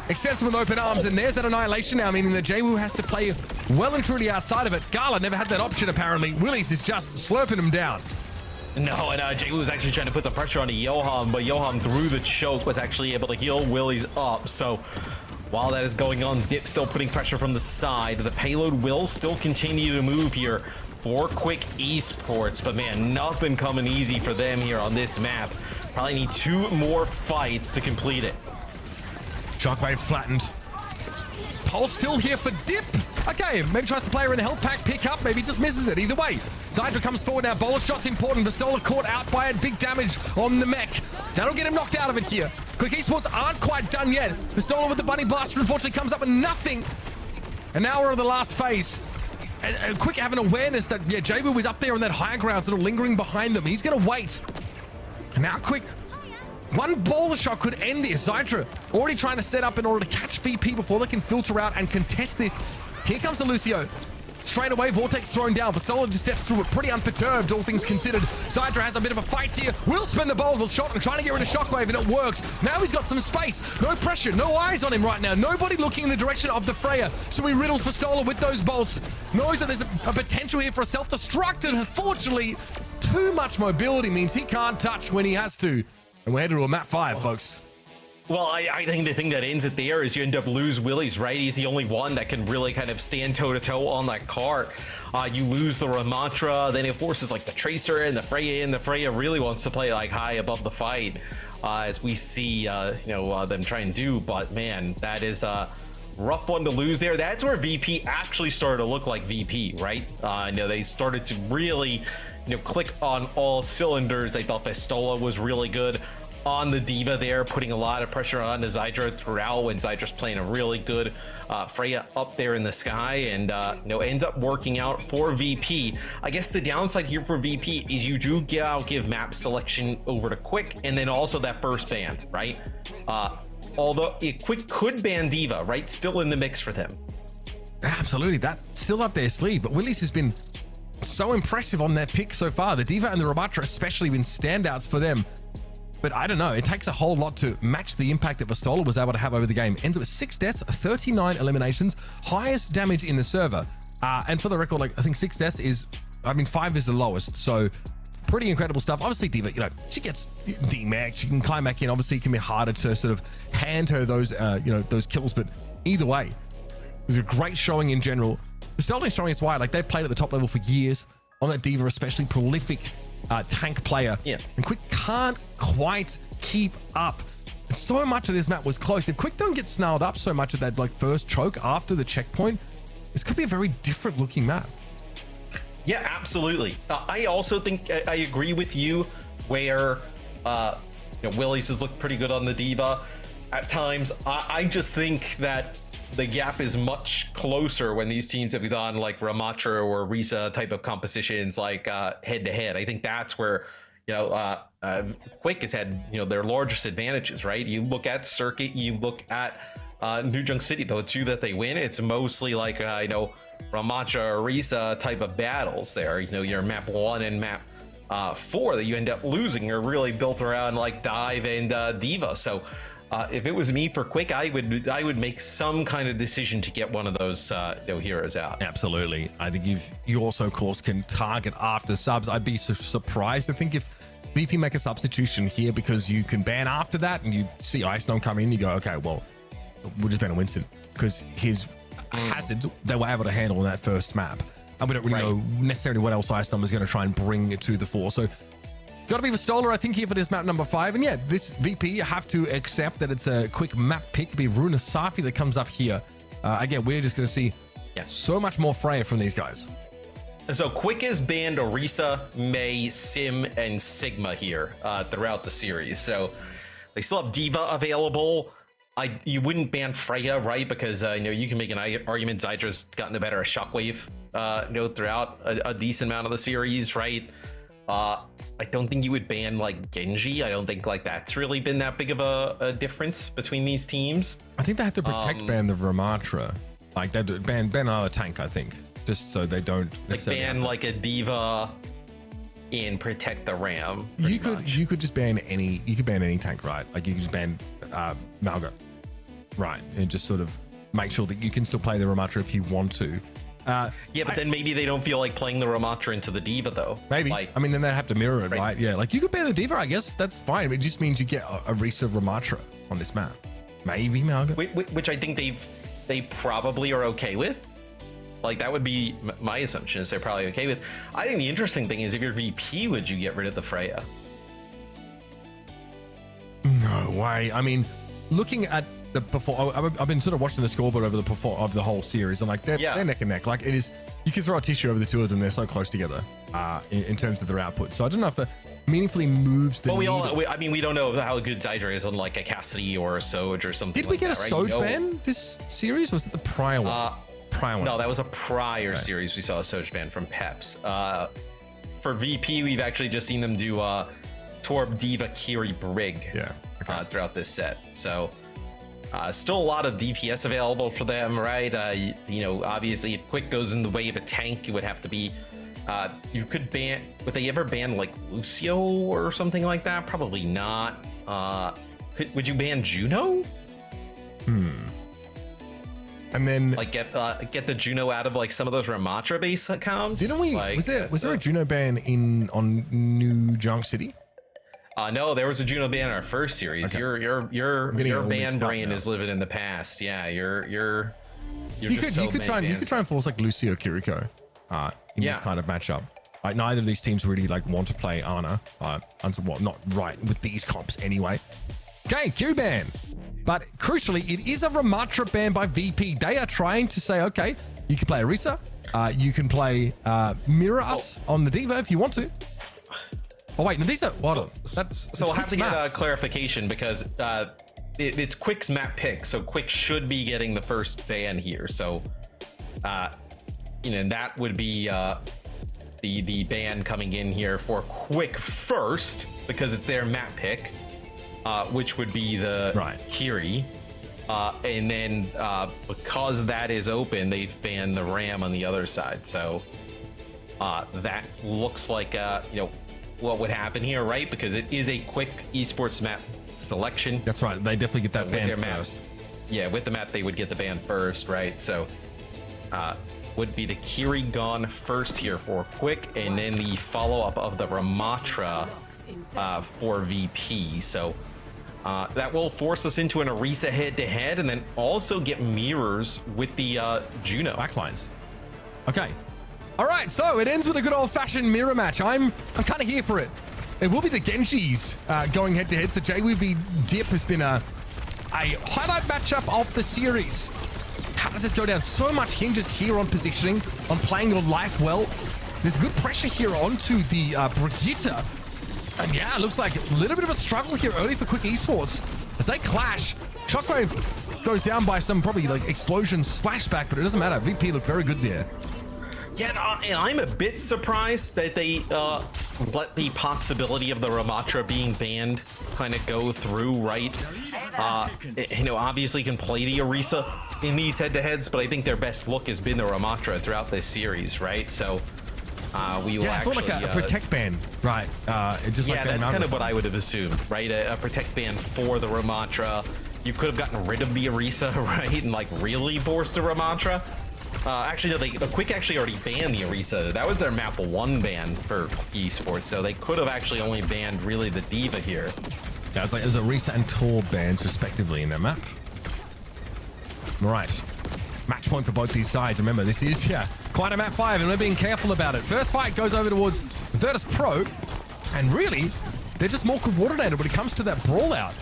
accepts him with open arms, and there's that annihilation now, meaning that Jaywu has to play well and truly outside of it. Gala never had that option apparently. Willie's is just slurping him down. No, and Jaywu was actually trying to put some pressure on Johan, but Johan through the choke was actually able to heal Willie's up. So while that is going on, Dip still putting pressure from the side. The payload will still continue to move here for Quick Esports, but man, nothing coming easy for them here on this map. Probably need 2 more fights to complete it. Shockwave flattened. Pulse still here for Dip. Okay, maybe tries to play her in a health pack, pick up, maybe just misses it. Either way, Zydra comes forward now. Bowler shot's important. Pistola caught out by it. Big damage on the mech. That'll get him knocked out of it here. Quick Esports aren't quite done yet. Pistola with the bunny blaster unfortunately comes up with nothing. And now we're on the last phase. And Quick have an awareness that, yeah, Jaywu was up there on that high ground, sort of lingering behind them. He's going to wait. And now Quick, one bowler shot could end this. Zydra already trying to set up in order to catch VP before they can filter out and contest this. Here comes the Lucio. Straight away, Vortex thrown down. Pistola just steps through it pretty unperturbed, all things considered. Zydra has a bit of a fight here. Will spin the bowl shot and trying to get rid of Shockwave, and it works. Now he's got some space. No pressure, no eyes on him right now. Nobody looking in the direction of the Freya. So he riddles Pistola with those bolts. knows that there's a potential here for a self-destruct, and unfortunately, too much mobility means he can't touch when he has to. And we're headed to a map 5, folks. Well, I think the thing that ends it there is you end up lose Willie's, right? He's the only one that can really kind of stand toe-to-toe on that cart. You lose the Ramatra, then it forces like the Tracer and the Freya in. The Freya really wants to play like high above the fight, as we see them try and do. But man, that is a rough one to lose there. That's where VP actually started to look like VP, right? They started to really click on all cylinders. I thought Festola was really good on the D.Va there, putting a lot of pressure on the Zydra throughout, when Zydra's playing a really good Freya up there in the sky, and ends up working out for VP. I guess the downside here for VP is you do give map selection over to Quick, and then also that first ban, right? Although Quick could ban D.Va, right? Still in the mix for them. Absolutely, that's still up their sleeve, but Willie's has been so impressive on their pick so far. The D.Va and the Ramatra especially been standouts for them. But I don't know, it takes a whole lot to match the impact that Vastola was able to have over the game. Ends up with 6 deaths, 39 eliminations, highest damage in the server. And for the record, I think 6 deaths is, 5 is the lowest. So pretty incredible stuff. Obviously, D.Va, she gets D-Max, she can climb back in. Obviously, it can be harder to sort of hand her those, those kills. But either way, it was a great showing in general. Vastola showing us why, they've played at the top level for years. On that D.Va, especially prolific tank player, and Quick can't quite keep up. And so much of this map was close. If Quick don't get snarled up so much at that first choke after the checkpoint, this could be a very different looking map. Yeah, absolutely. I also think I agree with you where Willie's has looked pretty good on the D.Va at times. I just think that the gap is much closer when these teams have gone like Ramatra or Risa type of competitions, like head to head. I think that's where Quick has had their largest advantages, right? You look at Circuit, you look at New Junk City, the two that they win, it's mostly like Ramatra or Risa type of battles there. Your map 1 and map 4 that you end up losing are really built around like Dive and D.Va. So if it was me for Quick, I would make some kind of decision to get one of those heroes out. Absolutely. I think you also, of course, can target after subs. I'd be surprised, I think, if VP make a substitution here, because you can ban after that and you see Ice Gnome come in, you go, okay, well, we'll just ban a Winston, because his hazards they were able to handle in that first map. And we don't really know necessarily what else Ice Gnome is going to try and bring to the fore. So got to be Vastola, I think, here for this map number 5. And yeah, this VP, you have to accept that it's a quick map pick. It'll be Runa Safi that comes up here. Again, we're just going to see so much more Freya from these guys. So Quick is banned Orisa, May, Sim, and Sigma here throughout the series. So they still have D.Va available. You wouldn't ban Freya, right? Because you can make an argument Zydra's gotten the better of Shockwave throughout a decent amount of the series, right? I don't think you would ban like Genji. I don't think that's really been that big of a difference between these teams. I think they have to protect ban the Ramatra. Like they ban another tank, I think, just so they don't ban like a D.Va and protect the Ram. You could just ban any. You could ban any tank, right? Like you could just ban Malga, right? And just sort of make sure that you can still play the Ramatra if you want to. But then maybe they don't feel like playing the Ramatra into the D.Va though. Maybe. Then they have to mirror it, right? Yeah. You could ban the D.Va, I guess that's fine. It just means you get a Risa Ramatra on this map. Maybe Malga. Which I think they probably are okay with. That would be my assumption, is they're probably okay with. I think the interesting thing is, if you're VP, would you get rid of the Freya? No way. Looking at the I've been sort of watching the scoreboard over the whole series, and they're neck and neck. It is, you can throw a tissue over the two of them. They're so close together in terms of their output. So I don't know if it meaningfully moves the needle. We don't know how good Zydra is on a Cassidy or a Soj or something. Did we get a Soj ban this series? Was it the prior one? No, that was a prior series. We saw a Soj ban from Peps. For VP, we've actually just seen them do Torb, D.Va, Kiri, Brig throughout this set. So still a lot of DPS available for them, right? Obviously, if Quick goes in the way of a tank, it would have to be. You could ban. Would they ever ban Lucio or something like that? Probably not. Would you ban Juno? And then like get the Juno out of like some of those Ramatra base accounts. didn't we? Like, was there a Juno ban on New Junk City? No, there was a Juno ban in our first series. Okay. Your getting it all ban mixed up brain now. is living in the past. Yeah, you're You just so could try many and bans. force like Lucio Kiriko in this kind of matchup. Like neither of these teams really like want to play Ana. Not right with these comps anyway. Okay, Q ban. But crucially, it is a Ramatra ban by VP. They are trying to say, okay, you can play Orisa, you can play Mirror Us on the Diva if you want to. Oh wait, no, these are So we'll have to get a clarification because it's Quick's map pick, so Quick should be getting the first ban here. So, that would be the ban coming in here for Quick first because it's their map pick, which would be the Kiri. And then because that is open, they've banned the Ram on the other side. So that looks like what would happen here, right? Because it is a Quick Esports map selection. That's right. They definitely get that ban first. Yeah, with the map they would get the ban first, right? So would be the Kiri gone first here for Quick, and then the follow-up of the Ramatra for VP. So that will force us into an Orisa head-to-head, and then also get mirrors with the Juno backlines. Okay. All right, so it ends with a good old-fashioned mirror match. I'm kind of here for it. It will be the Genjis going head-to-head. So JW v Dip has been a highlight matchup of the series. How does this go down? So much hinges here on positioning, on playing your life well. There's good pressure here onto the Brigitte. And yeah, it looks like a little bit of a struggle here early for Quick Esports. As they clash, Shockwave goes down by some probably like explosion splashback, but it doesn't matter. VP looked very good there. Yeah, and I'm a bit surprised that they let the possibility of the Ramatra being banned kind of go through, right? Obviously can play the Orisa in these head-to-heads, but I think their best look has been the Ramatra throughout this series, right? So we will actually... I thought like a protect ban, right? Just like that's kind of what I would have assumed, right? A protect ban for the Ramatra. You could have gotten rid of the Orisa, right? And like really forced the Ramatra. Actually, no, the Quick actually already banned the Orisa. That was their map 1 ban for Esports, so they could have actually only banned really the Diva here. Yeah, it was Orisa and Tor bans respectively in their map. All right. Match point for both these sides. Remember, this is, quite a map 5, and we're being careful about it. First fight goes over towards Virtus.pro, and really, they're just more coordinated when it comes to that brawl out.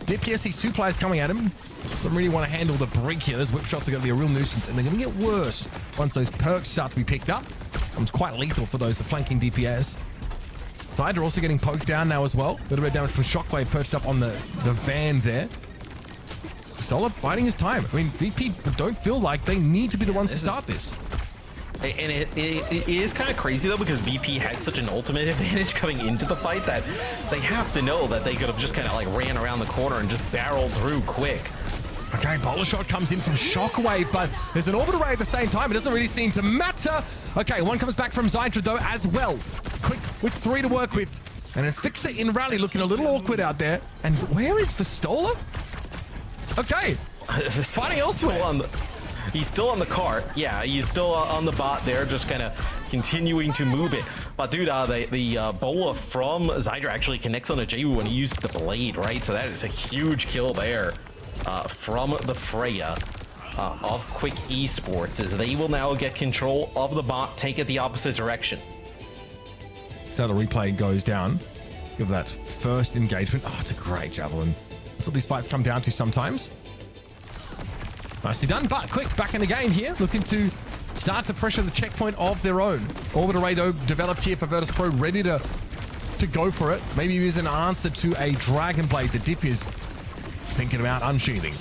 DPS, these two players coming at him. Doesn't really want to handle the break here. Those whip shots are going to be a real nuisance, and they're going to get worse once those perks start to be picked up. Becomes quite lethal for those flanking DPS. Hydra also getting poked down now as well. A little bit of damage from Shockwave perched up on the van there. Solid fighting his time. I mean, VP don't feel like they need to be the ones to start this. And it is kind of crazy though, because VP has such an ultimate advantage coming into the fight that they have to know that they could have just kind of like ran around the corner and just barreled through Quick. Okay, Bowler Shot comes in from Shockwave, but there's an orbital ray at the same time. It doesn't really seem to matter. Okay, one comes back from Zydra though as well. Quick with 3 to work with. And it's Fixer in rally looking a little awkward out there. And where is Vistola? Okay, fighting elsewhere. He's still on the cart. Yeah, he's still on the bot there, just kind of continuing to move it. But dude, the bola from Zydra actually connects on a JW when he used the blade, right? So that is a huge kill there from the Freya of Quick Esports, as they will now get control of the bot, take it the opposite direction. So the replay goes down. Give that first engagement. Oh, it's a great javelin. That's what these fights come down to sometimes. Nicely done, but Quick back in the game here, looking to start to pressure the checkpoint of their own. Orbital Ray though developed here for Virtus.pro, ready to go for it. Maybe it is an answer to a Dragon Blade. The Dip is thinking about unsheathing.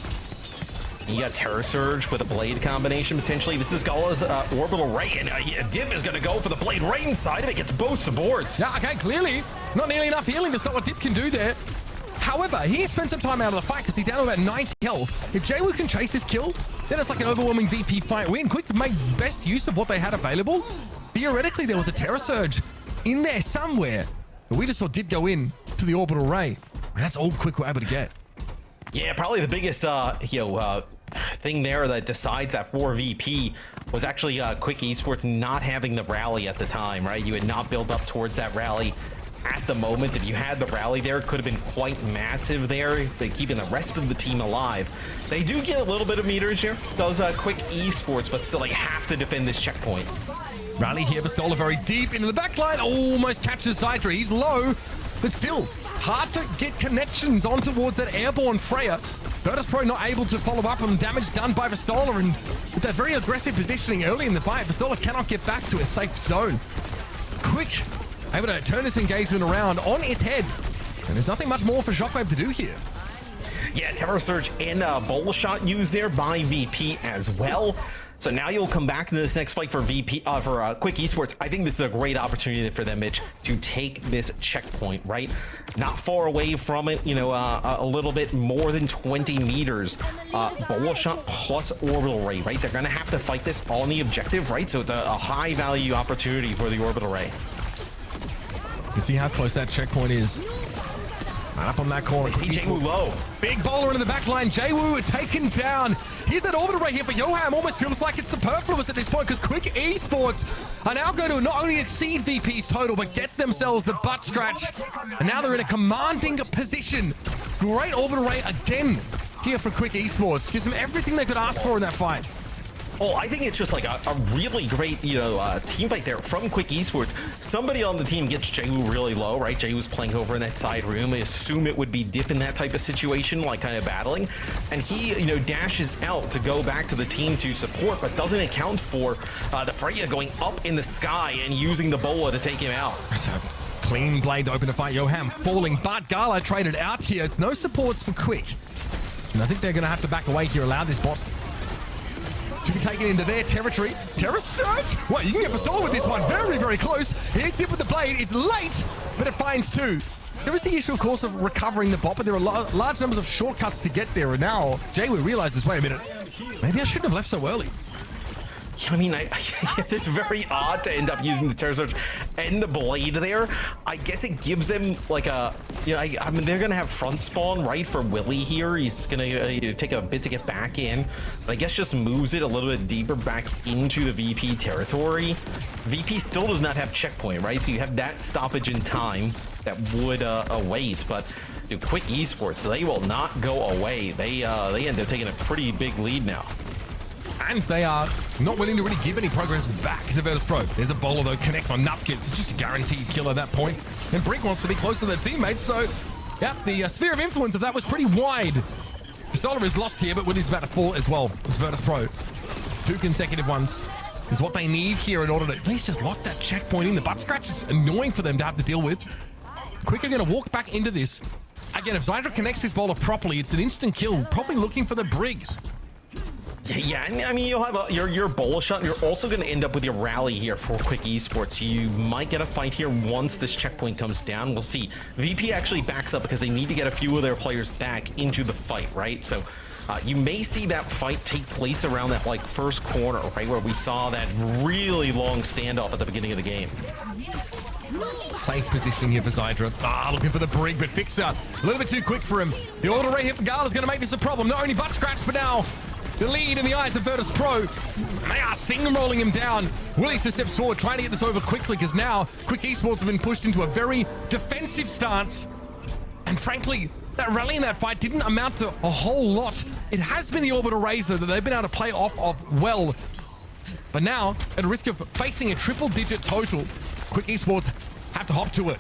You got Terror Surge with a Blade combination potentially. This is Gala's Orbital Ray, and Dip is going to go for the Blade right inside of it. Gets both supports. Yeah, okay, clearly not nearly enough healing to stop what Dip can do there. However, he spent some time out of the fight because he's down to about 90 health. If JW can chase this kill, then it's like an overwhelming VP fight win. Quick make best use of what they had available. Theoretically, there was a Terror Surge in there somewhere, but we just saw Dip go in to the Orbital Ray. And that's all Quick were able to get. Yeah, probably the biggest thing there that decides that for VP was actually Quick Esports not having the rally at the time, right? You had not built up towards that rally at the moment. If you had the rally there, it could have been quite massive there, keeping the rest of the team alive. They do get a little bit of meters here, those Quick Esports, but still like have to defend this checkpoint. Rally here, Pistola very deep into the backline, almost catches Sidra. He's low, but still hard to get connections on towards that airborne Freya. Virtus.pro not able to follow up on damage done by Pistola, and with that very aggressive positioning early in the fight, Pistola cannot get back to a safe zone. Quick, able to turn this engagement around on its head, and there's nothing much more for Shockwave to do here. Yeah, Terror Surge and Bowl Shot used there by VP as well. So now you'll come back into this next fight for Quick Esports. I think this is a great opportunity for them, Mitch, to take this checkpoint, right? Not far away from it, you know, a little bit more than 20 meters. Bowl Shot plus Orbital Ray, right? They're going to have to fight this on the objective, right? So it's a high value opportunity for the Orbital Ray. You can see how close that checkpoint is. Right up on that corner. See Jaywu low. Big bowler into the back line. Jaywu taken down. Here's that orbital right here for Yoham. Almost feels like it's superfluous at this point because Quick Esports are now going to not only exceed VP's total, but gets themselves the butt scratch. And now they're in a commanding position. Great orbital ray again here for Quick Esports. Gives them everything they could ask for in that fight. Oh, I think it's just like a really great, you know, team fight there from Quick Esports. Somebody on the team gets Jaywu really low, right? Jaywu's playing over in that side room. I assume it would be Dip in that type of situation, like kind of battling. And he, you know, dashes out to go back to the team to support, but doesn't account for the Freya going up in the sky and using the Bola to take him out. That's a clean blade to open a fight. Yoham falling, but Gala traded out here. It's no supports for Quick. And I think they're going to have to back away here, allow this bot to be taken into their territory. Terror Surge! Well, you can get Pistola with this one. Very, very close. Here's Dip with the blade. It's late, but it finds two. There is the issue, of course, of recovering the bot, but there are large numbers of shortcuts to get there. And now Jaywu realizes, wait a minute, maybe I shouldn't have left so early. I mean, it's very odd to end up using the Terror Surge and the blade there. I guess it gives them like a, you know, I mean, they're gonna have front spawn, right, for Willie here. He's gonna take a bit to get back in, but I guess just moves it a little bit deeper back into the VP territory. VP still does not have checkpoint, right? So you have that stoppage in time that would await, but dude, Quick Esports, they will not go away. They end up taking a pretty big lead now. And they are not willing to really give any progress back to Virtus.pro. There's a bowler, though, connects on Nutskit. It's just a guaranteed kill at that point. And Brick wants to be close to their teammates, so, yeah, the sphere of influence of that was pretty wide. Pistola is lost here, but Willie's about to fall as well as Virtus.pro. 2 consecutive ones is what they need here in order to at least just lock that checkpoint in. The butt scratch is annoying for them to have to deal with. Quick are going to walk back into this. Again, if Zydra connects this bowler properly, it's an instant kill. Probably looking for the Brig. Yeah, I mean, you'll have your Bola Shot. You're also going to end up with your rally here for Quick Esports. You might get a fight here once this checkpoint comes down. We'll see. VP actually backs up because they need to get a few of their players back into the fight, right? So you may see that fight take place around that like first corner, right, where we saw that really long standoff at the beginning of the game. Safe positioning here for Zydra. Looking for the Brig, but Fixer a little bit too quick for him. The auto ray here for Gala is going to make this a problem. Not only butt scratch, but now the lead in the eyes of Virtus.pro. They are steamrolling him down. Willie steps forward, trying to get this over quickly, because now Quick Esports have been pushed into a very defensive stance. And frankly, that rally in that fight didn't amount to a whole lot. It has been the Orbital Razor that they've been able to play off of well. But now, at risk of facing a triple-digit total, Quick Esports have to hop to it.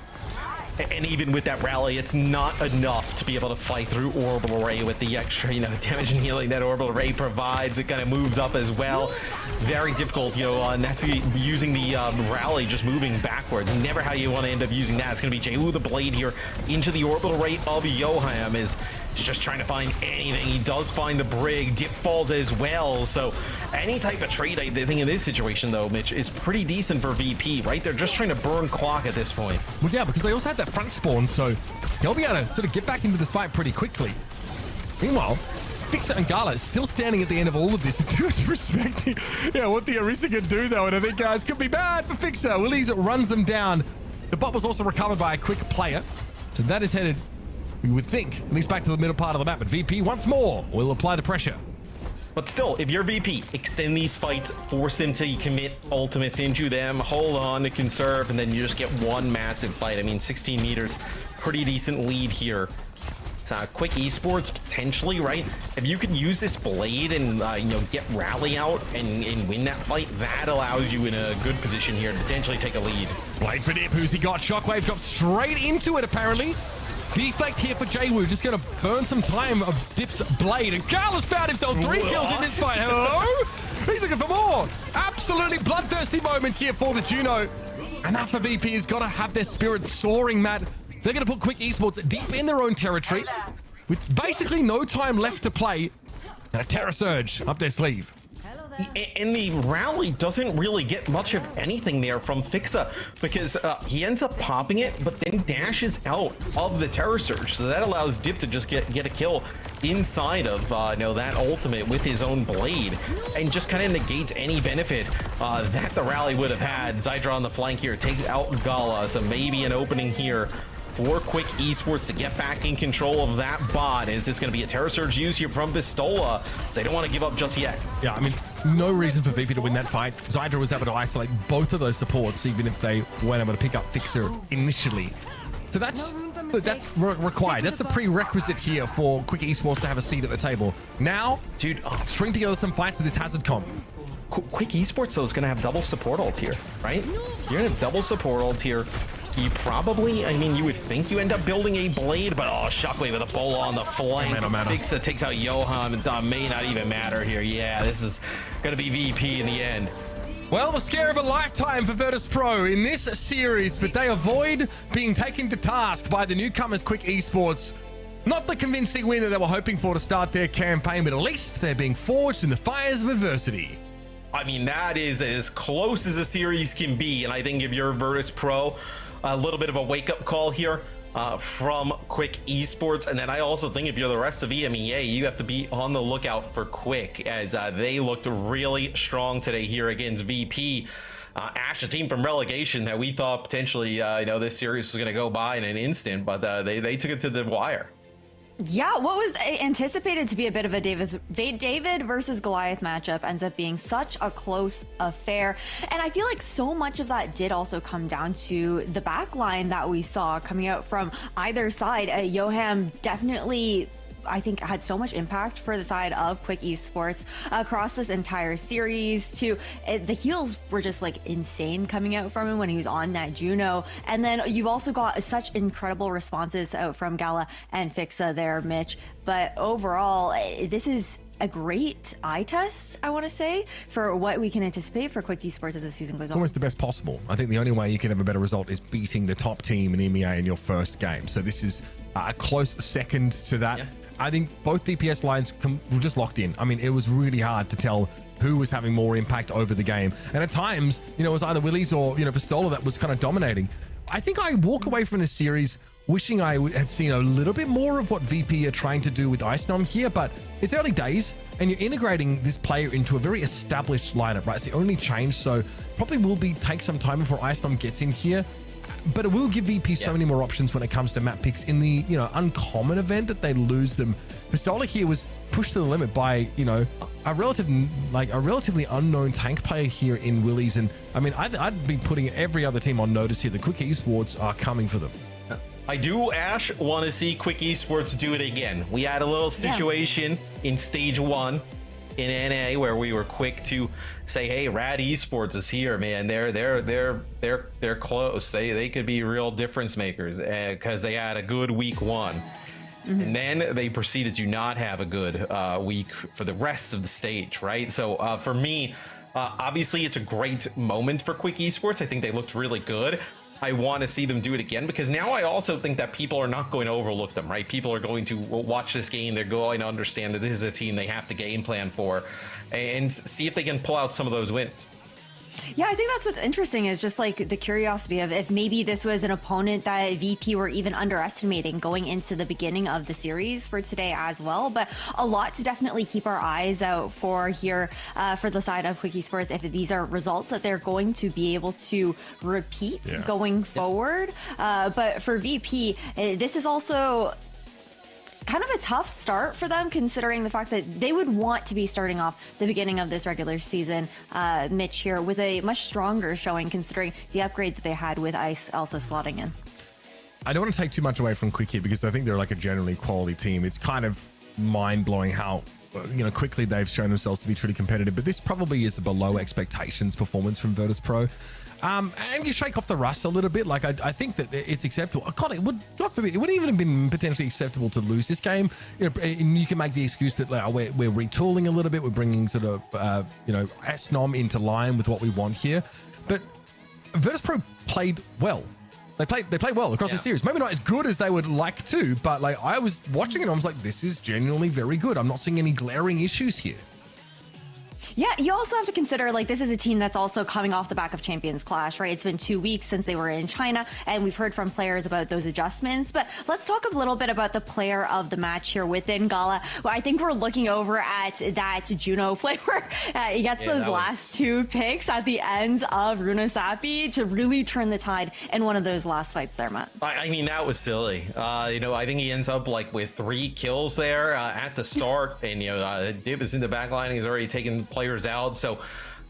And even with that rally, it's not enough to be able to fight through Orbital Ray with the extra, you know, damage and healing that Orbital Ray provides. It kind of moves up as well. Very difficult, you know, Natsuki using the rally, just moving backwards. Never how you want to end up using that. It's going to be Jaywu the Blade here into the Orbital Ray of Yoham. Is just trying to find anything. He does find the Brig. Dip falls as well. So any type of trade, I think in this situation, though, Mitch, is pretty decent for VP, right? They're just trying to burn clock at this point. Well, yeah, because they also had that front spawn, so they'll be able to sort of get back into this fight pretty quickly. Meanwhile, Fixer and Gala is still standing at the end of all of this. Too much respecting, yeah, what the Orisa can do, though, and I think, guys, could be bad for Fixer. Willies runs them down. The bot was also recovered by a quick player, so that is headed, you would think, at least back to the middle part of the map. But VP once more will apply the pressure. But still, if you're VP, extend these fights, force him to commit ultimates into them, hold on to conserve, and then you just get one massive fight. I mean, 16 meters, pretty decent lead here. Quick Esports potentially, right? If you can use this blade and get rally out and win that fight, that allows you in a good position here to potentially take a lead. Blade for Dip, who's he got? Shockwave dropped straight into it apparently. Deflect here for Jwoo, just gonna burn some time of Dip's blade, and Carlos found himself 3 kills in this fight. Hello? He's looking for more. Absolutely bloodthirsty moment here for the Juno. And that for VP has got to have their spirits soaring, Matt. They're going to put Quick Esports deep in their own territory with basically no time left to play and a Terra Surge up their sleeve. And the rally doesn't really get much of anything there from Fixa because he ends up popping it, but then dashes out of the Terror Surge. So that allows Dip to just get a kill inside of that ultimate with his own blade and just kind of negates any benefit that the rally would have had. Zydra on the flank here takes out Gala, so maybe an opening here for Quick Esports to get back in control of that bot. Is it's going to be a Terror Surge use here from Pistola, so they don't want to give up just yet. Yeah, I mean, no reason for VP to win that fight. Zydra was able to isolate both of those supports, even if they weren't able to pick up Fixer initially. So that's required. That's the prerequisite here for Quick Esports to have a seat at the table. Now, dude, string together some fights with this Hazard comp. Quick Esports, though, is going to have double support ult here, right? You're going to have double support ult here. You probably, I mean, you would think you end up building a blade, but Shockwave with a bola on the flank. Fixa takes out Johan, and may not even matter here. Yeah, this is going to be VP in the end. Well, the scare of a lifetime for Virtus.pro in this series, but they avoid being taken to task by the newcomers Quick Esports. Not the convincing win that they were hoping for to start their campaign, but at least they're being forged in the fires of adversity. I mean, that is as close as a series can be, and I think if you're Virtus.pro, a little bit of a wake-up call here from Quick Esports. And then I also think if you're the rest of EMEA, you have to be on the lookout for Quick, as they looked really strong today here against VP. Ash, a team from relegation that we thought potentially this series was going to go by in an instant, but they took it to the wire. Yeah, what was anticipated to be a bit of a David versus Goliath matchup ends up being such a close affair. And I feel like so much of that did also come down to the back line that we saw coming out from either side. Yoham definitely, I think, had so much impact for the side of Quick Esports across this entire series. The heals were just like insane coming out from him when he was on that Juno. And then you've also got such incredible responses out from Gala and Fixa there, Mitch. But overall, this is a great eye test, I want to say, for what we can anticipate for Quick Esports as the season goes on. Almost the best possible. I think the only way you can have a better result is beating the top team in EMEA in your first game. So this is a close second to that. Yeah. I think both DPS lines were just locked in. I mean, it was really hard to tell who was having more impact over the game. And at times, it was either Willies or, Pistola that was kind of dominating. I think I walk away from this series wishing I had seen a little bit more of what VP are trying to do with Icenom here, but it's early days and you're integrating this player into a very established lineup, right? It's the only change, so probably will take some time before Icenom gets in here. But it will give VP so many more options when it comes to map picks in the, uncommon event that they lose them. Pistola here was pushed to the limit by, a relatively unknown tank player here in Willies. And I mean, I'd be putting every other team on notice here. The Quick Esports are coming for them. I do, Ash, want to see Quick Esports do it again. We had a little situation in Stage 1 in NA where we were quick to say, hey, Rad Esports is here, man. They're close. They could be real difference makers because they had a good week 1. Mm-hmm. And then they proceeded to not have a good week for the rest of the stage, right? So for me, obviously it's a great moment for Quick Esports. I think they looked really good. I want to see them do it again because now I also think that people are not going to overlook them, right? People are going to watch this game. They're going to understand that this is a team they have to game plan for and see if they can pull out some of those wins. Yeah, I think that's what's interesting is just like the curiosity of if maybe this was an opponent that VP were even underestimating going into the beginning of the series for today as well. But a lot to definitely keep our eyes out for here for the side of Quick Esports if these are results that they're going to be able to repeat going forward. But for VP, this is also kind of a tough start for them, considering the fact that they would want to be starting off the beginning of this regular season, Mitch, here with a much stronger showing, considering the upgrade that they had with Ice also slotting in. I don't want to take too much away from Quick here because I think they're like a generally quality team. It's kind of mind-blowing how quickly they've shown themselves to be truly competitive, but this probably is a below expectations performance from Virtus.pro. And you shake off the rust a little bit. Like I think that it's acceptable. God, it would, God forbid, it would even have been potentially acceptable to lose this game. And you can make the excuse that like, we're retooling a little bit. We're bringing sort of SNOM into line with what we want here. But Virtus.pro played well. They played well across the series. Maybe not as good as they would like to, but like I was watching it, I was like, this is genuinely very good. I'm not seeing any glaring issues here. Yeah, you also have to consider, like, this is a team that's also coming off the back of Champions Clash, right? It's been 2 weeks since they were in China, and we've heard from players about those adjustments. But let's talk a little bit about the player of the match here within Gala. Well, I think we're looking over at that Juno player. He gets those last 2 picks at the end of Runasapi to really turn the tide in one of those last fights there, Matt. I mean, that was silly. I think he ends up like with 3 kills there at the start, and Dib is in the back line. He's already taken players out. So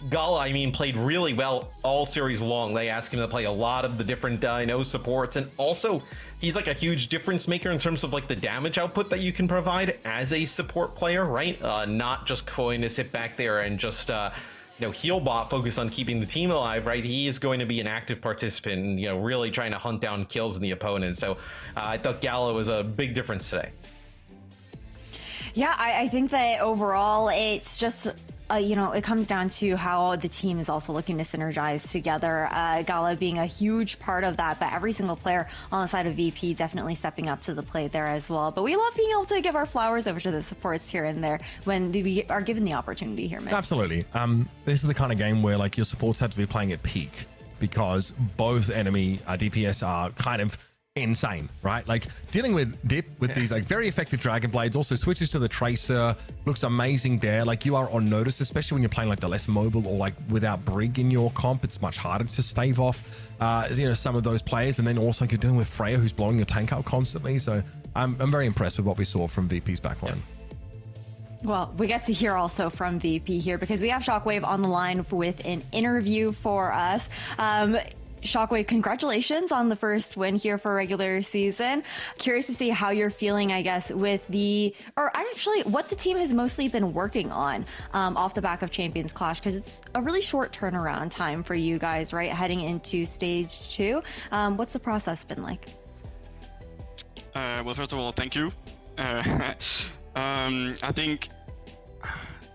Gala, I mean, played really well all series long. They asked him to play a lot of the different supports, and also he's like a huge difference maker in terms of like the damage output that you can provide as a support player, right? Not just going to sit back there and just heal bot, focus on keeping the team alive, right? He is going to be an active participant, really trying to hunt down kills in the opponent. So I thought Gala was a big difference today. Yeah, I think that overall it's just it comes down to how the team is also looking to synergize together. Gala being a huge part of that, but every single player on the side of VP definitely stepping up to the plate there as well. But we love being able to give our flowers over to the supports here and there when we are given the opportunity here, man. Absolutely. This is the kind of game where like your supports have to be playing at peak because both enemy DPS are kind of insane, right? Like dealing with Dip with these like very effective Dragon Blades, also switches to the Tracer, looks amazing there. Like you are on notice, especially when you're playing like the less mobile or like without Brig in your comp. It's much harder to stave off some of those players, and then also you're dealing with Freya who's blowing your tank out constantly. So I'm very impressed with what we saw from VP's backline. Well, we get to hear also from VP here because we have Shockwave on the line with an interview for us. Shockwave, congratulations on the first win here for regular season. Curious to see how you're feeling, I guess, with what the team has mostly been working on off the back of Champions Clash, because it's a really short turnaround time for you guys, right? Heading into stage 2. What's the process been like? Well, first of all, thank you. I think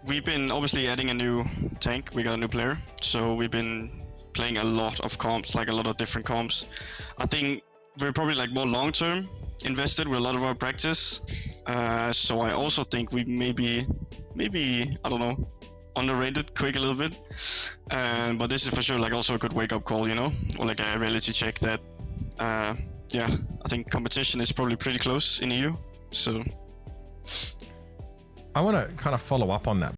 we've been obviously adding a new tank. We got a new player, so we've been playing a lot of comps, like a lot of different comps. I think we're probably like more long-term invested with a lot of our practice. So I also think we maybe I don't know, underrated Quick a little bit. But this is for sure like also a good wake-up call, or like a reality check that I think competition is probably pretty close in EU. So I want to kind of follow up on that